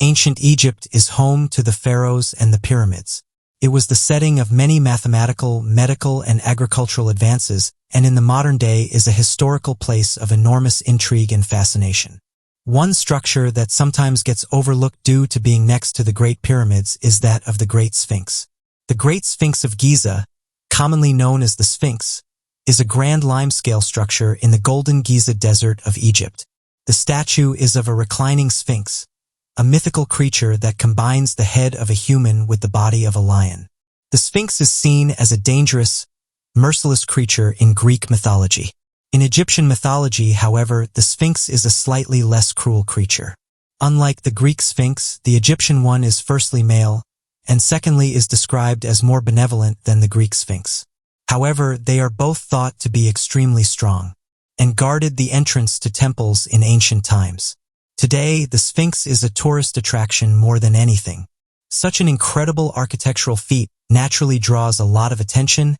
Ancient Egypt is home to the pharaohs and the pyramids. It was the setting of many mathematical, medical, and agricultural advances, and in the modern day is a historical place of enormous intrigue and fascination. One structure that sometimes gets overlooked due to being next to the Great Pyramids is that of the Great Sphinx. The Great Sphinx of Giza, commonly known as the Sphinx, is a grand limescale structure in the Golden Giza Desert of Egypt. The statue is of a reclining sphinx, a mythical creature that combines the head of a human with the body of a lion. The Sphinx is seen as a dangerous, merciless creature in Greek mythology. In Egyptian mythology, however, the Sphinx is a slightly less cruel creature. Unlike the Greek Sphinx, the Egyptian one is firstly male, and secondly is described as more benevolent than the Greek Sphinx. However, they are both thought to be extremely strong, and guarded the entrance to temples in ancient times. Today, the Sphinx is a tourist attraction more than anything. Such an incredible architectural feat naturally draws a lot of attention,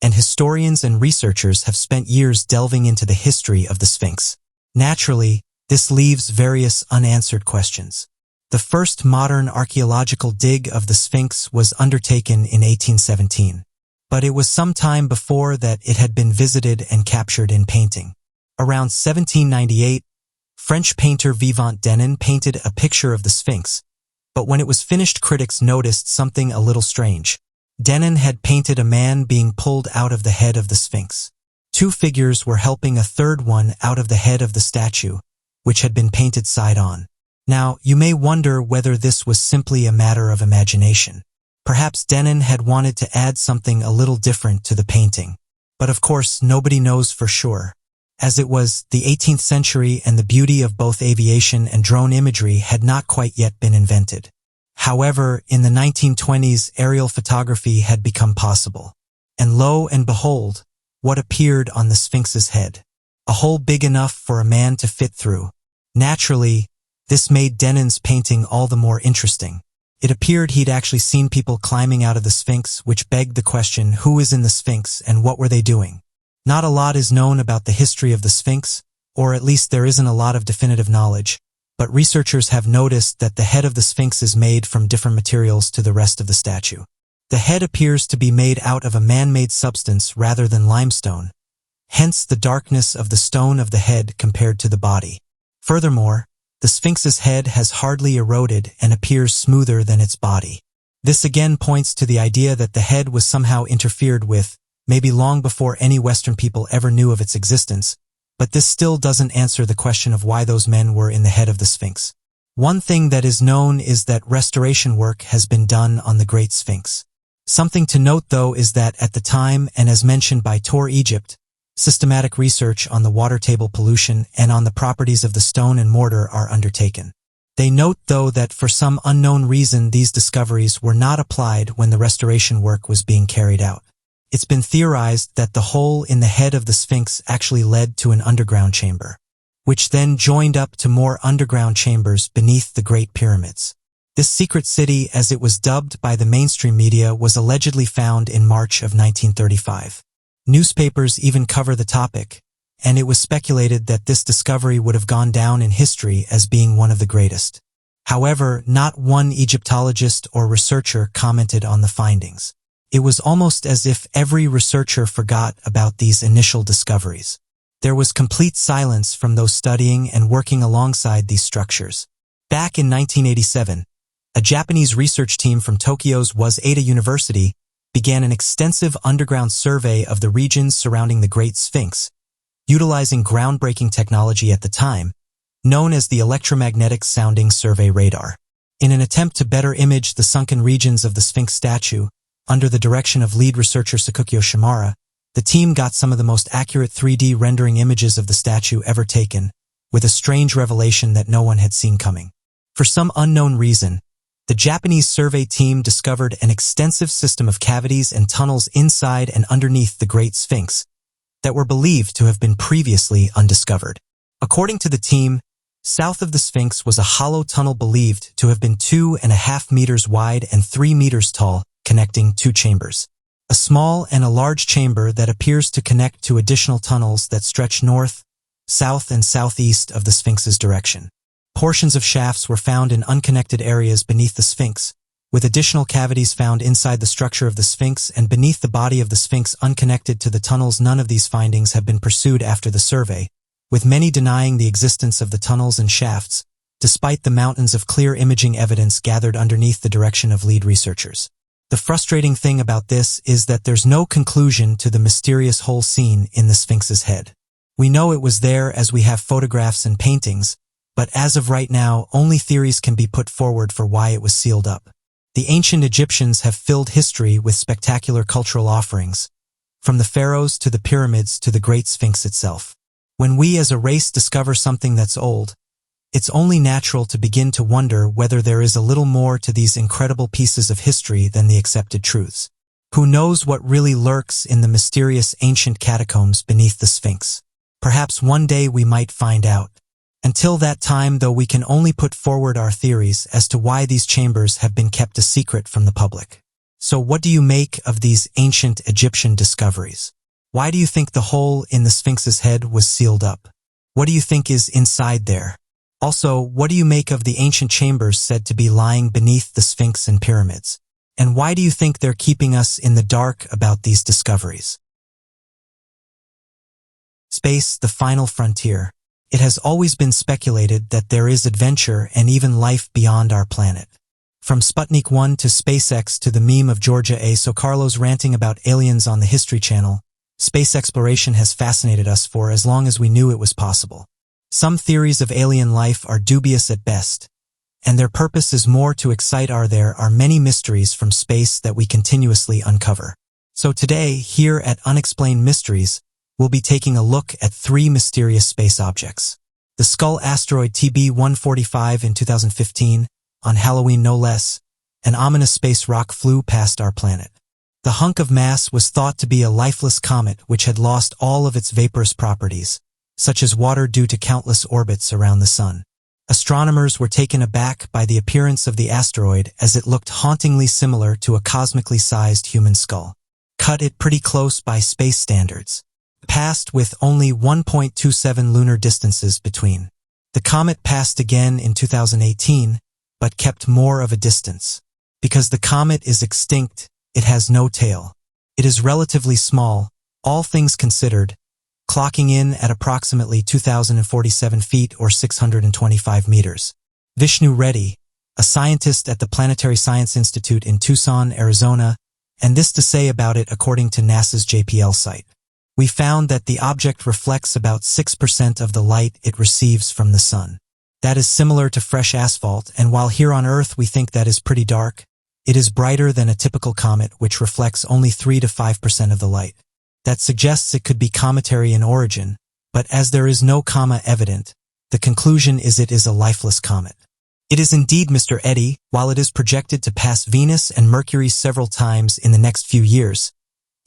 and historians and researchers have spent years delving into the history of the Sphinx. Naturally, this leaves various unanswered questions. The first modern archaeological dig of the Sphinx was undertaken in 1817, but it was some time before that it had been visited and captured in painting. Around 1798, French painter Vivant Denon painted a picture of the Sphinx, but when it was finished, critics noticed something a little strange. Denon had painted a man being pulled out of the head of the Sphinx. Two figures were helping a third one out of the head of the statue, which had been painted side on. Now, you may wonder whether this was simply a matter of imagination. Perhaps Denon had wanted to add something a little different to the painting. But of course, nobody knows for sure. As it was, the 18th century and the beauty of both aviation and drone imagery had not quite yet been invented. However, in the 1920s, aerial photography had become possible. And lo and behold, what appeared on the Sphinx's head? A hole big enough for a man to fit through. Naturally, this made Denon's painting all the more interesting. It appeared he'd actually seen people climbing out of the Sphinx, which begged the question, who is in the Sphinx and what were they doing? Not a lot is known about the history of the Sphinx, or at least there isn't a lot of definitive knowledge, but researchers have noticed that the head of the Sphinx is made from different materials to the rest of the statue. The head appears to be made out of a man-made substance rather than limestone, hence the darkness of the stone of the head compared to the body. Furthermore, the Sphinx's head has hardly eroded and appears smoother than its body. This again points to the idea that the head was somehow interfered with, maybe long before any Western people ever knew of its existence, but this still doesn't answer the question of why those men were in the head of the Sphinx. One thing that is known is that restoration work has been done on the Great Sphinx. Something to note, though, is that at the time, and as mentioned by Tour Egypt, systematic research on the water table pollution and on the properties of the stone and mortar are undertaken. They note, though, that for some unknown reason these discoveries were not applied when the restoration work was being carried out. It's been theorized that the hole in the head of the Sphinx actually led to an underground chamber, which then joined up to more underground chambers beneath the Great Pyramids. This secret city, as it was dubbed by the mainstream media, was allegedly found in March of 1935. Newspapers even cover the topic, and it was speculated that this discovery would have gone down in history as being one of the greatest. However, not one Egyptologist or researcher commented on the findings. It was almost as if every researcher forgot about these initial discoveries. There was complete silence from those studying and working alongside these structures. Back in 1987, a Japanese research team from Tokyo's Waseda University began an extensive underground survey of the regions surrounding the Great Sphinx, utilizing groundbreaking technology at the time, known as the electromagnetic sounding survey radar. In an attempt to better image the sunken regions of the Sphinx statue, under the direction of lead researcher Sakukyo Shimara, the team got some of the most accurate 3D rendering images of the statue ever taken, with a strange revelation that no one had seen coming. For some unknown reason, the Japanese survey team discovered an extensive system of cavities and tunnels inside and underneath the Great Sphinx that were believed to have been previously undiscovered. According to the team, south of the Sphinx was a hollow tunnel believed to have been 2.5 meters wide and 3 meters tall, connecting two chambers. A small and a large chamber that appears to connect to additional tunnels that stretch north, south, and southeast of the Sphinx's direction. Portions of shafts were found in unconnected areas beneath the Sphinx, with additional cavities found inside the structure of the Sphinx and beneath the body of the Sphinx unconnected to the tunnels. None of these findings have been pursued after the survey, with many denying the existence of the tunnels and shafts, despite the mountains of clear imaging evidence gathered underneath the direction of lead researchers. The frustrating thing about this is that there's no conclusion to the mysterious hole seen in the Sphinx's head. We know it was there as we have photographs and paintings, but as of right now, only theories can be put forward for why it was sealed up. The ancient Egyptians have filled history with spectacular cultural offerings, from the pharaohs to the pyramids to the Great Sphinx itself. When we as a race discover something that's old, it's only natural to begin to wonder whether there is a little more to these incredible pieces of history than the accepted truths. Who knows what really lurks in the mysterious ancient catacombs beneath the Sphinx? Perhaps one day we might find out. Until that time, though, we can only put forward our theories as to why these chambers have been kept a secret from the public. So what do you make of these ancient Egyptian discoveries? Why do you think the hole in the Sphinx's head was sealed up? What do you think is inside there? Also, what do you make of the ancient chambers said to be lying beneath the Sphinx and pyramids? And why do you think they're keeping us in the dark about these discoveries? Space, the final frontier. It has always been speculated that there is adventure and even life beyond our planet. From Sputnik 1 to SpaceX to the meme of Georgia A. So Carlos ranting about aliens on the History Channel, space exploration has fascinated us for as long as we knew it was possible. Some theories of alien life are dubious at best, and their purpose is more to excite. There are many mysteries from space that we continuously uncover. So today, here at Unexplained Mysteries, we'll be taking a look at 3 mysterious space objects. The Skull asteroid TB-145 in 2015, on Halloween no less, an ominous space rock flew past our planet. The hunk of mass was thought to be a lifeless comet which had lost all of its vaporous properties, such as water due to countless orbits around the sun. Astronomers were taken aback by the appearance of the asteroid as it looked hauntingly similar to a cosmically sized human skull. Cut it pretty close by space standards. Passed with only 1.27 lunar distances between. The comet passed again in 2018, but kept more of a distance. Because the comet is extinct, it has no tail. It is relatively small, all things considered, clocking in at approximately 2,047 feet or 625 meters. Vishnu Reddy, a scientist at the Planetary Science Institute in Tucson, Arizona, and this to say about it according to NASA's JPL site. We found that the object reflects about 6% of the light it receives from the sun. That is similar to fresh asphalt, and while here on Earth we think that is pretty dark, it is brighter than a typical comet which reflects only 3 to 5% of the light. That suggests it could be cometary in origin, but as there is no comma evident, the conclusion is it is a lifeless comet. It is indeed Mr. Eddy, while it is projected to pass Venus and Mercury several times in the next few years.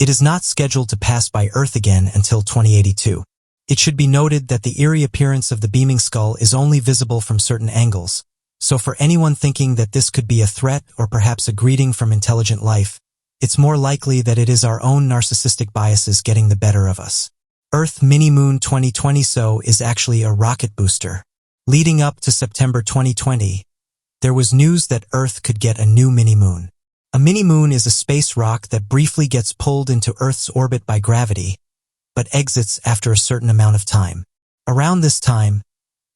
It is not scheduled to pass by Earth again until 2082. It should be noted that the eerie appearance of the beaming skull is only visible from certain angles, so for anyone thinking that this could be a threat or perhaps a greeting from intelligent life, it's more likely that it is our own narcissistic biases getting the better of us. Earth Mini-Moon 2020 So is actually a rocket booster. Leading up to September 2020, there was news that Earth could get a new mini-moon. A mini-moon is a space rock that briefly gets pulled into Earth's orbit by gravity, but exits after a certain amount of time. Around this time,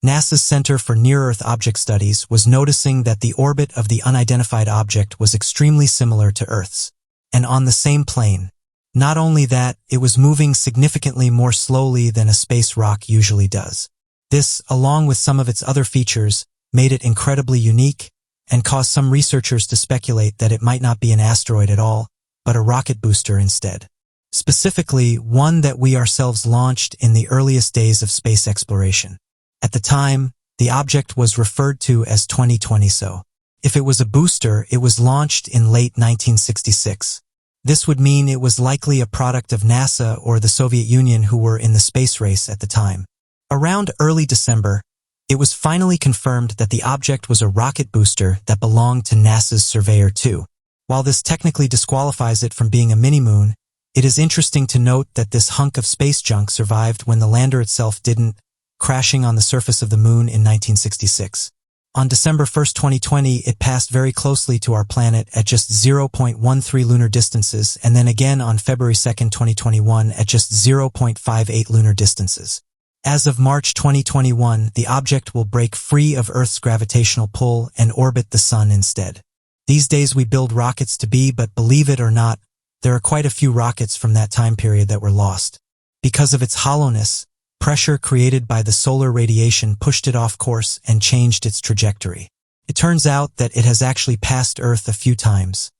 NASA's Center for Near-Earth Object Studies was noticing that the orbit of the unidentified object was extremely similar to Earth's, and on the same plane. Not only that, it was moving significantly more slowly than a space rock usually does. This, along with some of its other features, made it incredibly unique and caused some researchers to speculate that it might not be an asteroid at all, but a rocket booster instead. Specifically, one that we ourselves launched in the earliest days of space exploration. At the time, the object was referred to as 2020 So. If it was a booster, it was launched in late 1966. This would mean it was likely a product of NASA or the Soviet Union who were in the space race at the time. Around early December, it was finally confirmed that the object was a rocket booster that belonged to NASA's Surveyor 2. While this technically disqualifies it from being a mini-moon, it is interesting to note that this hunk of space junk survived when the lander itself didn't, crashing on the surface of the moon in 1966. On December 1, 2020, it passed very closely to our planet at just 0.13 lunar distances, and then again on February 2, 2021 at just 0.58 lunar distances. As of March 2021, the object will break free of Earth's gravitational pull and orbit the Sun instead. These days we build rockets to be, but believe it or not, there are quite a few rockets from that time period that were lost. Because of its hollowness, pressure created by the solar radiation pushed it off course and changed its trajectory. It turns out that it has actually passed Earth a few times,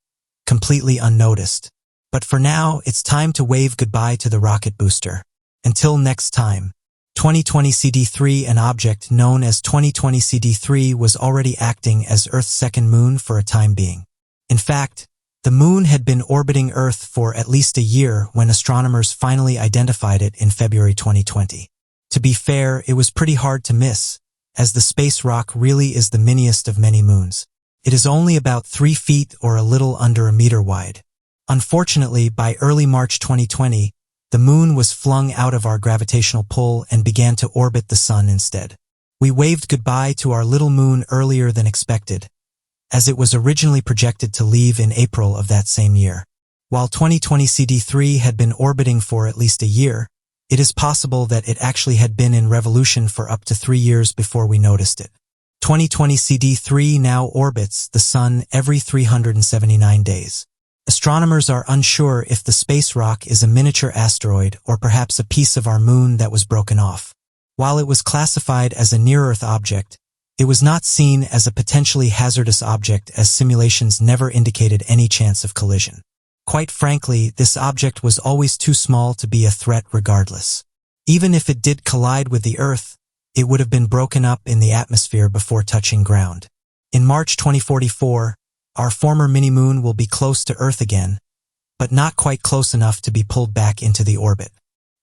completely unnoticed. But for now, it's time to wave goodbye to the rocket booster. Until next time. 2020 CD3, an object known as 2020 CD3, was already acting as Earth's second moon for a time being. In fact, the moon had been orbiting Earth for at least a year when astronomers finally identified it in February 2020. To be fair, it was pretty hard to miss, as the space rock really is the miniest of many moons. It is only about 3 feet or a little under a meter wide. Unfortunately, by early March 2020, the moon was flung out of our gravitational pull and began to orbit the Sun instead. We waved goodbye to our little moon earlier than expected, as it was originally projected to leave in April of that same year. While 2020 CD3 had been orbiting for at least a year, it is possible that it actually had been in revolution for up to 3 years before we noticed it. 2020 CD3 now orbits the Sun every 379 days. Astronomers are unsure if the space rock is a miniature asteroid or perhaps a piece of our moon that was broken off. While it was classified as a near-Earth object, it was not seen as a potentially hazardous object, as simulations never indicated any chance of collision. Quite frankly, this object was always too small to be a threat regardless. Even if it did collide with the Earth, it would have been broken up in the atmosphere before touching ground. In March 2044, our former mini-moon will be close to Earth again, but not quite close enough to be pulled back into the orbit.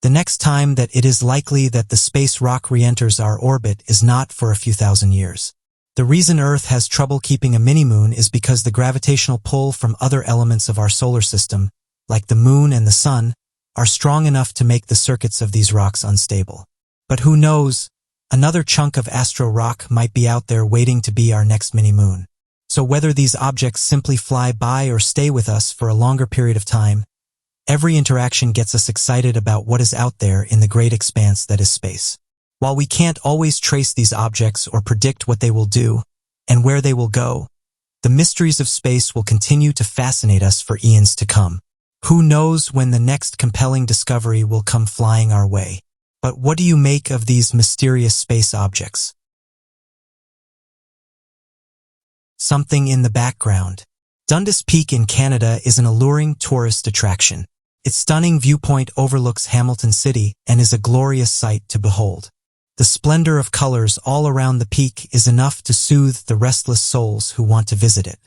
The next time that it is likely that the space rock re-enters our orbit is not for a few thousand years. The reason Earth has trouble keeping a mini-moon is because the gravitational pull from other elements of our solar system, like the moon and the sun, are strong enough to make the circuits of these rocks unstable. But who knows, another chunk of astro rock might be out there waiting to be our next mini-moon. So whether these objects simply fly by or stay with us for a longer period of time, every interaction gets us excited about what is out there in the great expanse that is space. While we can't always trace these objects or predict what they will do and where they will go, the mysteries of space will continue to fascinate us for eons to come. Who knows when the next compelling discovery will come flying our way? But what do you make of these mysterious space objects? Something in the background. Dundas Peak in Canada is an alluring tourist attraction. Its stunning viewpoint overlooks Hamilton City and is a glorious sight to behold. The splendor of colors all around the peak is enough to soothe the restless souls who want to visit it.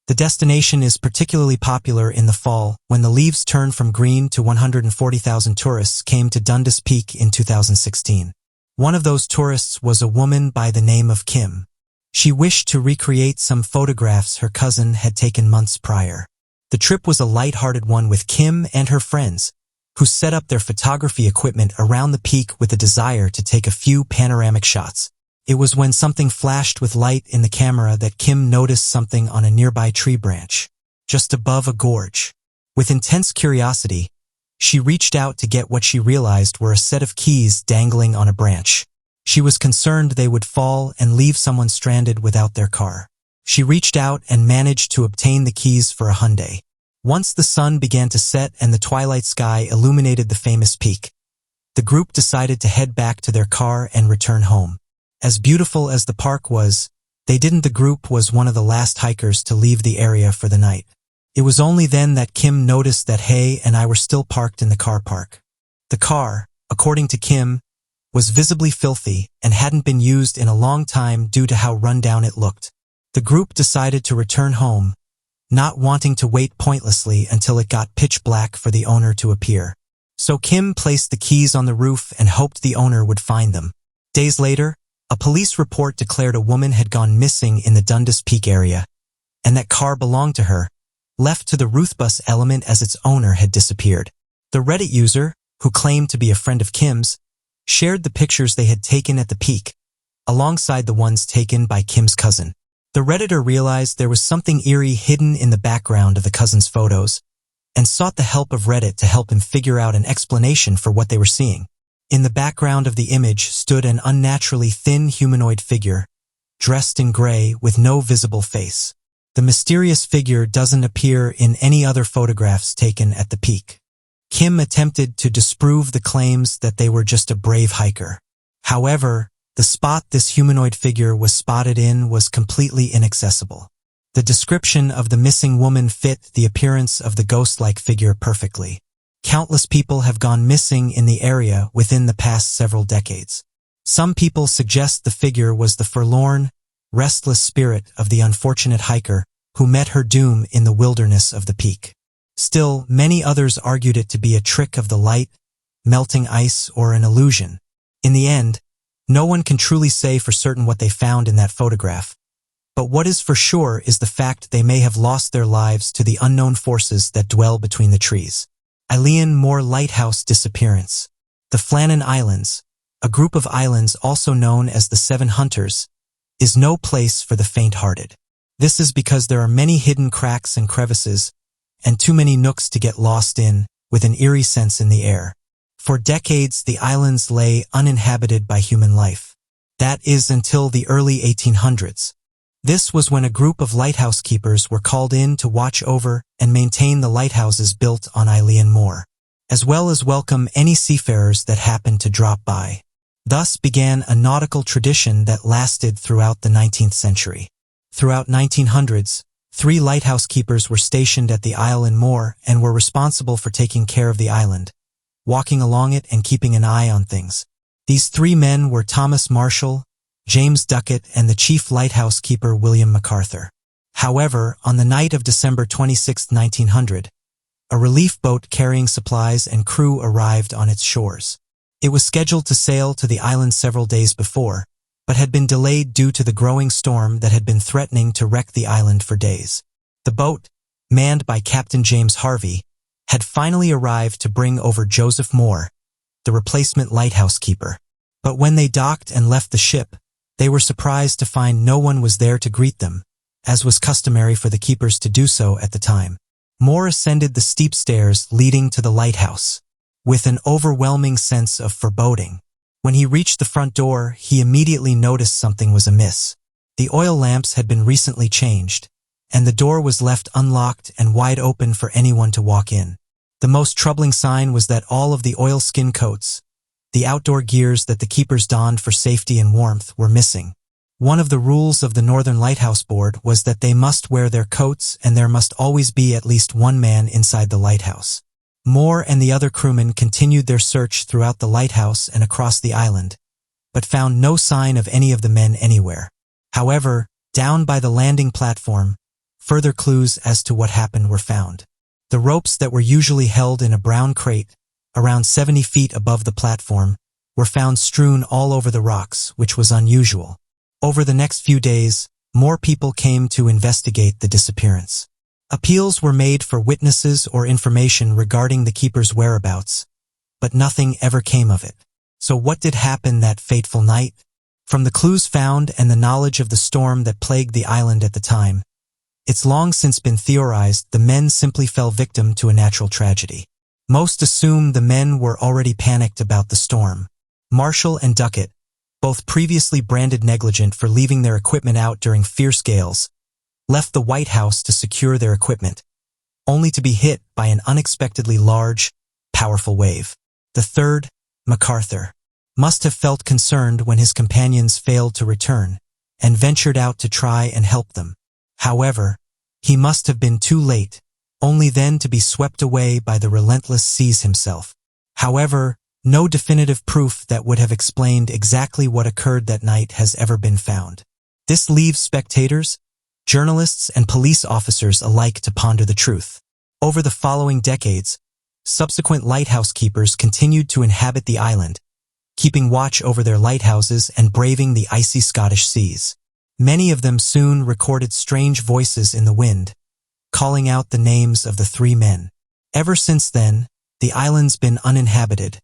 The destination is particularly popular in the fall, when the leaves turn from green. To 140,000 tourists came to Dundas Peak in 2016. One of those tourists was a woman by the name of Kim. She wished to recreate some photographs her cousin had taken months prior. The trip was a light-hearted one, with Kim and her friends, who set up their photography equipment around the peak with a desire to take a few panoramic shots. It was when something flashed with light in the camera that Kim noticed something on a nearby tree branch, just above a gorge. With intense curiosity, she reached out to get what she realized were a set of keys dangling on a branch. She was concerned they would fall and leave someone stranded without their car. She reached out and managed to obtain the keys for a Hyundai. Once the sun began to set and the twilight sky illuminated the famous peak, the group decided to head back to their car and return home. As beautiful as the park was, the group was one of the last hikers to leave the area for the night. It was only then that Kim noticed that Hay and I were still parked in the car park. The car, according to Kim, was visibly filthy and hadn't been used in a long time due to how run down it looked. The group decided to return home, not wanting to wait pointlessly until it got pitch black for the owner to appear. So Kim placed the keys on the roof and hoped the owner would find them. Days later, a police report declared a woman had gone missing in the Dundas Peak area, and that car belonged to her, left to the Ruthbus element as its owner had disappeared. The Reddit user, who claimed to be a friend of Kim's, shared the pictures they had taken at the peak, alongside the ones taken by Kim's cousin. The Redditor realized there was something eerie hidden in the background of the cousin's photos, and sought the help of Reddit to help him figure out an explanation for what they were seeing. In the background of the image stood an unnaturally thin humanoid figure, dressed in gray with no visible face. The mysterious figure doesn't appear in any other photographs taken at the peak. Kim attempted to disprove the claims that they were just a brave hiker. However, the spot this humanoid figure was spotted in was completely inaccessible. The description of the missing woman fit the appearance of the ghost-like figure perfectly. Countless people have gone missing in the area within the past several decades. Some people suggest the figure was the forlorn, restless spirit of the unfortunate hiker who met her doom in the wilderness of the peak. Still, many others argued it to be a trick of the light, melting ice, or an illusion. In the end, no one can truly say for certain what they found in that photograph. But what is for sure is the fact they may have lost their lives to the unknown forces that dwell between the trees. Eilean Mor Lighthouse Disappearance. The Flannan Islands, a group of islands also known as the Seven Hunters, is no place for the faint-hearted. This is because there are many hidden cracks and crevices, and too many nooks to get lost in, with an eerie sense in the air. For decades, the islands lay uninhabited by human life. That is until the early 1800s. This was when a group of lighthouse keepers were called in to watch over and maintain the lighthouses built on Eilean Mor, as well as welcome any seafarers that happened to drop by. Thus began a nautical tradition that lasted throughout the 19th century. Throughout 1900s, 3 lighthouse keepers were stationed at the Eilean Mor and were responsible for taking care of the island, walking along it and keeping an eye on things. These 3 men were Thomas Marshall, James Duckett, and the chief lighthouse keeper William MacArthur. However, on the night of December 26, 1900, a relief boat carrying supplies and crew arrived on its shores. It was scheduled to sail to the island several days before, but had been delayed due to the growing storm that had been threatening to wreck the island for days. The boat, manned by Captain James Harvey, had finally arrived to bring over Joseph Moore, the replacement lighthouse keeper. But when they docked and left the ship, they were surprised to find no one was there to greet them, as was customary for the keepers to do so at the time. Moore ascended the steep stairs leading to the lighthouse, with an overwhelming sense of foreboding. When he reached the front door, he immediately noticed something was amiss. The oil lamps had been recently changed, and the door was left unlocked and wide open for anyone to walk in. The most troubling sign was that all of the oilskin coats, the outdoor gears that the keepers donned for safety and warmth, were missing. One of the rules of the Northern Lighthouse Board was that they must wear their coats and there must always be at least one man inside the lighthouse. Moore and the other crewmen continued their search throughout the lighthouse and across the island, but found no sign of any of the men anywhere. However, down by the landing platform, further clues as to what happened were found. The ropes that were usually held in a brown crate, around 70 feet above the platform, were found strewn all over the rocks, which was unusual. Over the next few days, more people came to investigate the disappearance. Appeals were made for witnesses or information regarding the keeper's whereabouts, but nothing ever came of it. So what did happen that fateful night? From the clues found and the knowledge of the storm that plagued the island at the time, it's long since been theorized the men simply fell victim to a natural tragedy. Most assume the men were already panicked about the storm. Marshall and Duckett, both previously branded negligent for leaving their equipment out during fierce gales, left the White House to secure their equipment, only to be hit by an unexpectedly large, powerful wave. The third, MacArthur, must have felt concerned when his companions failed to return and ventured out to try and help them. However, he must have been too late, only then to be swept away by the relentless seas himself. However, no definitive proof that would have explained exactly what occurred that night has ever been found. This leaves spectators, journalists, and police officers alike to ponder the truth. Over the following decades, subsequent lighthouse keepers continued to inhabit the island, keeping watch over their lighthouses and braving the icy Scottish seas. Many of them soon recorded strange voices in the wind, calling out the names of the 3 men. Ever since then, the island's been uninhabited,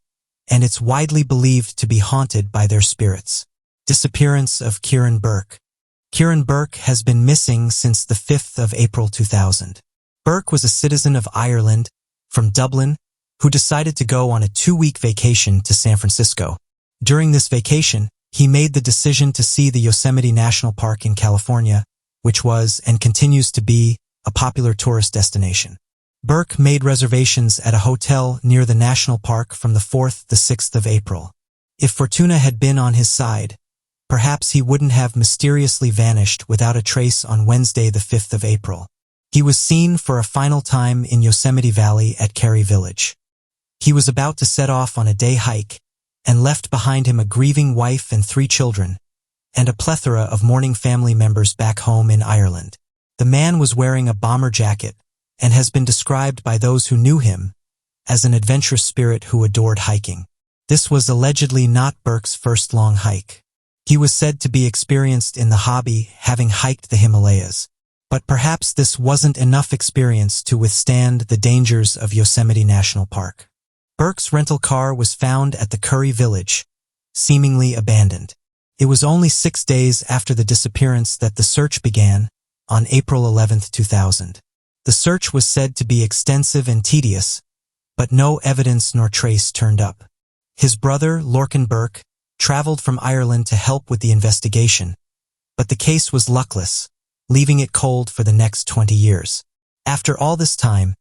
and it's widely believed to be haunted by their spirits. Disappearance of Kieran Burke. Kieran Burke has been missing since the 5th of April 2000. Burke was a citizen of Ireland, from Dublin, who decided to go on a 2-week vacation to San Francisco. During this vacation, he made the decision to see the Yosemite National Park in California, which was and continues to be a popular tourist destination. Burke made reservations at a hotel near the national park from the 4th to the 6th of April. If Fortuna had been on his side, perhaps he wouldn't have mysteriously vanished without a trace on Wednesday the 5th of April. He was seen for a final time in Yosemite Valley at Cary Village. He was about to set off on a day hike and left behind him a grieving wife and 3 children, and a plethora of mourning family members back home in Ireland. The man was wearing a bomber jacket and has been described by those who knew him as an adventurous spirit who adored hiking. This was allegedly not Burke's first long hike. He was said to be experienced in the hobby, having hiked the Himalayas. But perhaps this wasn't enough experience to withstand the dangers of Yosemite National Park. Burke's rental car was found at the Cary Village, seemingly abandoned. It was only 6 days after the disappearance that the search began, on April 11, 2000. The search was said to be extensive and tedious, but no evidence nor trace turned up. His brother, Lorcan Burke, traveled from Ireland to help with the investigation, but the case was luckless, leaving it cold for the next 20 years. After all this time,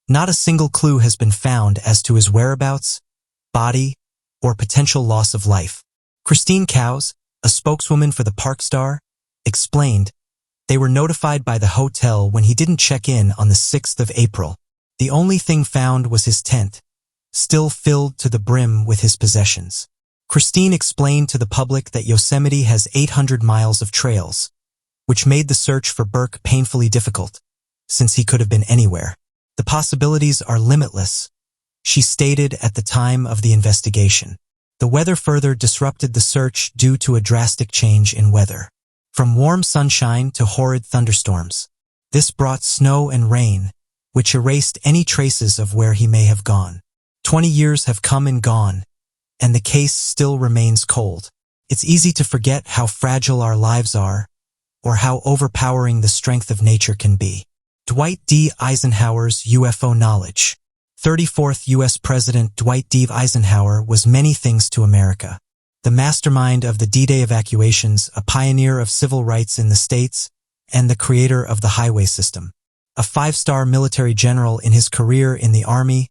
not a single clue has been found as to his whereabouts, body, or potential loss of life. Christine Cowes, a spokeswoman for the park star, explained, "They were notified by the hotel when he didn't check in on the 6th of April. The only thing found was his tent, still filled to the brim with his possessions." Christine explained to the public that Yosemite has 800 miles of trails, which made the search for Burke painfully difficult, since he could have been anywhere. "The possibilities are limitless," she stated at the time of the investigation. The weather further disrupted the search due to a drastic change in weather. From warm sunshine to horrid thunderstorms. This brought snow and rain, which erased any traces of where he may have gone. 20 years have come and gone, and the case still remains cold. It's easy to forget how fragile our lives are, or how overpowering the strength of nature can be. Dwight D. Eisenhower's UFO knowledge. 34th U.S. President Dwight D. Eisenhower was many things to America. The mastermind of the D-Day evacuations, a pioneer of civil rights in the States, and the creator of the highway system. A 5-star military general in his career in the Army,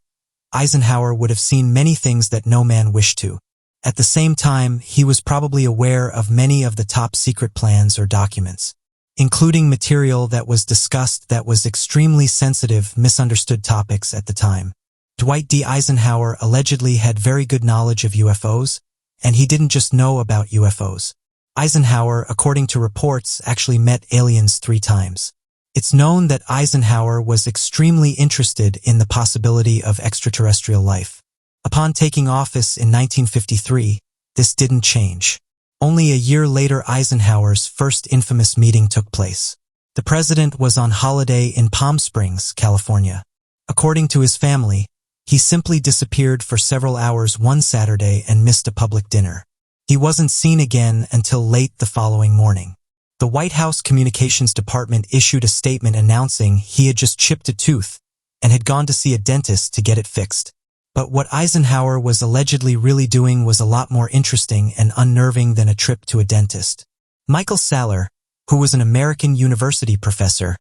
Eisenhower would have seen many things that no man wished to. At the same time, he was probably aware of many of the top secret plans or documents, including material that was discussed that was extremely sensitive, misunderstood topics at the time. Dwight D. Eisenhower allegedly had very good knowledge of UFOs, and he didn't just know about UFOs. Eisenhower, according to reports, actually met aliens 3 times. It's known that Eisenhower was extremely interested in the possibility of extraterrestrial life. Upon taking office in 1953, this didn't change. Only a year later, Eisenhower's first infamous meeting took place. The president was on holiday in Palm Springs, California. According to his family, he simply disappeared for several hours one Saturday and missed a public dinner. He wasn't seen again until late the following morning. The White House Communications Department issued a statement announcing he had just chipped a tooth and had gone to see a dentist to get it fixed. But what Eisenhower was allegedly really doing was a lot more interesting and unnerving than a trip to a dentist. Michael Saller, who was an American university professor,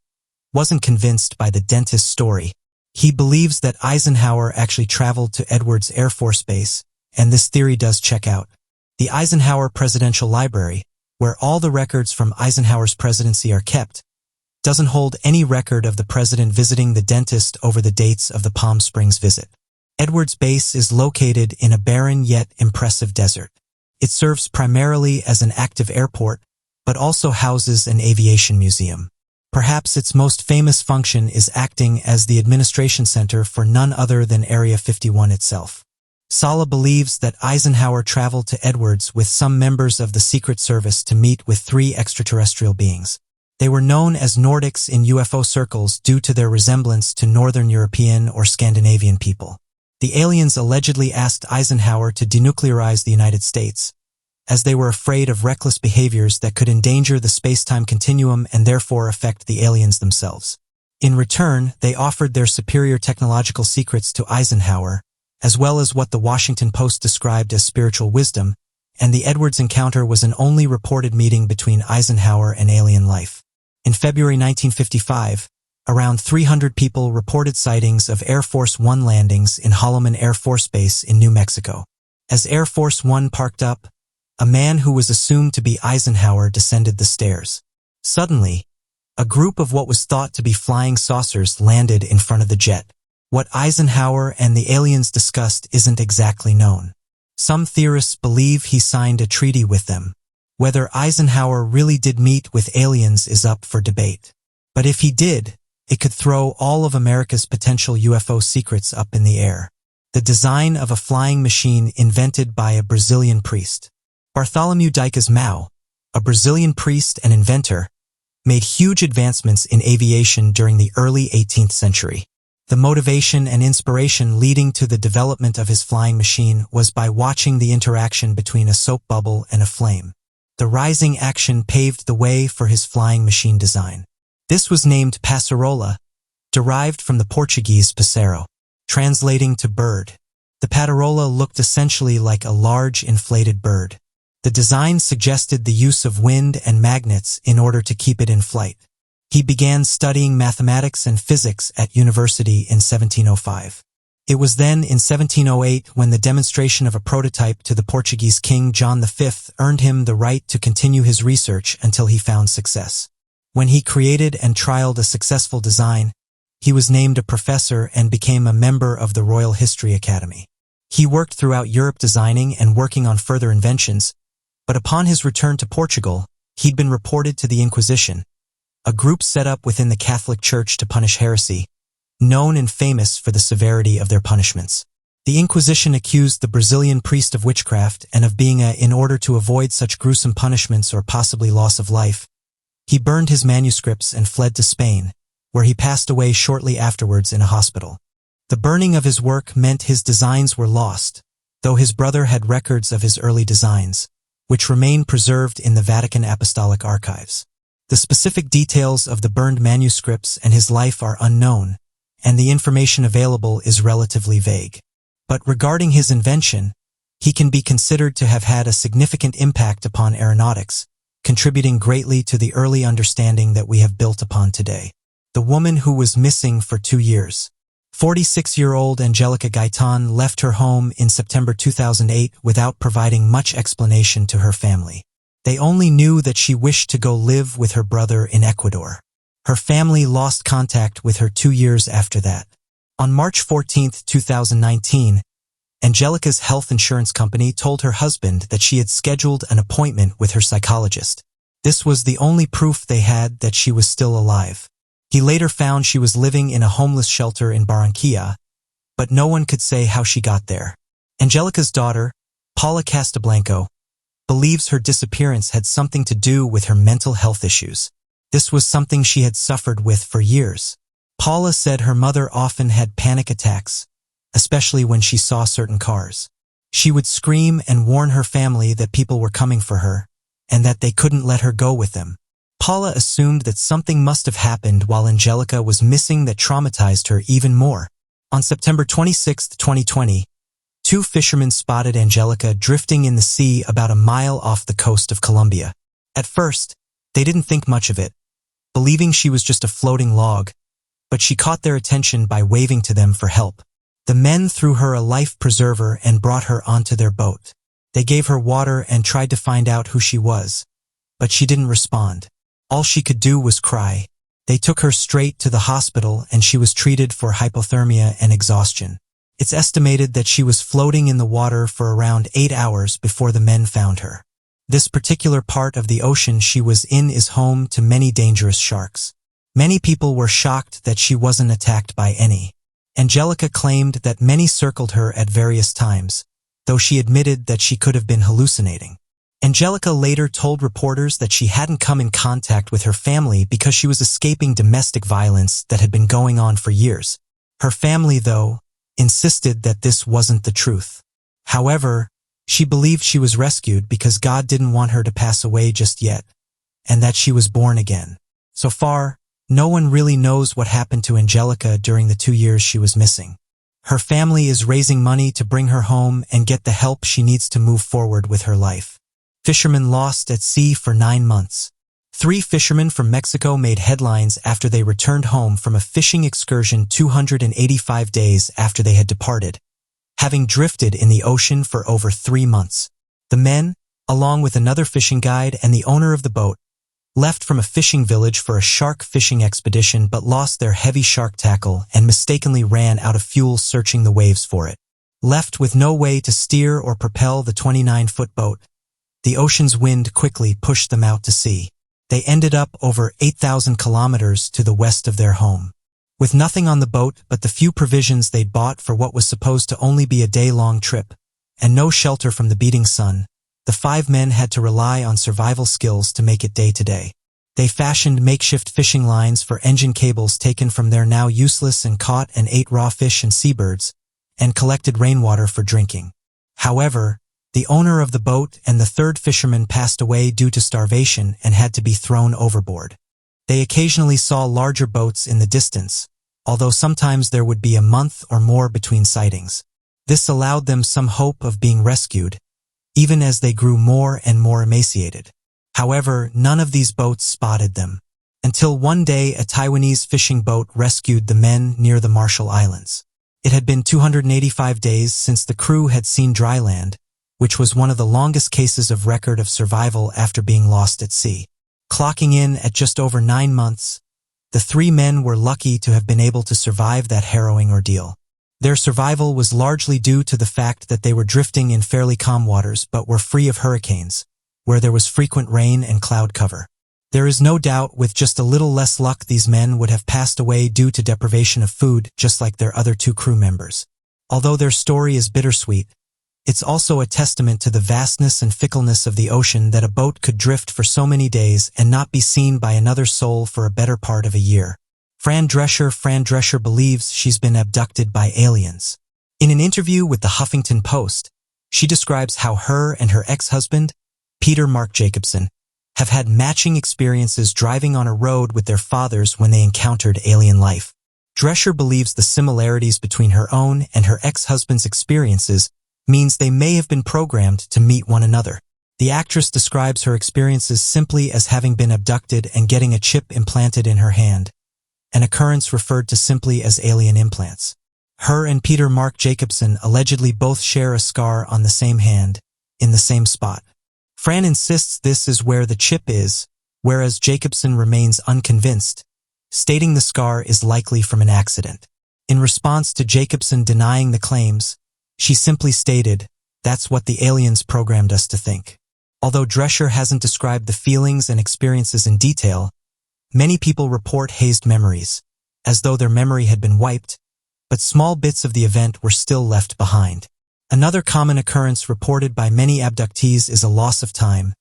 wasn't convinced by the dentist's story. He believes that Eisenhower actually traveled to Edwards Air Force Base, and this theory does check out. The Eisenhower Presidential Library, where all the records from Eisenhower's presidency are kept, doesn't hold any record of the president visiting the dentist over the dates of the Palm Springs visit. Edwards Base is located in a barren yet impressive desert. It serves primarily as an active airport, but also houses an aviation museum. Perhaps its most famous function is acting as the administration center for none other than Area 51 itself. Sala believes that Eisenhower traveled to Edwards with some members of the Secret Service to meet with 3 extraterrestrial beings. They were known as Nordics in UFO circles due to their resemblance to Northern European or Scandinavian people. The aliens allegedly asked Eisenhower to denuclearize the United States, as they were afraid of reckless behaviors that could endanger the space-time continuum and therefore affect the aliens themselves. In return, they offered their superior technological secrets to Eisenhower, as well as what the Washington Post described as spiritual wisdom, and the Edwards encounter was an only reported meeting between Eisenhower and alien life. In February 1955, around 300 people reported sightings of Air Force One landings in Holloman Air Force Base in New Mexico. As Air Force One parked up, a man who was assumed to be Eisenhower descended the stairs. Suddenly, a group of what was thought to be flying saucers landed in front of the jet. What Eisenhower and the aliens discussed isn't exactly known. Some theorists believe he signed a treaty with them. Whether Eisenhower really did meet with aliens is up for debate. But if he did, it could throw all of America's potential UFO secrets up in the air. The design of a flying machine invented by a Brazilian priest. Bartholomew Dias Mao, a Brazilian priest and inventor, made huge advancements in aviation during the early 18th century. The motivation and inspiration leading to the development of his flying machine was by watching the interaction between a soap bubble and a flame. The rising action paved the way for his flying machine design. This was named Passarola, derived from the Portuguese passero, translating to bird. The Passarola looked essentially like a large inflated bird. The design suggested the use of wind and magnets in order to keep it in flight. He began studying mathematics and physics at university in 1705. It was then in 1708 when the demonstration of a prototype to the Portuguese King John V earned him the right to continue his research until he found success. When he created and trialed a successful design, he was named a professor and became a member of the Royal History Academy. He worked throughout Europe designing and working on further inventions, but upon his return to Portugal, he'd been reported to the Inquisition, a group set up within the Catholic Church to punish heresy, known and famous for the severity of their punishments. The Inquisition accused the Brazilian priest of witchcraft and of being in order to avoid such gruesome punishments or possibly loss of life, he burned his manuscripts and fled to Spain, where he passed away shortly afterwards in a hospital. The burning of his work meant his designs were lost, though his brother had records of his early designs, which remain preserved in the Vatican Apostolic Archives. The specific details of the burned manuscripts and his life are unknown, and the information available is relatively vague. But regarding his invention, he can be considered to have had a significant impact upon aeronautics, contributing greatly to the early understanding that we have built upon today. The woman who was missing for 2 years. 46-year-old Angelica Gaitan left her home in September 2008 without providing much explanation to her family. They only knew that she wished to go live with her brother in Ecuador. Her family lost contact with her 2 years after that. On March 14, 2019, Angelica's health insurance company told her husband that she had scheduled an appointment with her psychologist. This was the only proof they had that she was still alive. He later found she was living in a homeless shelter in Barranquilla, but no one could say how she got there. Angelica's daughter, Paula Castablanco, believes her disappearance had something to do with her mental health issues. This was something she had suffered with for years. Paula said her mother often had panic attacks, especially when she saw certain cars. She would scream and warn her family that people were coming for her, and that they couldn't let her go with them. Paula assumed that something must have happened while Angelica was missing that traumatized her even more. On September 26, 2020, 2 fishermen spotted Angelica drifting in the sea about a mile off the coast of Colombia. At first, they didn't think much of it, believing she was just a floating log, but she caught their attention by waving to them for help. The men threw her a life preserver and brought her onto their boat. They gave her water and tried to find out who she was, but she didn't respond. All she could do was cry. They took her straight to the hospital and she was treated for hypothermia and exhaustion. It's estimated that she was floating in the water for around 8 hours before the men found her. This particular part of the ocean she was in is home to many dangerous sharks. Many people were shocked that she wasn't attacked by any. Angelica claimed that many circled her at various times, though she admitted that she could have been hallucinating. Angelica later told reporters that she hadn't come in contact with her family because she was escaping domestic violence that had been going on for years. Her family, though, insisted that this wasn't the truth. However, she believed she was rescued because God didn't want her to pass away just yet, and that she was born again. So far, no one really knows what happened to Angelica during the 2 years she was missing. Her family is raising money to bring her home and get the help she needs to move forward with her life. Fishermen lost at sea for 9 months. 3 fishermen from Mexico made headlines after they returned home from a fishing excursion 285 days after they had departed, having drifted in the ocean for over 3 months. The men, along with another fishing guide and the owner of the boat, left from a fishing village for a shark fishing expedition but lost their heavy shark tackle and mistakenly ran out of fuel searching the waves for it. Left with no way to steer or propel the 29-foot boat, the ocean's wind quickly pushed them out to sea. They ended up over 8,000 kilometers to the west of their home. With nothing on the boat but the few provisions they'd bought for what was supposed to only be a day-long trip, and no shelter from the beating sun, the 5 men had to rely on survival skills to make it day to day. They fashioned makeshift fishing lines for engine cables taken from their now useless and caught and ate raw fish and seabirds, and collected rainwater for drinking. However, the owner of the boat and the 3rd fisherman passed away due to starvation and had to be thrown overboard. They occasionally saw larger boats in the distance, although sometimes there would be a month or more between sightings. This allowed them some hope of being rescued, even as they grew more and more emaciated. However, none of these boats spotted them, until one day a Taiwanese fishing boat rescued the men near the Marshall Islands. It had been 285 days since the crew had seen dry land, which was one of the longest cases of record of survival after being lost at sea. Clocking in at just over 9 months, the 3 men were lucky to have been able to survive that harrowing ordeal. Their survival was largely due to the fact that they were drifting in fairly calm waters but were free of hurricanes, where there was frequent rain and cloud cover. There is no doubt with just a little less luck these men would have passed away due to deprivation of food just like their other 2 crew members. Although their story is bittersweet, it's also a testament to the vastness and fickleness of the ocean that a boat could drift for so many days and not be seen by another soul for a better part of a year. Fran Drescher believes she's been abducted by aliens. In an interview with the Huffington Post, she describes how her and her ex-husband, Peter Mark Jacobson, have had matching experiences driving on a road with their fathers when they encountered alien life. Drescher believes the similarities between her own and her ex-husband's experiences means they may have been programmed to meet one another. The actress describes her experiences simply as having been abducted and getting a chip implanted in her hand, an occurrence referred to simply as alien implants. Her and Peter Mark Jacobson allegedly both share a scar on the same hand, in the same spot. Fran insists this is where the chip is, whereas Jacobson remains unconvinced, stating the scar is likely from an accident. In response to Jacobson denying the claims, she simply stated, "That's what the aliens programmed us to think." Although Drescher hasn't described the feelings and experiences in detail, many people report hazed memories, as though their memory had been wiped, but small bits of the event were still left behind. Another common occurrence reported by many abductees is a loss of time,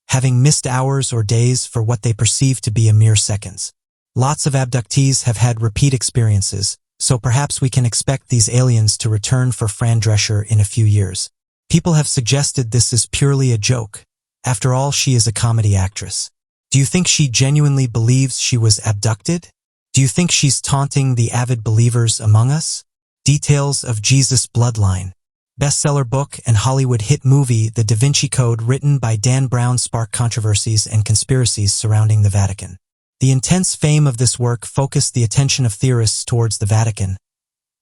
having missed hours or days for what they perceive to be a mere seconds. Lots of abductees have had repeat experiences, so perhaps we can expect these aliens to return for Fran Drescher in a few years. People have suggested this is purely a joke. After all, she is a comedy actress. Do you think she genuinely believes she was abducted? Do you think she's taunting the avid believers among us? Details of Jesus' bloodline. Bestseller book and Hollywood hit movie The Da Vinci Code written by Dan Brown sparked controversies and conspiracies surrounding the Vatican. The intense fame of this work focused the attention of theorists towards the Vatican,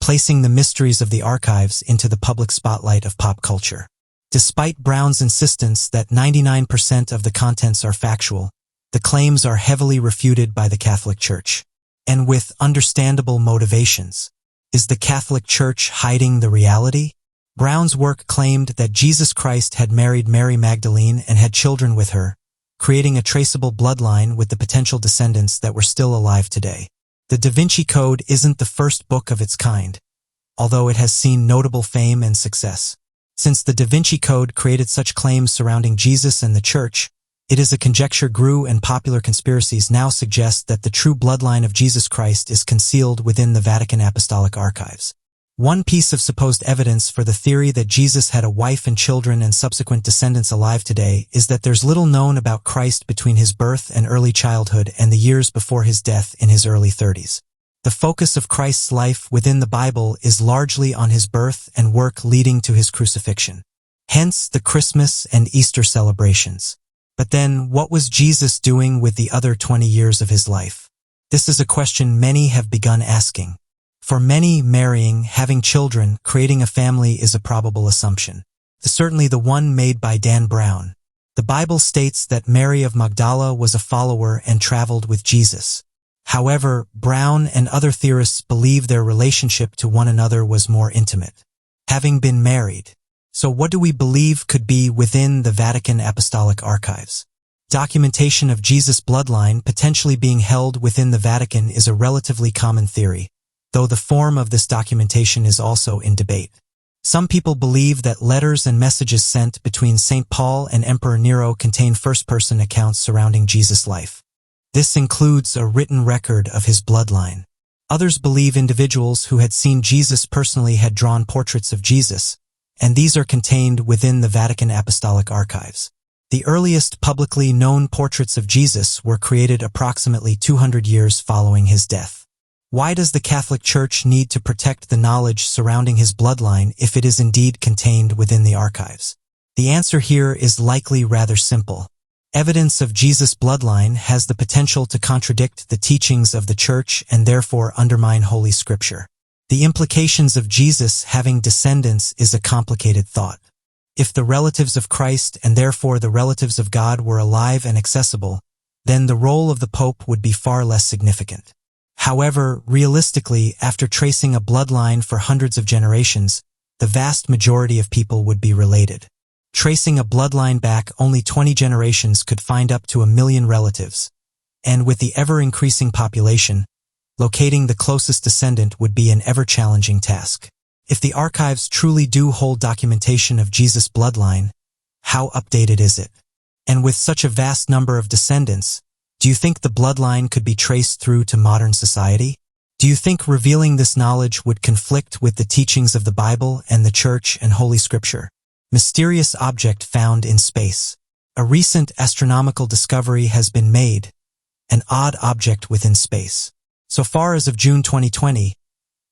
placing the mysteries of the archives into the public spotlight of pop culture. Despite Brown's insistence that 99% of the contents are factual, the claims are heavily refuted by the Catholic Church, and with understandable motivations. Is the Catholic Church hiding the reality? Brown's work claimed that Jesus Christ had married Mary Magdalene and had children with her, creating a traceable bloodline with the potential descendants that were still alive today. The Da Vinci Code isn't the first book of its kind, although it has seen notable fame and success. Since the Da Vinci Code created such claims surrounding Jesus and the Church, it is a conjecture grew and popular conspiracies now suggest that the true bloodline of Jesus Christ is concealed within the Vatican Apostolic Archives. One piece of supposed evidence for the theory that Jesus had a wife and children and subsequent descendants alive today is that there's little known about Christ between his birth and early childhood and the years before his death in his early 30s. The focus of Christ's life within the Bible is largely on his birth and work leading to his crucifixion. Hence the Christmas and Easter celebrations. But then, what was Jesus doing with the other 20 years of his life? This is a question many have begun asking. For many, marrying, having children, creating a family is a probable assumption. Certainly the one made by Dan Brown. The Bible states that Mary of Magdala was a follower and traveled with Jesus. However, Brown and other theorists believe their relationship to one another was more intimate, having been married. So what do we believe could be within the Vatican Apostolic Archives? Documentation of Jesus' bloodline potentially being held within the Vatican is a relatively common theory, though the form of this documentation is also in debate. Some people believe that letters and messages sent between St. Paul and Emperor Nero contain first-person accounts surrounding Jesus' life. This includes a written record of his bloodline. Others believe individuals who had seen Jesus personally had drawn portraits of Jesus, and these are contained within the Vatican Apostolic Archives. The earliest publicly known portraits of Jesus were created approximately 200 years following his death. Why does the Catholic Church need to protect the knowledge surrounding his bloodline if it is indeed contained within the archives? The answer here is likely rather simple. Evidence of Jesus' bloodline has the potential to contradict the teachings of the Church and therefore undermine Holy Scripture. The implications of Jesus having descendants is a complicated thought. If the relatives of Christ and therefore the relatives of God were alive and accessible, then the role of the Pope would be far less significant. However, realistically, after tracing a bloodline for hundreds of generations, the vast majority of people would be related. Tracing a bloodline back only 20 generations could find up to 1 million relatives. And with the ever-increasing population, locating the closest descendant would be an ever-challenging task. If the archives truly do hold documentation of Jesus' bloodline, how updated is it? And with such a vast number of descendants, do you think the bloodline could be traced through to modern society? Do you think revealing this knowledge would conflict with the teachings of the Bible and the Church and Holy Scripture? Mysterious object found in space. A recent astronomical discovery has been made, an odd object within space. So far as of June 2020,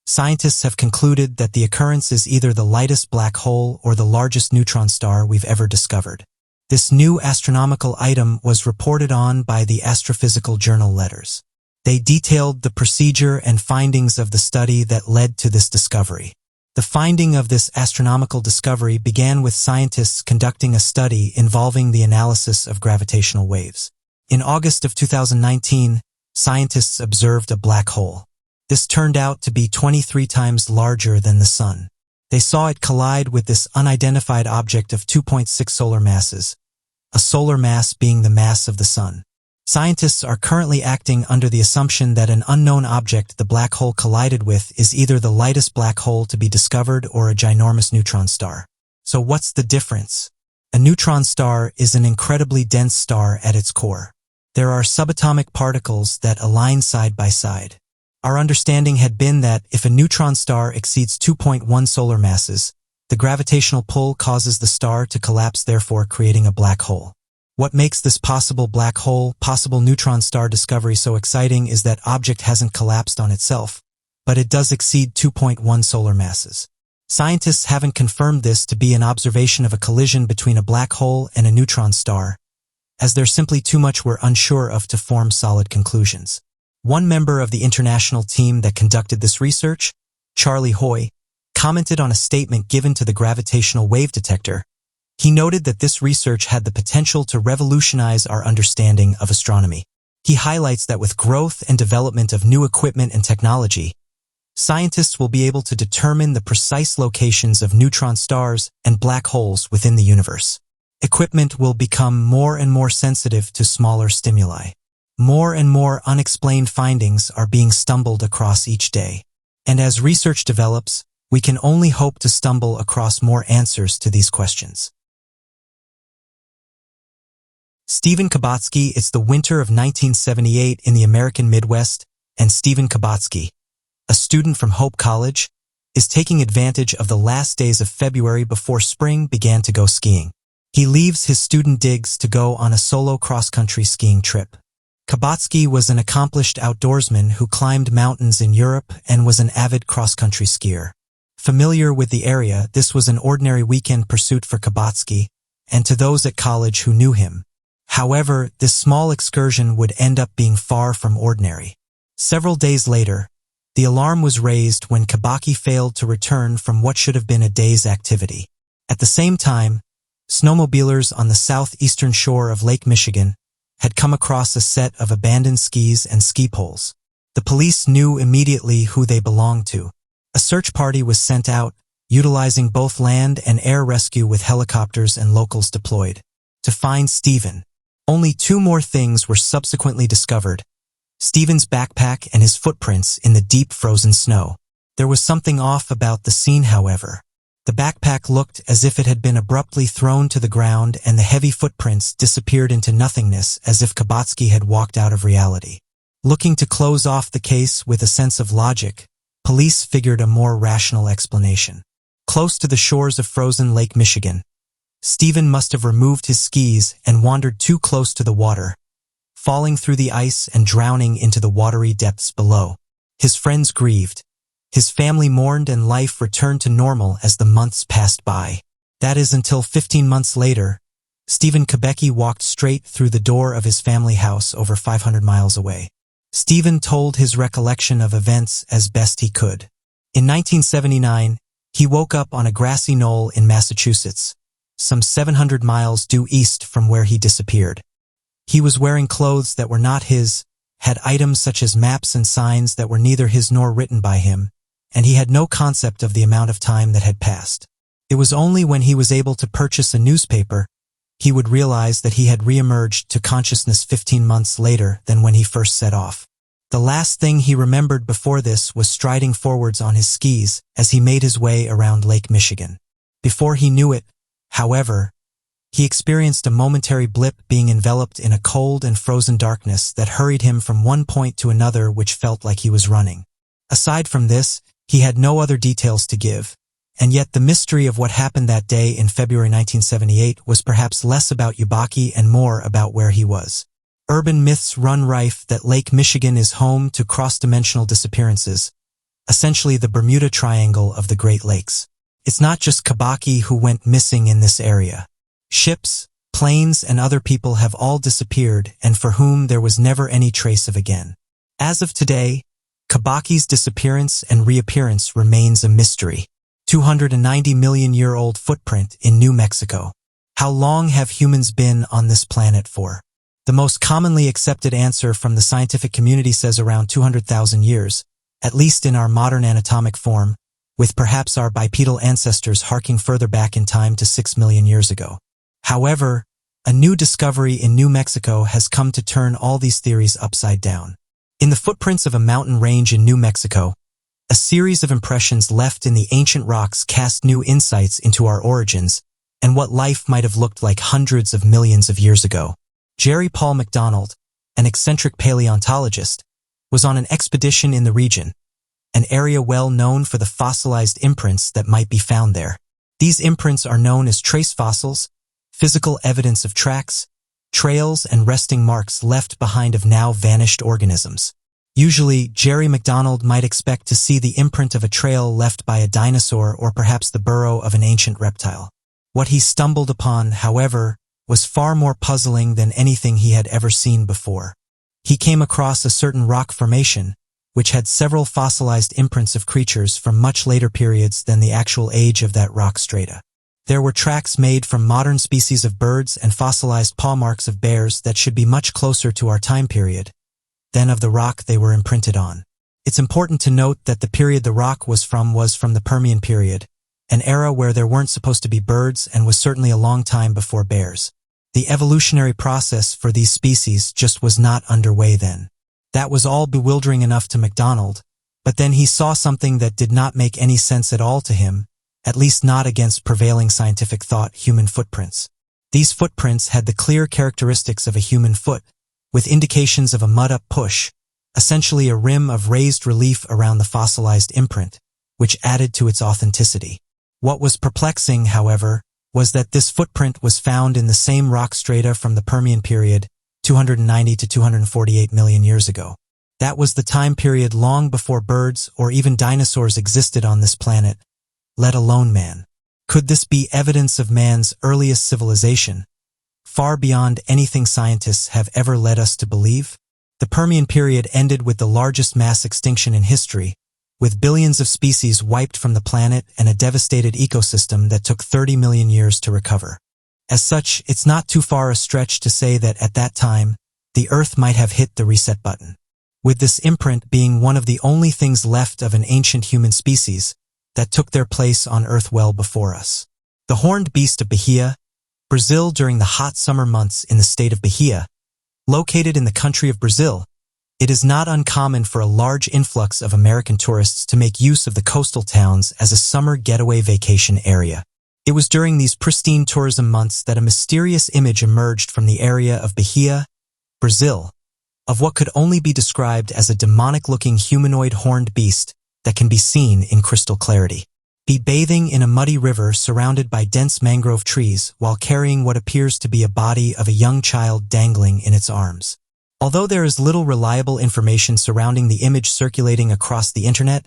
scientists have concluded that the occurrence is either the lightest black hole or the largest neutron star we've ever discovered. This new astronomical item was reported on by the astrophysical journal Letters. They detailed the procedure and findings of the study that led to this discovery. The finding of this astronomical discovery began with scientists conducting a study involving the analysis of gravitational waves. In August of 2019, scientists observed a black hole. This turned out to be 23 times larger than the Sun. They saw it collide with this unidentified object of 2.6 solar masses, a solar mass being the mass of the Sun. Scientists are currently acting under the assumption that an unknown object the black hole collided with is either the lightest black hole to be discovered or a ginormous neutron star. So what's the difference? A neutron star is an incredibly dense star at its core. There are subatomic particles that align side by side. Our understanding had been that if a neutron star exceeds 2.1 solar masses, the gravitational pull causes the star to collapse, therefore creating a black hole. What makes this possible black hole, possible neutron star discovery so exciting is that object hasn't collapsed on itself, but it does exceed 2.1 solar masses. Scientists haven't confirmed this to be an observation of a collision between a black hole and a neutron star, as there's simply too much we're unsure of to form solid conclusions. One member of the international team that conducted this research, Charlie Hoy, commented on a statement given to the gravitational wave detector. He noted that this research had the potential to revolutionize our understanding of astronomy. He highlights that with growth and development of new equipment and technology, scientists will be able to determine the precise locations of neutron stars and black holes within the universe. Equipment will become more and more sensitive to smaller stimuli. More and more unexplained findings are being stumbled across each day. And as research develops, we can only hope to stumble across more answers to these questions. Stephen Kabatsky. It's the winter of 1978 in the American Midwest, and Stephen Kabatsky, a student from Hope College, is taking advantage of the last days of February before spring began to go skiing. He leaves his student digs to go on a solo cross-country skiing trip. Kabatsky was an accomplished outdoorsman who climbed mountains in Europe and was an avid cross-country skier. Familiar with the area, this was an ordinary weekend pursuit for Kabatsky and to those at college who knew him. However, this small excursion would end up being far from ordinary. Several days later, the alarm was raised when Kabatsky failed to return from what should have been a day's activity. At the same time, snowmobilers on the southeastern shore of Lake Michigan had come across a set of abandoned skis and ski poles. The police knew immediately who they belonged to. A search party was sent out, utilizing both land and air rescue with helicopters and locals deployed. To find Stephen, only 2 more things were subsequently discovered: Stephen's backpack and his footprints in the deep frozen snow. There was something off about the scene, however. The backpack looked as if it had been abruptly thrown to the ground, and the heavy footprints disappeared into nothingness as if Kabatsky had walked out of reality. Looking to close off the case with a sense of logic, police figured a more rational explanation. Close to the shores of frozen Lake Michigan, Stephen must have removed his skis and wandered too close to the water, falling through the ice and drowning into the watery depths below. His friends grieved. His family mourned, and life returned to normal as the months passed by. That is until 15 months later, Stephen Kabatsky walked straight through the door of his family house over 500 miles away. Stephen told his recollection of events as best he could. In 1979, he woke up on a grassy knoll in Massachusetts, some 700 miles due east from where he disappeared. He was wearing clothes that were not his, had items such as maps and signs that were neither his nor written by him, and he had no concept of the amount of time that had passed. It was only when he was able to purchase a newspaper he would realize that he had re-emerged to consciousness 15 months later than when he first set off. The last thing he remembered before this was striding forwards on his skis as he made his way around Lake Michigan. Before he knew it, however, he experienced a momentary blip, being enveloped in a cold and frozen darkness that hurried him from one point to another, which felt like he was running. Aside from this, he had no other details to give, and yet the mystery of what happened that day in February 1978 was perhaps less about Kabatsky and more about where he was. Urban myths run rife that Lake Michigan is home to cross-dimensional disappearances, essentially the Bermuda Triangle of the Great Lakes. It's not just Kabatsky who went missing in this area. Ships, planes, and other people have all disappeared, and for whom there was never any trace of again. As of today, Kabatsky's disappearance and reappearance remains a mystery. 290-million-year-old footprint in New Mexico. How long have humans been on this planet for? The most commonly accepted answer from the scientific community says around 200,000 years, at least in our modern anatomic form, with perhaps our bipedal ancestors harking further back in time to 6 million years ago. However, a new discovery in New Mexico has come to turn all these theories upside down. In the footprints of a mountain range in New Mexico, a series of impressions left in the ancient rocks cast new insights into our origins and what life might have looked like hundreds of millions of years ago. Jerry Paul McDonald, an eccentric paleontologist, was on an expedition in the region, an area well known for the fossilized imprints that might be found there. These imprints are known as trace fossils, physical evidence of tracks, trails, and resting marks left behind of now vanished organisms. Usually, Jerry McDonald might expect to see the imprint of a trail left by a dinosaur or perhaps the burrow of an ancient reptile. What he stumbled upon, however, was far more puzzling than anything he had ever seen before. He came across a certain rock formation, which had several fossilized imprints of creatures from much later periods than the actual age of that rock strata. There were tracks made from modern species of birds and fossilized paw marks of bears that should be much closer to our time period than of the rock they were imprinted on. It's important to note that the period the rock was from the Permian period, an era where there weren't supposed to be birds and was certainly a long time before bears. The evolutionary process for these species just was not underway then. That was all bewildering enough to MacDonald, but then he saw something that did not make any sense at all to him, at least not against prevailing scientific thought: human footprints. These footprints had the clear characteristics of a human foot, with indications of a mud-up push, essentially a rim of raised relief around the fossilized imprint, which added to its authenticity. What was perplexing, however, was that this footprint was found in the same rock strata from the Permian period, 290 to 248 million years ago. That was the time period long before birds or even dinosaurs existed on this planet, let alone man. Could this be evidence of man's earliest civilization, far beyond anything scientists have ever led us to believe? The Permian period ended with the largest mass extinction in history, with billions of species wiped from the planet and a devastated ecosystem that took 30 million years to recover. As such, it's not too far a stretch to say that at that time, the Earth might have hit the reset button, with this imprint being one of the only things left of an ancient human species that took their place on Earth well before us. The horned beast of Bahia, Brazil during the hot summer months in the state of Bahia, located in the country of Brazil, it is not uncommon for a large influx of American tourists to make use of the coastal towns as a summer getaway vacation area. It was during these pristine tourism months that a mysterious image emerged from the area of Bahia, Brazil, of what could only be described as a demonic-looking humanoid horned beast that can be seen in crystal clarity. Be bathing in a muddy river surrounded by dense mangrove trees while carrying what appears to be a body of a young child dangling in its arms. Although there is little reliable information surrounding the image circulating across the internet,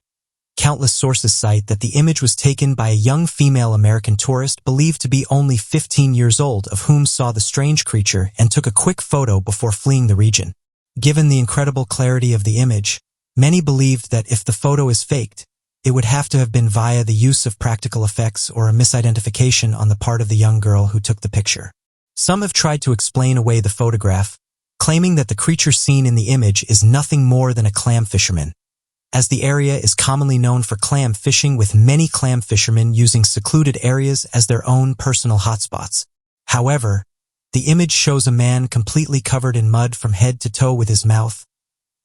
countless sources cite that the image was taken by a young female American tourist believed to be only 15 years old, of whom saw the strange creature and took a quick photo before fleeing the region. Given the incredible clarity of the image, many believed that if the photo is faked, it would have to have been via the use of practical effects or a misidentification on the part of the young girl who took the picture. Some have tried to explain away the photograph, claiming that the creature seen in the image is nothing more than a clam fisherman, as the area is commonly known for clam fishing, with many clam fishermen using secluded areas as their own personal hotspots. However, the image shows a man completely covered in mud from head to toe, with his mouth,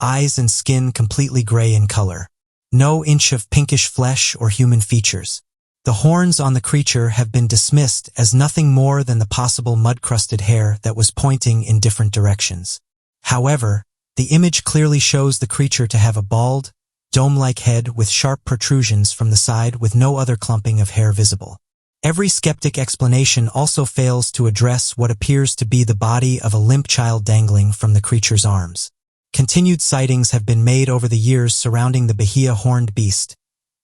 eyes and skin completely gray in color. No inch of pinkish flesh or human features. The horns on the creature have been dismissed as nothing more than the possible mud-crusted hair that was pointing in different directions. However, the image clearly shows the creature to have a bald, dome-like head with sharp protrusions from the side with no other clumping of hair visible. Every skeptic explanation also fails to address what appears to be the body of a limp child dangling from the creature's arms. Continued sightings have been made over the years surrounding the Bahia horned beast,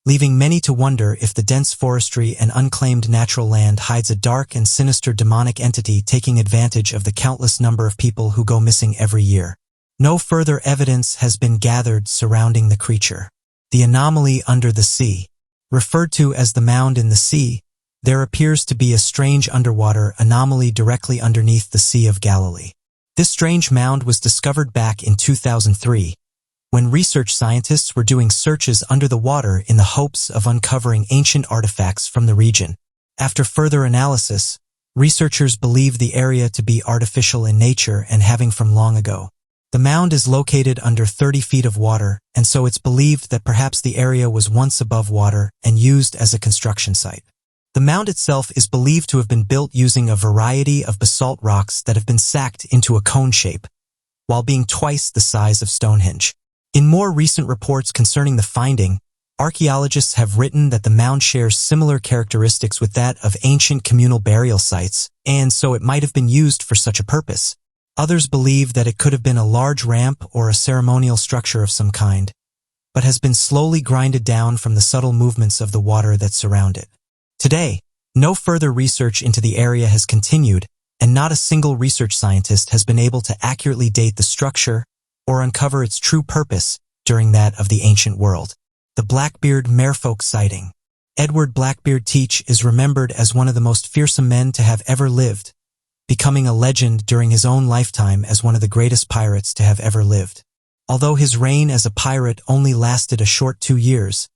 leaving many to wonder if the dense forestry and unclaimed natural land hides a dark and sinister demonic entity taking advantage of the countless number of people who go missing every year. No further evidence has been gathered surrounding the creature. The anomaly under the sea. Referred to as the mound in the sea, there appears to be a strange underwater anomaly directly underneath the Sea of Galilee. This strange mound was discovered back in 2003, when research scientists were doing searches under the water in the hopes of uncovering ancient artifacts from the region. After further analysis, researchers believe the area to be artificial in nature and having from long ago. The mound is located under 30 feet of water, and so it's believed that perhaps the area was once above water and used as a construction site. The mound itself is believed to have been built using a variety of basalt rocks that have been sacked into a cone shape, while being twice the size of Stonehenge. In more recent reports concerning the finding, archaeologists have written that the mound shares similar characteristics with that of ancient communal burial sites, and so it might have been used for such a purpose. Others believe that it could have been a large ramp or a ceremonial structure of some kind, but has been slowly grinded down from the subtle movements of the water that surround it. Today, no further research into the area has continued, and not a single research scientist has been able to accurately date the structure or uncover its true purpose during that of the ancient world. The Blackbeard merfolk sighting. Edward Blackbeard Teach is remembered as one of the most fearsome men to have ever lived, becoming a legend during his own lifetime as one of the greatest pirates to have ever lived. Although his reign as a pirate only lasted a short 2 years,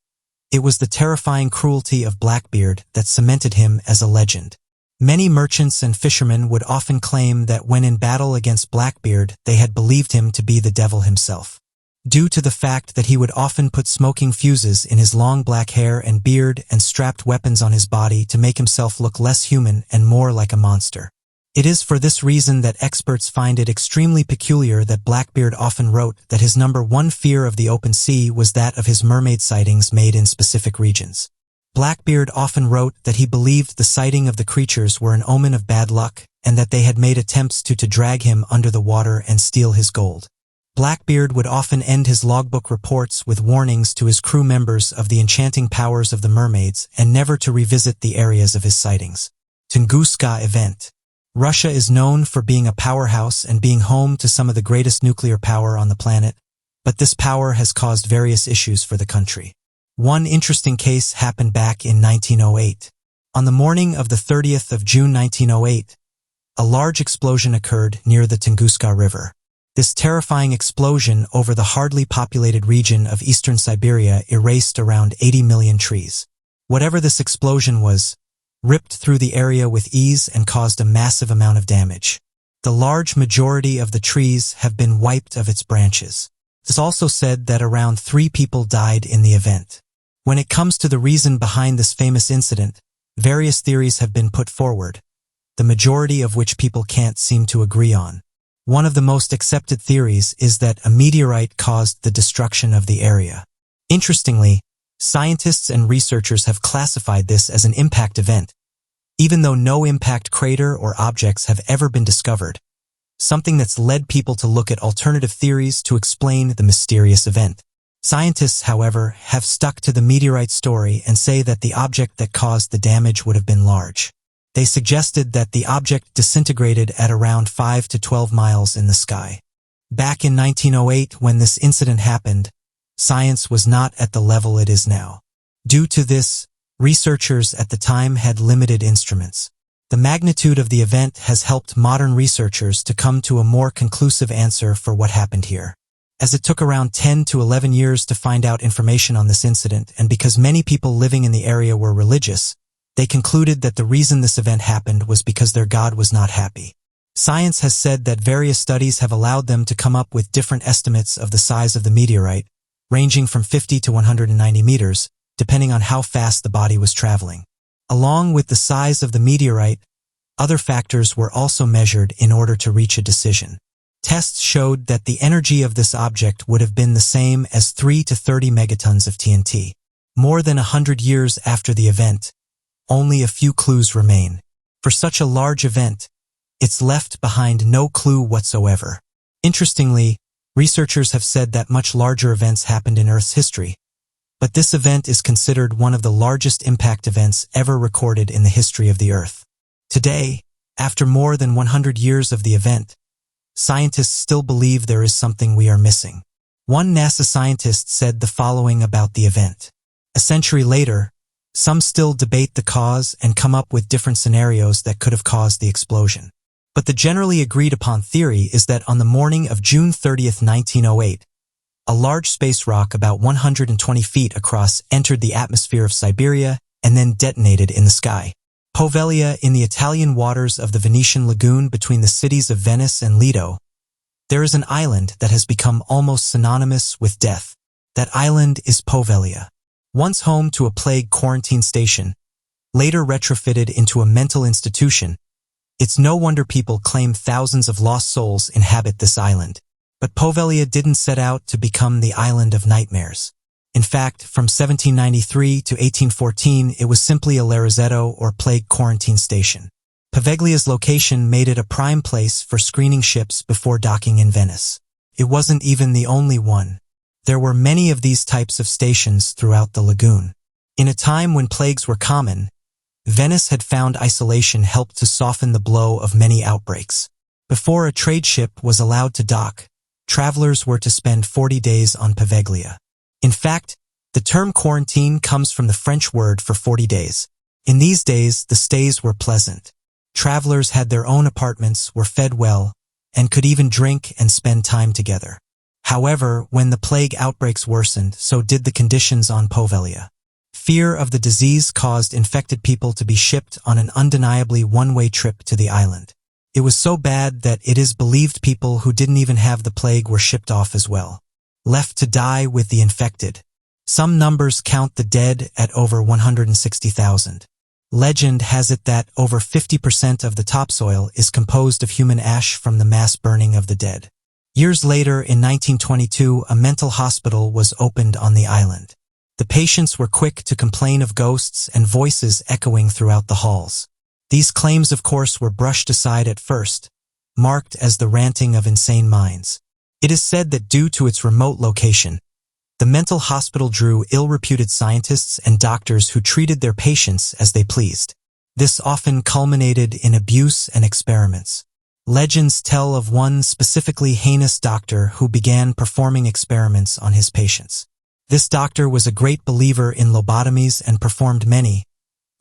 it was the terrifying cruelty of Blackbeard that cemented him as a legend. Many merchants and fishermen would often claim that when in battle against Blackbeard, they had believed him to be the devil himself, due to the fact that he would often put smoking fuses in his long black hair and beard and strapped weapons on his body to make himself look less human and more like a monster. It is for this reason that experts find it extremely peculiar that Blackbeard often wrote that his number one fear of the open sea was that of his mermaid sightings made in specific regions. Blackbeard often wrote that he believed the sighting of the creatures were an omen of bad luck and that they had made attempts to drag him under the water and steal his gold. Blackbeard would often end his logbook reports with warnings to his crew members of the enchanting powers of the mermaids and never to revisit the areas of his sightings. Tunguska event. Russia is known for being a powerhouse and being home to some of the greatest nuclear power on the planet, but this power has caused various issues for the country. One interesting case happened back in 1908. On the morning of the 30th of June 1908, a large explosion occurred near the Tunguska River. This terrifying explosion over the hardly populated region of eastern Siberia erased around 80 million trees. Whatever this explosion was, ripped through the area with ease and caused a massive amount of damage. The large majority of the trees have been wiped of its branches. It is also said that around 3 people died in the event. When it comes to the reason behind this famous incident, various theories have been put forward, the majority of which people can't seem to agree on. One of the most accepted theories is that a meteorite caused the destruction of the area. Interestingly, scientists and researchers have classified this as an impact event, even though no impact crater or objects have ever been discovered, something that's led people to look at alternative theories to explain the mysterious event. Scientists, however, have stuck to the meteorite story and say that the object that caused the damage would have been large. They suggested that the object disintegrated at around 5 to 12 miles in the sky. Back in 1908, when this incident happened, science was not at the level it is now. Due to this, researchers at the time had limited instruments. The magnitude of the event has helped modern researchers to come to a more conclusive answer for what happened here. As it took around 10 to 11 years to find out information on this incident, and because many people living in the area were religious, they concluded that the reason this event happened was because their God was not happy. Science has said that various studies have allowed them to come up with different estimates of the size of the meteorite, ranging from 50 to 190 meters, depending on how fast the body was traveling. Along with the size of the meteorite, other factors were also measured in order to reach a decision. Tests showed that the energy of this object would have been the same as 3 to 30 megatons of TNT. More than 100 years after the event, only a few clues remain. For such a large event, it's left behind no clue whatsoever. Interestingly, researchers have said that much larger events happened in Earth's history, but this event is considered one of the largest impact events ever recorded in the history of the Earth. Today, after more than 100 years of the event, scientists still believe there is something we are missing. One NASA scientist said the following about the event. A century later, some still debate the cause and come up with different scenarios that could have caused the explosion. But the generally agreed upon theory is that on the morning of June 30th, 1908, a large space rock about 120 feet across entered the atmosphere of Siberia and then detonated in the sky. Poveglia, in the Italian waters of the Venetian lagoon between the cities of Venice and Lido, there is an island that has become almost synonymous with death. That island is Poveglia. Once home to a plague quarantine station, later retrofitted into a mental institution, it's no wonder people claim thousands of lost souls inhabit this island. But Poveglia didn't set out to become the island of nightmares. In fact, from 1793 to 1814, it was simply a lazaretto or plague quarantine station. Poveglia's location made it a prime place for screening ships before docking in Venice. It wasn't even the only one. There were many of these types of stations throughout the lagoon. In a time when plagues were common, Venice had found isolation helped to soften the blow of many outbreaks. Before a trade ship was allowed to dock, travelers were to spend 40 days on Poveglia. In fact, the term quarantine comes from the French word for 40 days. In these days, the stays were pleasant. Travelers had their own apartments, were fed well, and could even drink and spend time together. However, when the plague outbreaks worsened, so did the conditions on Poveglia. Fear of the disease caused infected people to be shipped on an undeniably one-way trip to the island. It was so bad that it is believed people who didn't even have the plague were shipped off as well, left to die with the infected. Some numbers count the dead at over 160,000. Legend has it that over 50% of the topsoil is composed of human ash from the mass burning of the dead. Years later, in 1922, a mental hospital was opened on the island. The patients were quick to complain of ghosts and voices echoing throughout the halls. These claims, of course, were brushed aside at first, marked as the ranting of insane minds. It is said that due to its remote location, the mental hospital drew ill-reputed scientists and doctors who treated their patients as they pleased. This often culminated in abuse and experiments. Legends tell of one specifically heinous doctor who began performing experiments on his patients. This doctor was a great believer in lobotomies and performed many,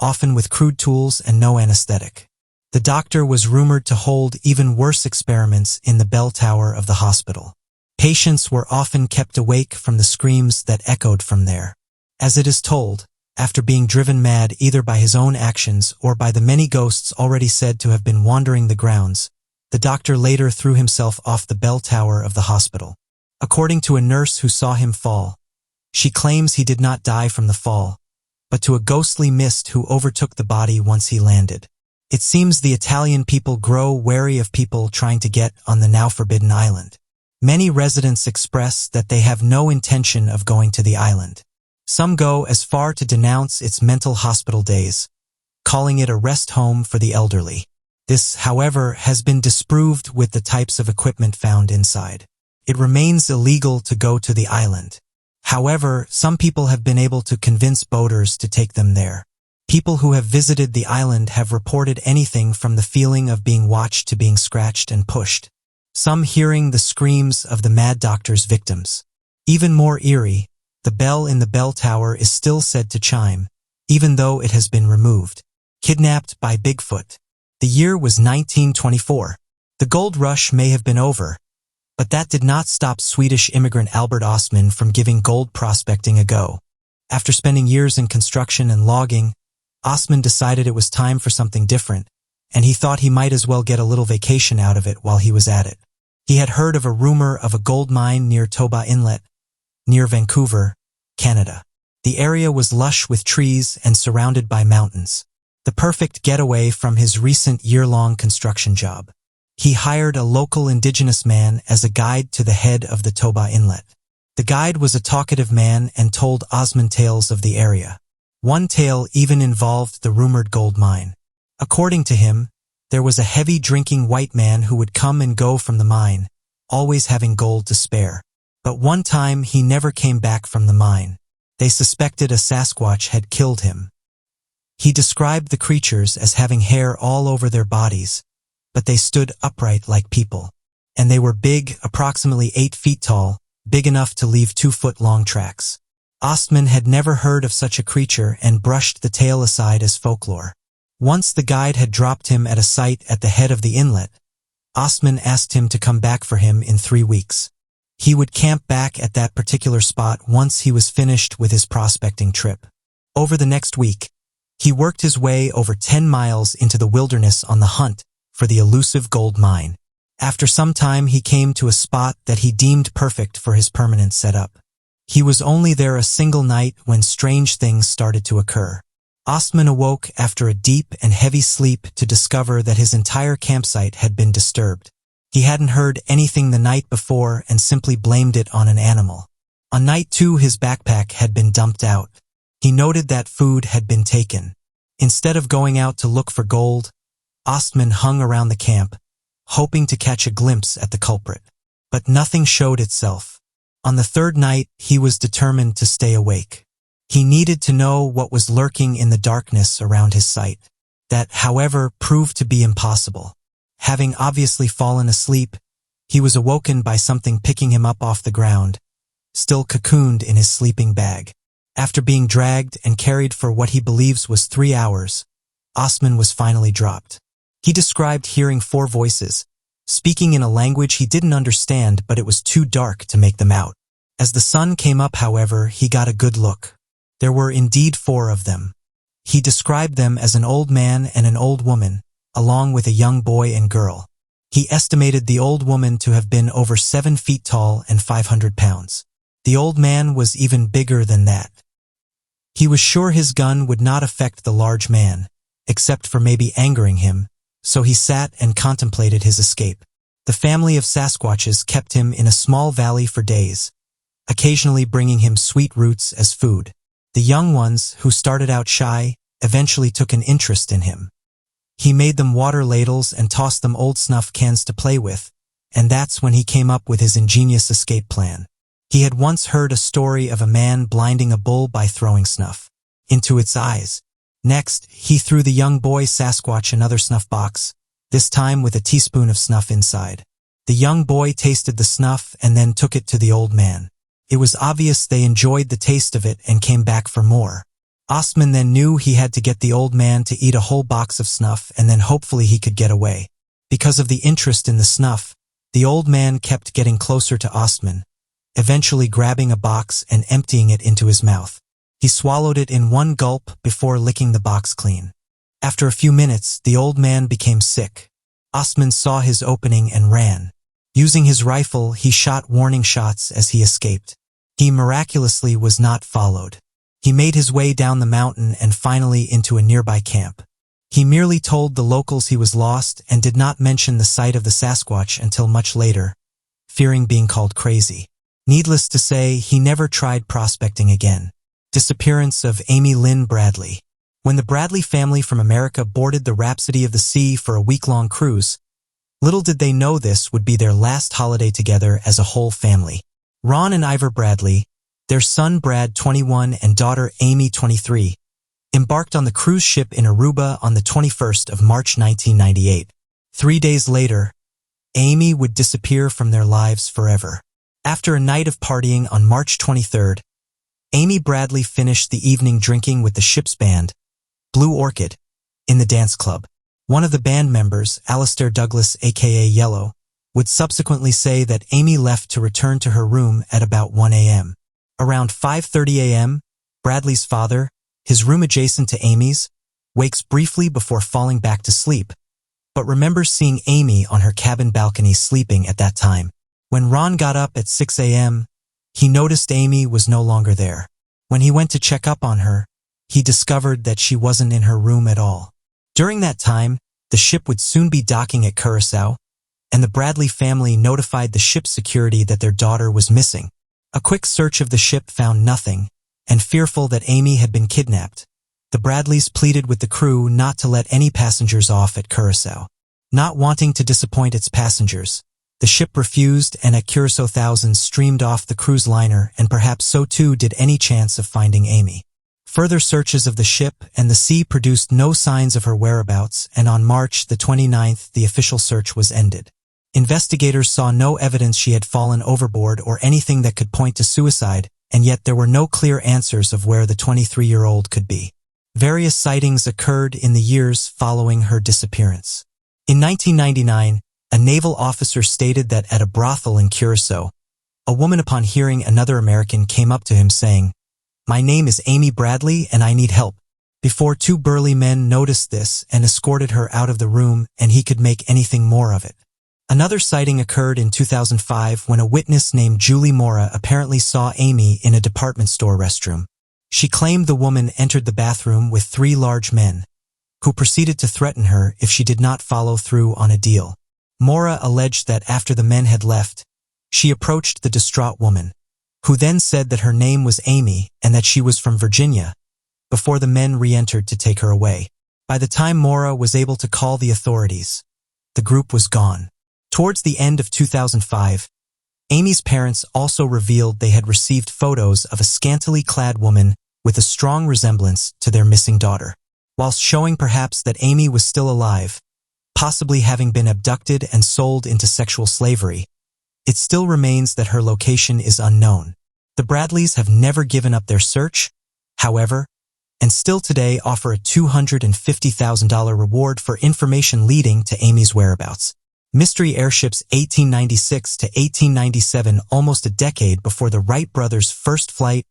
often with crude tools and no anesthetic. The doctor was rumored to hold even worse experiments in the bell tower of the hospital. Patients were often kept awake from the screams that echoed from there. As it is told, after being driven mad either by his own actions or by the many ghosts already said to have been wandering the grounds, the doctor later threw himself off the bell tower of the hospital. According to a nurse who saw him fall, she claims he did not die from the fall, but to a ghostly mist who overtook the body once he landed. It seems the Italian people grow wary of people trying to get on the now forbidden island. Many residents express that they have no intention of going to the island. Some go as far to denounce its mental hospital days, calling it a rest home for the elderly. This, however, has been disproved with the types of equipment found inside. It remains illegal to go to the island. However, some people have been able to convince boaters to take them there. People who have visited the island have reported anything from the feeling of being watched to being scratched and pushed. Some hearing the screams of the mad doctor's victims. Even more eerie, the bell in the bell tower is still said to chime, even though it has been removed. Kidnapped by Bigfoot. The year was 1924. The gold rush may have been over, but that did not stop Swedish immigrant Albert Ostman from giving gold prospecting a go. After spending years in construction and logging, Ostman decided it was time for something different, and he thought he might as well get a little vacation out of it while he was at it. He had heard of a rumor of a gold mine near Toba Inlet, near Vancouver, Canada. The area was lush with trees and surrounded by mountains. The perfect getaway from his recent year-long construction job. He hired a local indigenous man as a guide to the head of the Toba Inlet. The guide was a talkative man and told Ostman tales of the area. One tale even involved the rumored gold mine. According to him, there was a heavy drinking white man who would come and go from the mine, always having gold to spare. But one time he never came back from the mine. They suspected a Sasquatch had killed him. He described the creatures as having hair all over their bodies, but they stood upright like people. And they were big, approximately 8 feet tall, big enough to leave 2-foot-long tracks. Ostman had never heard of such a creature and brushed the tale aside as folklore. Once the guide had dropped him at a site at the head of the inlet, Ostman asked him to come back for him in 3 weeks. He would camp back at that particular spot once he was finished with his prospecting trip. Over the next week, he worked his way over 10 miles into the wilderness on the hunt for the elusive gold mine. After some time, he came to a spot that he deemed perfect for his permanent setup. He was only there a single night when strange things started to occur. Ostman awoke after a deep and heavy sleep to discover that his entire campsite had been disturbed. He hadn't heard anything the night before and simply blamed it on an animal. On night 2, his backpack had been dumped out. He noted that food had been taken. Instead of going out to look for gold, Ostman hung around the camp, hoping to catch a glimpse at the culprit. But nothing showed itself. On the 3rd night, he was determined to stay awake. He needed to know what was lurking in the darkness around his site. That, however, proved to be impossible. Having obviously fallen asleep, he was awoken by something picking him up off the ground, still cocooned in his sleeping bag. After being dragged and carried for what he believes was 3 hours, Ostman was finally dropped. He described hearing 4 voices, speaking in a language he didn't understand, but it was too dark to make them out. As the sun came up, however, he got a good look. There were indeed 4 of them. He described them as an old man and an old woman, along with a young boy and girl. He estimated the old woman to have been over 7 feet tall and 500 pounds. The old man was even bigger than that. He was sure his gun would not affect the large man, except for maybe angering him, so he sat and contemplated his escape. The family of Sasquatches kept him in a small valley for days, occasionally bringing him sweet roots as food. The young ones, who started out shy, eventually took an interest in him. He made them water ladles and tossed them old snuff cans to play with, and that's when he came up with his ingenious escape plan. He had once heard a story of a man blinding a bull by throwing snuff into its eyes. Next, he threw the young boy Sasquatch another snuff box, this time with a teaspoon of snuff inside. The young boy tasted the snuff and then took it to the old man. It was obvious they enjoyed the taste of it and came back for more. Ostman then knew he had to get the old man to eat a whole box of snuff, and then hopefully he could get away. Because of the interest in the snuff, the old man kept getting closer to Ostman, eventually grabbing a box and emptying it into his mouth. He swallowed it in one gulp before licking the box clean. After a few minutes, the old man became sick. Ostman saw his opening and ran. Using his rifle, he shot warning shots as he escaped. He miraculously was not followed. He made his way down the mountain and finally into a nearby camp. He merely told the locals he was lost and did not mention the sight of the Sasquatch until much later, fearing being called crazy. Needless to say, he never tried prospecting again. Disappearance of Amy Lynn Bradley. When the Bradley family from America boarded the Rhapsody of the Sea for a week-long cruise, little did they know this would be their last holiday together as a whole family. Ron and Ivor Bradley, their son Brad 21 and daughter Amy 23, embarked on the cruise ship in Aruba on the 21st of March 1998. 3 days later, Amy would disappear from their lives forever. After a night of partying on March 23rd, Amy Bradley finished the evening drinking with the ship's band, Blue Orchid, in the dance club. One of the band members, Alistair Douglas aka Yellow, would subsequently say that Amy left to return to her room at about 1 a.m. Around 5:30 a.m., Bradley's father, his room adjacent to Amy's, wakes briefly before falling back to sleep, but remembers seeing Amy on her cabin balcony sleeping at that time. When Ron got up at 6 a.m., he noticed Amy was no longer there. When he went to check up on her, he discovered that she wasn't in her room at all. During that time, the ship would soon be docking at Curacao, and the Bradley family notified the ship's security that their daughter was missing. A quick search of the ship found nothing, and fearful that Amy had been kidnapped, the Bradleys pleaded with the crew not to let any passengers off at Curacao. Not wanting to disappoint its passengers, the ship refused, and at Curacao thousands streamed off the cruise liner, and perhaps so too did any chance of finding Amy. Further searches of the ship and the sea produced no signs of her whereabouts, and on March the 29th the official search was ended. Investigators saw no evidence she had fallen overboard or anything that could point to suicide, and yet there were no clear answers of where the 23-year-old could be. Various sightings occurred in the years following her disappearance. In 1999, a naval officer stated that at a brothel in Curacao, a woman upon hearing another American came up to him saying, "My name is Amy Bradley and I need help," before two burly men noticed this and escorted her out of the room, and he could make anything more of it. Another sighting occurred in 2005 when a witness named Julie Mora apparently saw Amy in a department store restroom. She claimed the woman entered the bathroom with 3 large men, who proceeded to threaten her if she did not follow through on a deal. Mora alleged that after the men had left, she approached the distraught woman, who then said that her name was Amy and that she was from Virginia, before the men re-entered to take her away. By the time Mora was able to call the authorities, the group was gone. Towards the end of 2005, Amy's parents also revealed they had received photos of a scantily clad woman with a strong resemblance to their missing daughter. Whilst showing perhaps that Amy was still alive, possibly having been abducted and sold into sexual slavery, it still remains that her location is unknown. The Bradleys have never given up their search, however, and still today offer a $250,000 reward for information leading to Amy's whereabouts. Mystery airships 1896 to 1897, almost a decade before the Wright brothers' first flight,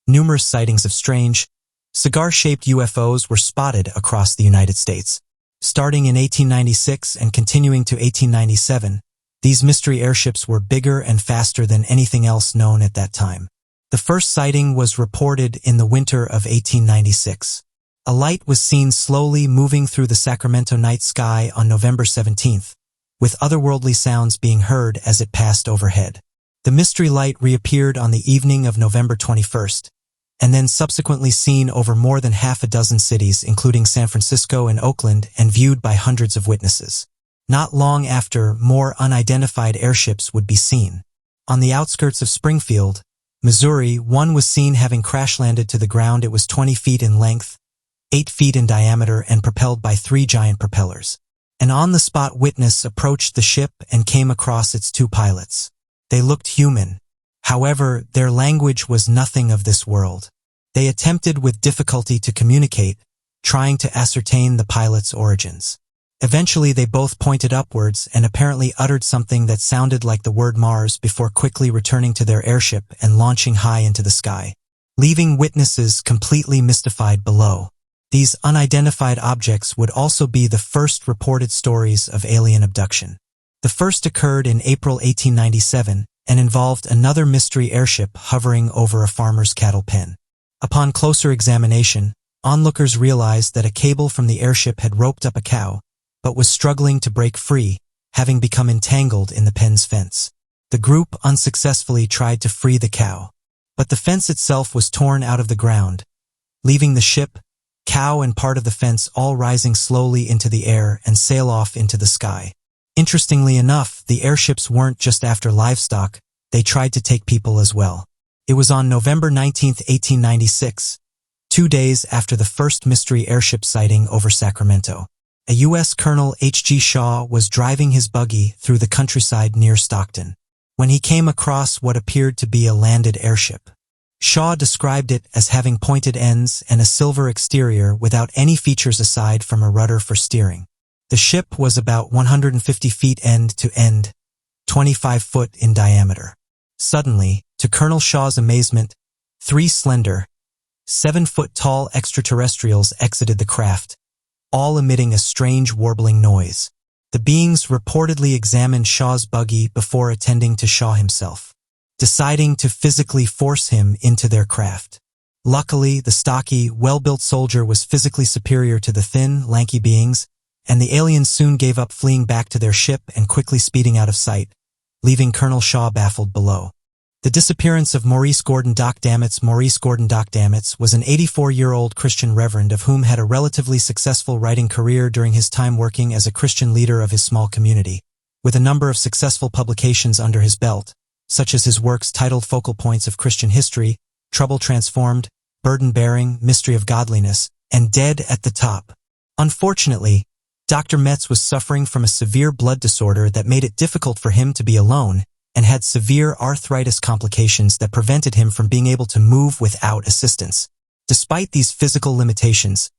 numerous sightings of strange, cigar-shaped UFOs were spotted across the United States. Starting in 1896 and continuing to 1897, these mystery airships were bigger and faster than anything else known at that time. The first sighting was reported in the winter of 1896. A light was seen slowly moving through the Sacramento night sky on November 17th, with otherworldly sounds being heard as it passed overhead. The mystery light reappeared on the evening of November 21st, and then subsequently seen over more than half a dozen cities, including San Francisco and Oakland, and viewed by hundreds of witnesses. Not long after, more unidentified airships would be seen. On the outskirts of Springfield, Missouri, one was seen having crash-landed to the ground. It was 20 feet in length, 8 feet in diameter, and propelled by 3 giant propellers. An on-the-spot witness approached the ship and came across its 2 pilots. They looked human. However, their language was nothing of this world. They attempted with difficulty to communicate, trying to ascertain the pilot's origins. Eventually, they both pointed upwards and apparently uttered something that sounded like the word Mars before quickly returning to their airship and launching high into the sky, leaving witnesses completely mystified below. These unidentified objects would also be the first reported stories of alien abduction. The first occurred in April 1897 and involved another mystery airship hovering over a farmer's cattle pen. Upon closer examination, onlookers realized that a cable from the airship had roped up a cow, but was struggling to break free, having become entangled in the pen's fence. The group unsuccessfully tried to free the cow, but the fence itself was torn out of the ground, leaving the ship, cow, and part of the fence all rising slowly into the air and sail off into the sky. Interestingly enough, the airships weren't just after livestock, they tried to take people as well. It was on November 19, 1896, 2 days after the first mystery airship sighting over Sacramento. A U.S. Colonel H.G. Shaw was driving his buggy through the countryside near Stockton when he came across what appeared to be a landed airship. Shaw described it as having pointed ends and a silver exterior without any features aside from a rudder for steering. The ship was about 150 feet end to end, 25 foot in diameter. Suddenly, to Colonel Shaw's amazement, 3 slender, 7-foot-tall extraterrestrials exited the craft, all emitting a strange warbling noise. The beings reportedly examined Shaw's buggy before attending to Shaw himself, deciding to physically force him into their craft. Luckily, the stocky, well-built soldier was physically superior to the thin, lanky beings, and the aliens soon gave up, fleeing back to their ship and quickly speeding out of sight, leaving Colonel Shaw baffled below. The disappearance of Maurice Gordon Docdammits. Maurice Gordon Docdammits was an 84-year-old Christian reverend of whom had a relatively successful writing career during his time working as a Christian leader of his small community, with a number of successful publications under his belt, such as his works titled Focal Points of Christian History, Trouble Transformed, Burden Bearing, Mystery of Godliness, and Dead at the Top. Unfortunately, Dr. Metz was suffering from a severe blood disorder that made it difficult for him to be alone and had severe arthritis complications that prevented him from being able to move without assistance. Despite these physical limitations,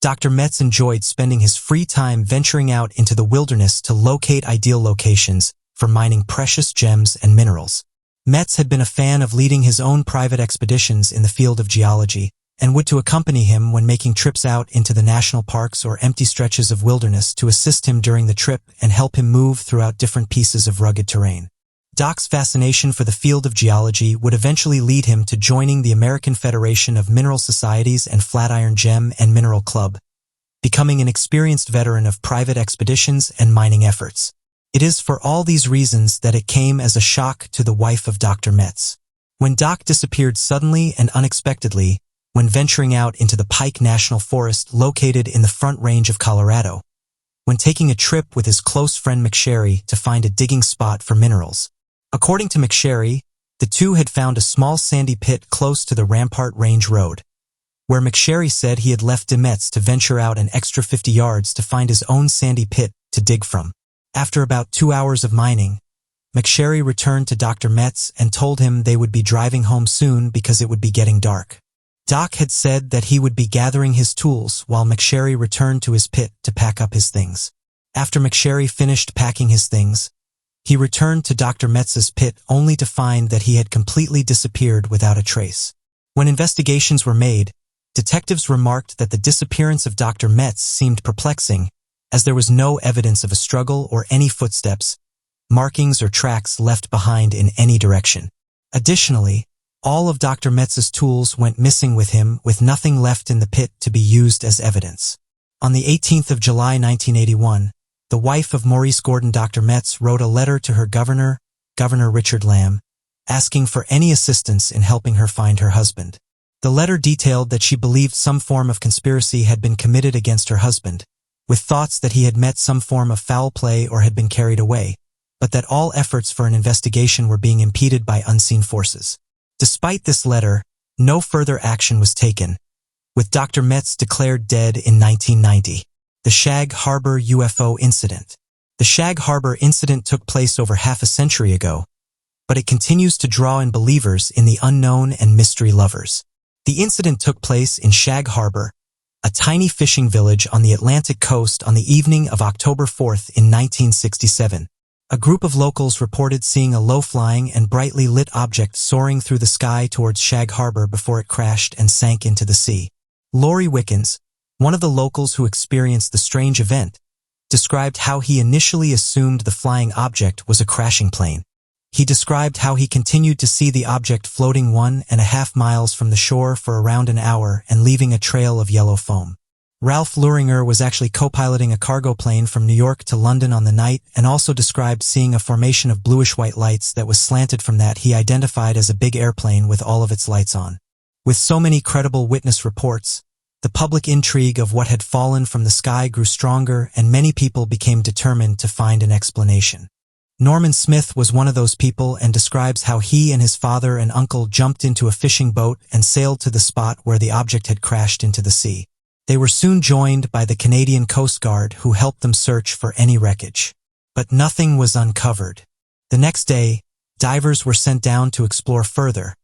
Dr. Metz enjoyed spending his free time venturing out into the wilderness to locate ideal locations for mining precious gems and minerals. Metz had been a fan of leading his own private expeditions in the field of geology, and would to accompany him when making trips out into the national parks or empty stretches of wilderness to assist him during the trip and help him move throughout different pieces of rugged terrain. Doc's fascination for the field of geology would eventually lead him to joining the American Federation of Mineral Societies and Flatiron Gem and Mineral Club, becoming an experienced veteran of private expeditions and mining efforts. It is for all these reasons that it came as a shock to the wife of Dr. Metz. When Doc disappeared suddenly and unexpectedly, when venturing out into the Pike National Forest located in the Front Range of Colorado, when taking a trip with his close friend McSherry to find a digging spot for minerals. According to McSherry, the two had found a small sandy pit close to the Rampart Range Road, where McSherry said he had left DeMetz to venture out an extra 50 yards to find his own sandy pit to dig from. After about 2 hours of mining, McSherry returned to Dr. Metz and told him they would be driving home soon because it would be getting dark. Doc had said that he would be gathering his tools while McSherry returned to his pit to pack up his things. After McSherry finished packing his things, he returned to Dr. Metz's pit only to find that he had completely disappeared without a trace. When investigations were made, detectives remarked that the disappearance of Dr. Metz seemed perplexing, as there was no evidence of a struggle or any footsteps, markings or tracks left behind in any direction. Additionally, All of Dr. Metz's tools went missing with him, with nothing left in the pit to be used as evidence. On the 18th of July 1981, the wife of Maurice Gordon, Dr. Metz, wrote a letter to her governor, Governor Richard Lamb, asking for any assistance in helping her find her husband. The letter detailed that she believed some form of conspiracy had been committed against her husband, with thoughts that he had met some form of foul play or had been carried away, but that all efforts for an investigation were being impeded by unseen forces. Despite this letter, no further action was taken, with Dr. Metz declared dead in 1990. The Shag Harbor UFO Incident. The Shag Harbor incident took place over half a century ago, but it continues to draw in believers in the unknown and mystery lovers. The incident took place in Shag Harbor, a tiny fishing village on the Atlantic coast, on the evening of October 4th in 1967. A group of locals reported seeing a low-flying and brightly lit object soaring through the sky towards Shag Harbor before it crashed and sank into the sea. Laurie Wickens, one of the locals who experienced the strange event, described how he initially assumed the flying object was a crashing plane. He described how he continued to see the object floating 1.5 miles from the shore for around an hour and leaving a trail of yellow foam. Ralph Luringer was actually co-piloting a cargo plane from New York to London on the night and also described seeing a formation of bluish-white lights that was slanted from that he identified as a big airplane with all of its lights on. With so many credible witness reports, the public intrigue of what had fallen from the sky grew stronger, and many people became determined to find an explanation. Norman Smith was one of those people and describes how he and his father and uncle jumped into a fishing boat and sailed to the spot where the object had crashed into the sea. They were soon joined by the Canadian Coast Guard, who helped them search for any wreckage. But nothing was uncovered. The next day, divers were sent down to explore further,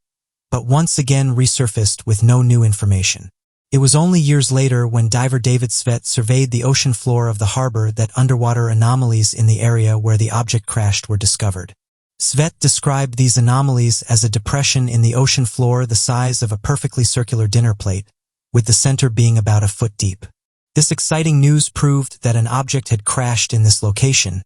but once again resurfaced with no new information. It was only years later, when diver David Svet surveyed the ocean floor of the harbor, that underwater anomalies in the area where the object crashed were discovered. Svet described these anomalies as a depression in the ocean floor the size of a perfectly circular dinner plate, with the center being about a foot deep. This exciting news proved that an object had crashed in this location,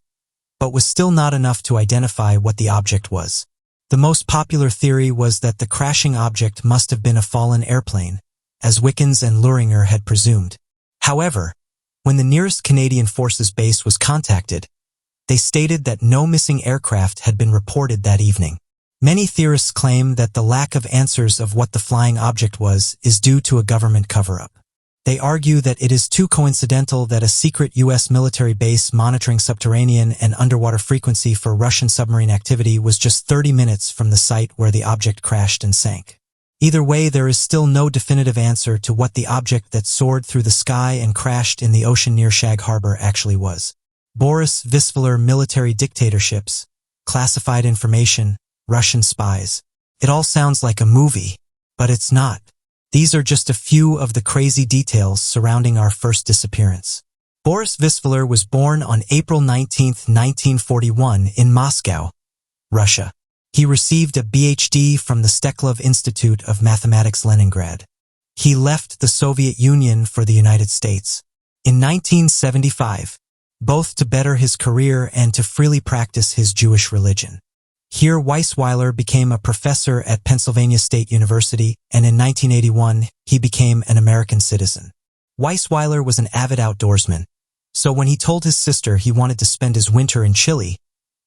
but was still not enough to identify what the object was. The most popular theory was that the crashing object must have been a fallen airplane, as Wickens and Luringer had presumed. However, when the nearest Canadian Forces base was contacted, they stated that no missing aircraft had been reported that evening. Many theorists claim that the lack of answers of what the flying object was is due to a government cover-up. They argue that it is too coincidental that a secret U.S. military base monitoring subterranean and underwater frequency for Russian submarine activity was just 30 minutes from the site where the object crashed and sank. Either way, there is still no definitive answer to what the object that soared through the sky and crashed in the ocean near Shag Harbor actually was. Boris Vysveler military dictatorships, classified information, Russian spies. It all sounds like a movie, but it's not. These are just a few of the crazy details surrounding our first disappearance. Boris Vysveler was born on April 19, 1941 in Moscow, Russia. He received a PhD from the Steklov Institute of Mathematics, Leningrad. He left the Soviet Union for the United States in 1975, both to better his career and to freely practice his Jewish religion. Here, Weisweiler became a professor at Pennsylvania State University, and in 1981, he became an American citizen. Weisweiler was an avid outdoorsman, so when he told his sister he wanted to spend his winter in Chile,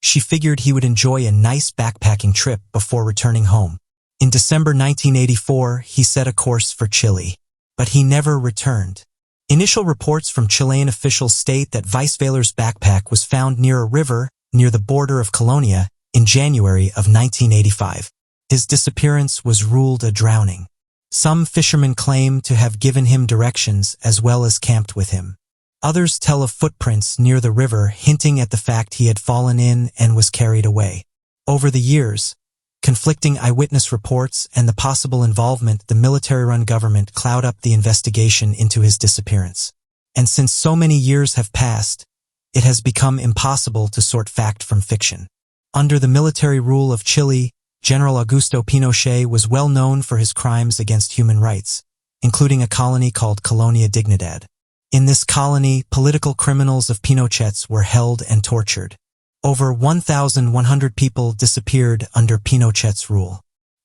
she figured he would enjoy a nice backpacking trip before returning home. In December 1984, he set a course for Chile, but he never returned. Initial reports from Chilean officials state that Weisweiler's backpack was found near a river near the border of Colonia in January of 1985. His disappearance was ruled a drowning. Some fishermen claim to have given him directions as well as camped with him. Others tell of footprints near the river hinting at the fact he had fallen in and was carried away. Over the years, conflicting eyewitness reports and the possible involvement the military-run government cloud up the investigation into his disappearance. And since so many years have passed, it has become impossible to sort fact from fiction. Under the military rule of Chile, General Augusto Pinochet was well known for his crimes against human rights, including a colony called Colonia Dignidad. In this colony, political criminals of Pinochet's were held and tortured. Over 1,100 people disappeared under Pinochet's rule.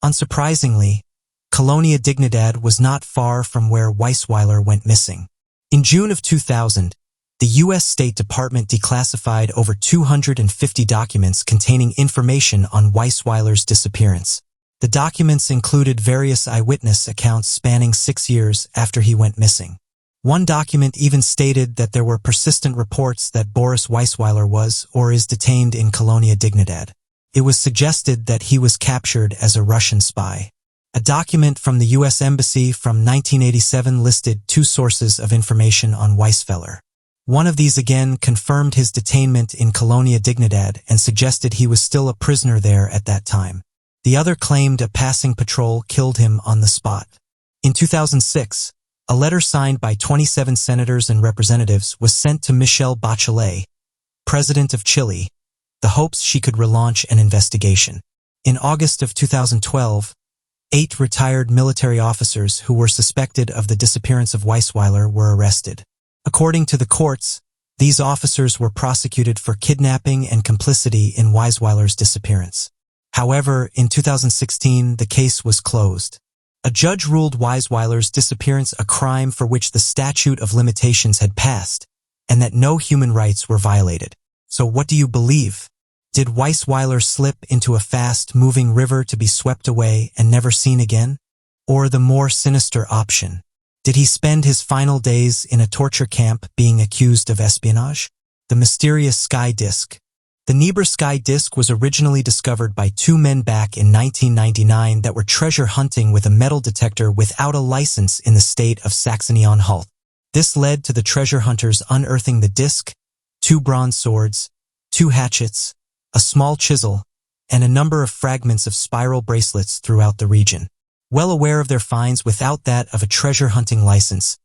Unsurprisingly, Colonia Dignidad was not far from where Weisweiler went missing. In June of 2000, the U.S. State Department declassified over 250 documents containing information on Weisweiler's disappearance. The documents included various eyewitness accounts spanning 6 years after he went missing. One document even stated that there were persistent reports that Boris Weisweiler was or is detained in Colonia Dignidad. It was suggested that he was captured as a Russian spy. A document from the U.S. Embassy from 1987 listed 2 sources of information on Weisweiler. One of these again confirmed his detainment in Colonia Dignidad and suggested he was still a prisoner there at that time. The other claimed a passing patrol killed him on the spot. In 2006, a letter signed by 27 senators and representatives was sent to Michelle Bachelet, president of Chile, the hopes she could relaunch an investigation. In August of 2012, 8 retired military officers who were suspected of the disappearance of Weisweiler were arrested. According to the courts, these officers were prosecuted for kidnapping and complicity in Weisweiler's disappearance. However, in 2016, the case was closed. A judge ruled Weisweiler's disappearance a crime for which the statute of limitations had passed, and that no human rights were violated. So what do you believe? Did Weisweiler slip into a fast-moving river to be swept away and never seen again? Or the more sinister option? Did he spend his final days in a torture camp being accused of espionage? The mysterious sky disk. The Niebuhr sky disk was originally discovered by 2 men back in 1999 that were treasure hunting with a metal detector without a license in the state of Saxony-Anhalt. This led to the treasure hunters unearthing the disk, 2 bronze swords, 2 hatchets, a small chisel, and a number of fragments of spiral bracelets throughout the region. Well aware of their finds without that of a treasure hunting license,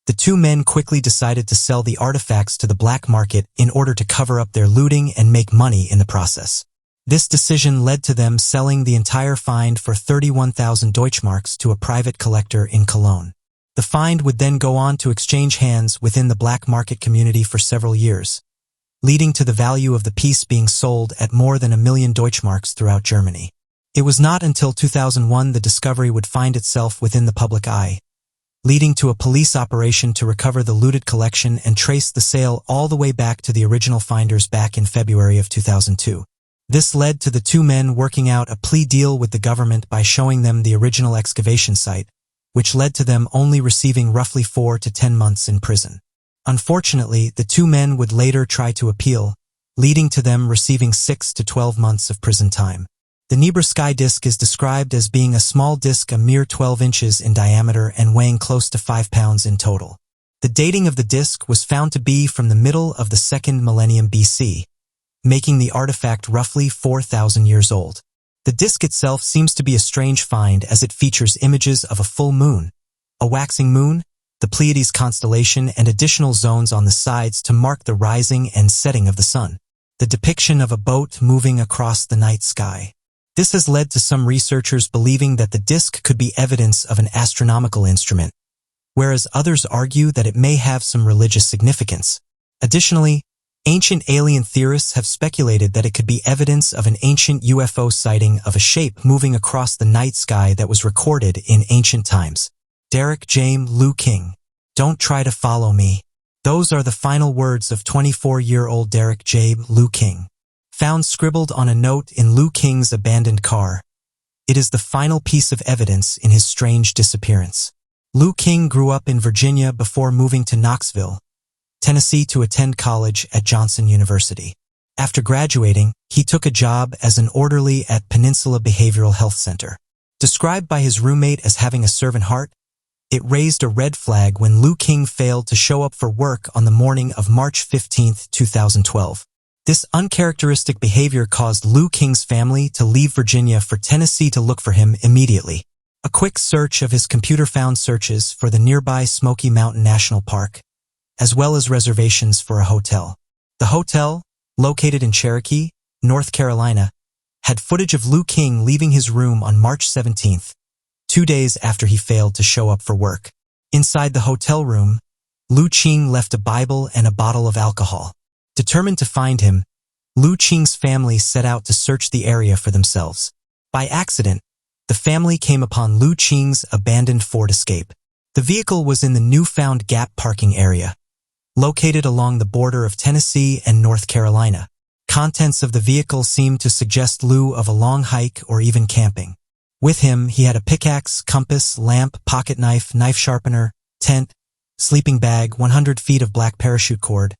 the 2 men quickly decided to sell the artifacts to the black market in order to cover up their looting and make money in the process. This decision led to them selling the entire find for 31,000 Deutschmarks to a private collector in Cologne. The find would then go on to exchange hands within the black market community for several years, leading to the value of the piece being sold at more than 1 million Deutschmarks throughout Germany. It was not until 2001 the discovery would find itself within the public eye, leading to a police operation to recover the looted collection and trace the sale all the way back to the original finders back in February of 2002. This led to the 2 men working out a plea deal with the government by showing them the original excavation site, which led to them only receiving roughly 4 to 10 months in prison. Unfortunately, the 2 men would later try to appeal, leading to them receiving 6 to 12 months of prison time. The Niebuhr sky disk is described as being a small disk a mere 12 inches in diameter and weighing close to 5 pounds in total. The dating of the disk was found to be from the middle of the 2nd millennium BC, making the artifact roughly 4,000 years old. The disk itself seems to be a strange find as it features images of a full moon, a waxing moon, the Pleiades constellation, and additional zones on the sides to mark the rising and setting of the sun. The depiction of a boat moving across the night sky. This has led to some researchers believing that the disk could be evidence of an astronomical instrument, whereas others argue that it may have some religious significance. Additionally, ancient alien theorists have speculated that it could be evidence of an ancient UFO sighting of a shape moving across the night sky that was recorded in ancient times. Derek James Liu King. Don't try to follow me. Those are the final words of 24-year-old Derek James Liu King, found scribbled on a note in Liu King's abandoned car. It is the final piece of evidence in his strange disappearance. Liu King grew up in Virginia before moving to Knoxville, Tennessee to attend college at Johnson University. After graduating, he took a job as an orderly at Peninsula Behavioral Health Center. Described by his roommate as having a servant heart, it raised a red flag when Liu King failed to show up for work on the morning of March 15, 2012. This uncharacteristic behavior caused Liu King's family to leave Virginia for Tennessee to look for him immediately. A quick search of his computer found searches for the nearby Smoky Mountain National Park, as well as reservations for a hotel. The hotel, located in Cherokee, North Carolina, had footage of Liu King leaving his room on March 17th, 2 days after he failed to show up for work. Inside the hotel room, Liu King left a Bible and a bottle of alcohol. Determined to find him, Liu Qing's family set out to search the area for themselves. By accident, the family came upon Lu Qing's abandoned Ford Escape. The vehicle was in the newfound Gap parking area, located along the border of Tennessee and North Carolina. Contents of the vehicle seemed to suggest Lu of a long hike or even camping. With him, he had a pickaxe, compass, lamp, pocket knife, knife sharpener, tent, sleeping bag, 100 feet of black parachute cord,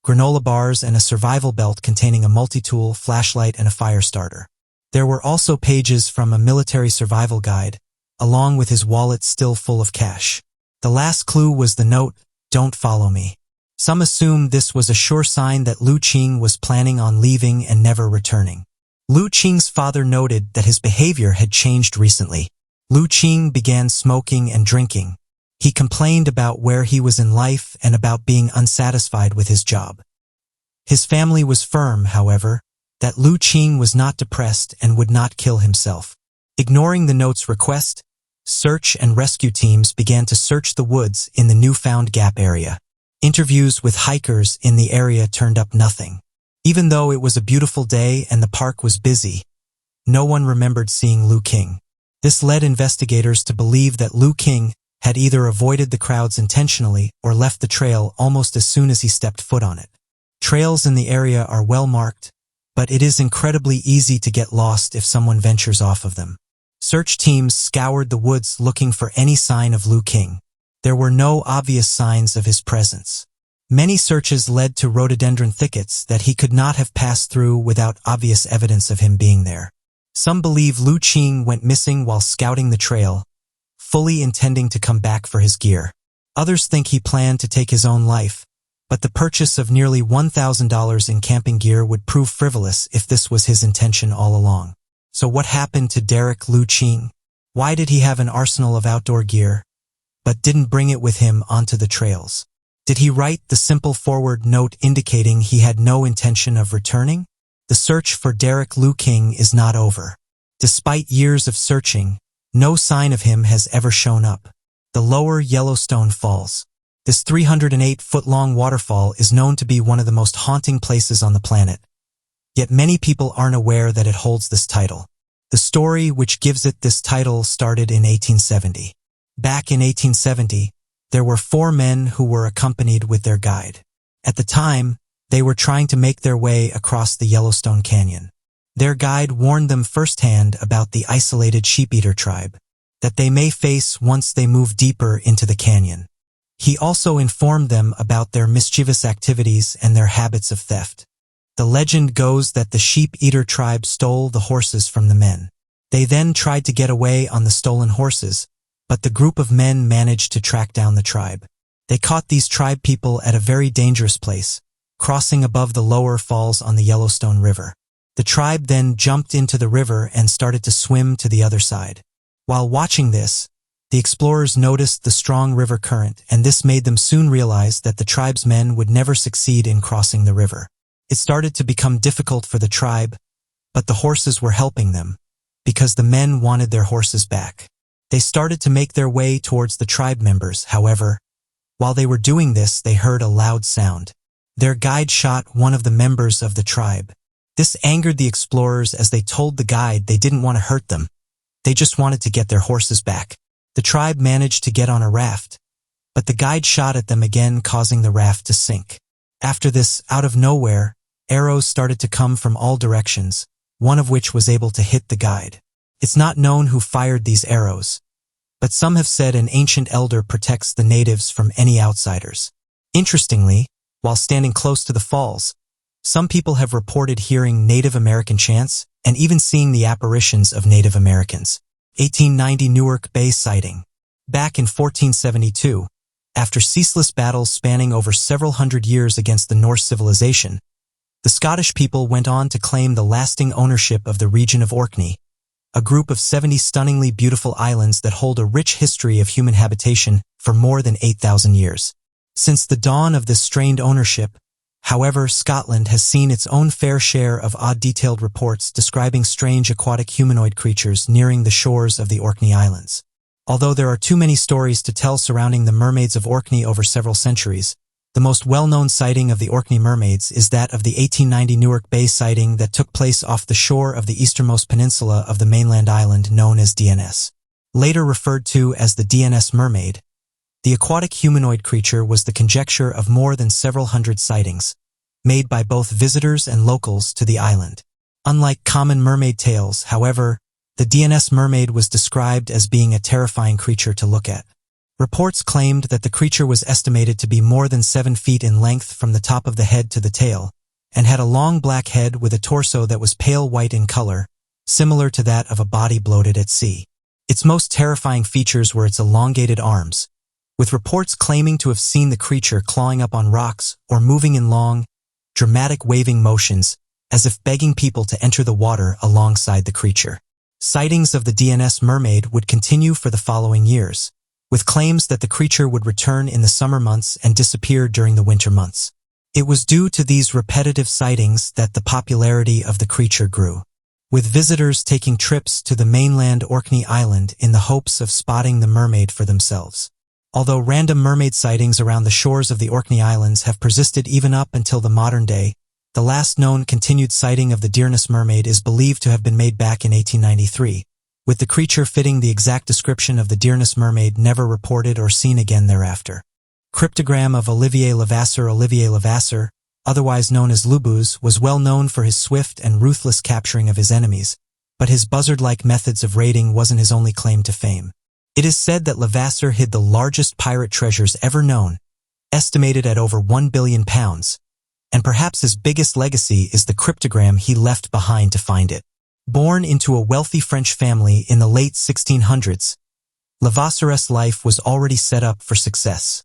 granola bars, and a survival belt containing a multi-tool, flashlight, and a fire starter. There were also pages from a military survival guide, along with his wallet still full of cash. The last clue was the note, "Don't follow me." Some assumed this was a sure sign that Lu Qing was planning on leaving and never returning. Lu Qing's father noted that his behavior had changed recently. Lu Qing began smoking and drinking. He complained about where he was in life and about being unsatisfied with his job. His family was firm, however, that Lu Qing was not depressed and would not kill himself. Ignoring the note's request, search and rescue teams began to search the woods in the newfound Gap area. Interviews with hikers in the area turned up nothing. Even though it was a beautiful day and the park was busy, no one remembered seeing Lu Qing. This led investigators to believe that Lu Qing had either avoided the crowds intentionally or left the trail almost as soon as he stepped foot on it. Trails in the area are well marked, but it is incredibly easy to get lost if someone ventures off of them. Search teams scoured the woods looking for any sign of Lu Qing. There were no obvious signs of his presence. Many searches led to rhododendron thickets that he could not have passed through without obvious evidence of him being there. Some believe Lu Qing went missing while scouting the trail, fully intending to come back for his gear. Others think he planned to take his own life, but the purchase of nearly $1,000 in camping gear would prove frivolous if this was his intention all along. So what happened to Derek Lu Qing? Why did he have an arsenal of outdoor gear, but didn't bring it with him onto the trails? Did he write the simple forward note indicating he had no intention of returning? The search for Derek Lu Qing is not over. Despite years of searching, no sign of him has ever shown up. The Lower Yellowstone Falls. This 308-foot-long waterfall is known to be one of the most haunting places on the planet. Yet many people aren't aware that it holds this title. The story which gives it this title started in 1870. Back in 1870, there were 4 men who were accompanied with their guide. At the time, they were trying to make their way across the Yellowstone Canyon. Their guide warned them firsthand about the isolated sheep-eater tribe that they may face once they move deeper into the canyon. He also informed them about their mischievous activities and their habits of theft. The legend goes that the sheep-eater tribe stole the horses from the men. They then tried to get away on the stolen horses, but the group of men managed to track down the tribe. They caught these tribe people at a very dangerous place, crossing above the lower falls on the Yellowstone River. The tribe then jumped into the river and started to swim to the other side. While watching this, the explorers noticed the strong river current, and this made them soon realize that the tribe's men would never succeed in crossing the river. It started to become difficult for the tribe, but the horses were helping them, because the men wanted their horses back. They started to make their way towards the tribe members. However, while they were doing this, they heard a loud sound. Their guide shot one of the members of the tribe. This angered the explorers as they told the guide they didn't want to hurt them. They just wanted to get their horses back. The tribe managed to get on a raft, but the guide shot at them again, causing the raft to sink. After this, out of nowhere, arrows started to come from all directions, one of which was able to hit the guide. It's not known who fired these arrows, but some have said an ancient elder protects the natives from any outsiders. Interestingly, while standing close to the falls, some people have reported hearing Native American chants and even seeing the apparitions of Native Americans. 1890 Newark Bay sighting. Back in 1472, after ceaseless battles spanning over several hundred years against the Norse civilization, the Scottish people went on to claim the lasting ownership of the region of Orkney, a group of 70 stunningly beautiful islands that hold a rich history of human habitation for more than 8,000 years. Since the dawn of this strained ownership, however, Scotland has seen its own fair share of odd detailed reports describing strange aquatic humanoid creatures nearing the shores of the Orkney Islands. Although there are too many stories to tell surrounding the mermaids of Orkney over several centuries, The most well-known sighting of the Orkney mermaids is that of the 1890 Newark Bay sighting that took place off the shore of the easternmost peninsula of the mainland island known as DNS. Later referred to as the DNS mermaid, the aquatic humanoid creature was the conjecture of more than several hundred sightings, made by both visitors and locals to the island. Unlike common mermaid tales, however, the DNS mermaid was described as being a terrifying creature to look at. Reports claimed that the creature was estimated to be more than 7 feet in length from the top of the head to the tail, and had a long black head with a torso that was pale white in color, similar to that of a body bloated at sea. Its most terrifying features were its elongated arms, with reports claiming to have seen the creature clawing up on rocks or moving in long, dramatic waving motions as if begging people to enter the water alongside the creature. Sightings of the DNS mermaid would continue for the following years, with claims that the creature would return in the summer months and disappear during the winter months. It was due to these repetitive sightings that the popularity of the creature grew, with visitors taking trips to the mainland Orkney Island in the hopes of spotting the mermaid for themselves. Although random mermaid sightings around the shores of the Orkney Islands have persisted even up until the modern day, the last known continued sighting of the DNS mermaid is believed to have been made back in 1893, with the creature fitting the exact description of the DNS mermaid never reported or seen again thereafter. Cryptogram of Olivier Levasseur. Olivier Levasseur, otherwise known as Lubuz, was well known for his swift and ruthless capturing of his enemies, but his buzzard-like methods of raiding wasn't his only claim to fame. It is said that Levasseur hid the largest pirate treasures ever known, estimated at over £1 billion, and perhaps his biggest legacy is the cryptogram he left behind to find it. Born into a wealthy French family in the late 1600s, Levasseur's life was already set up for success.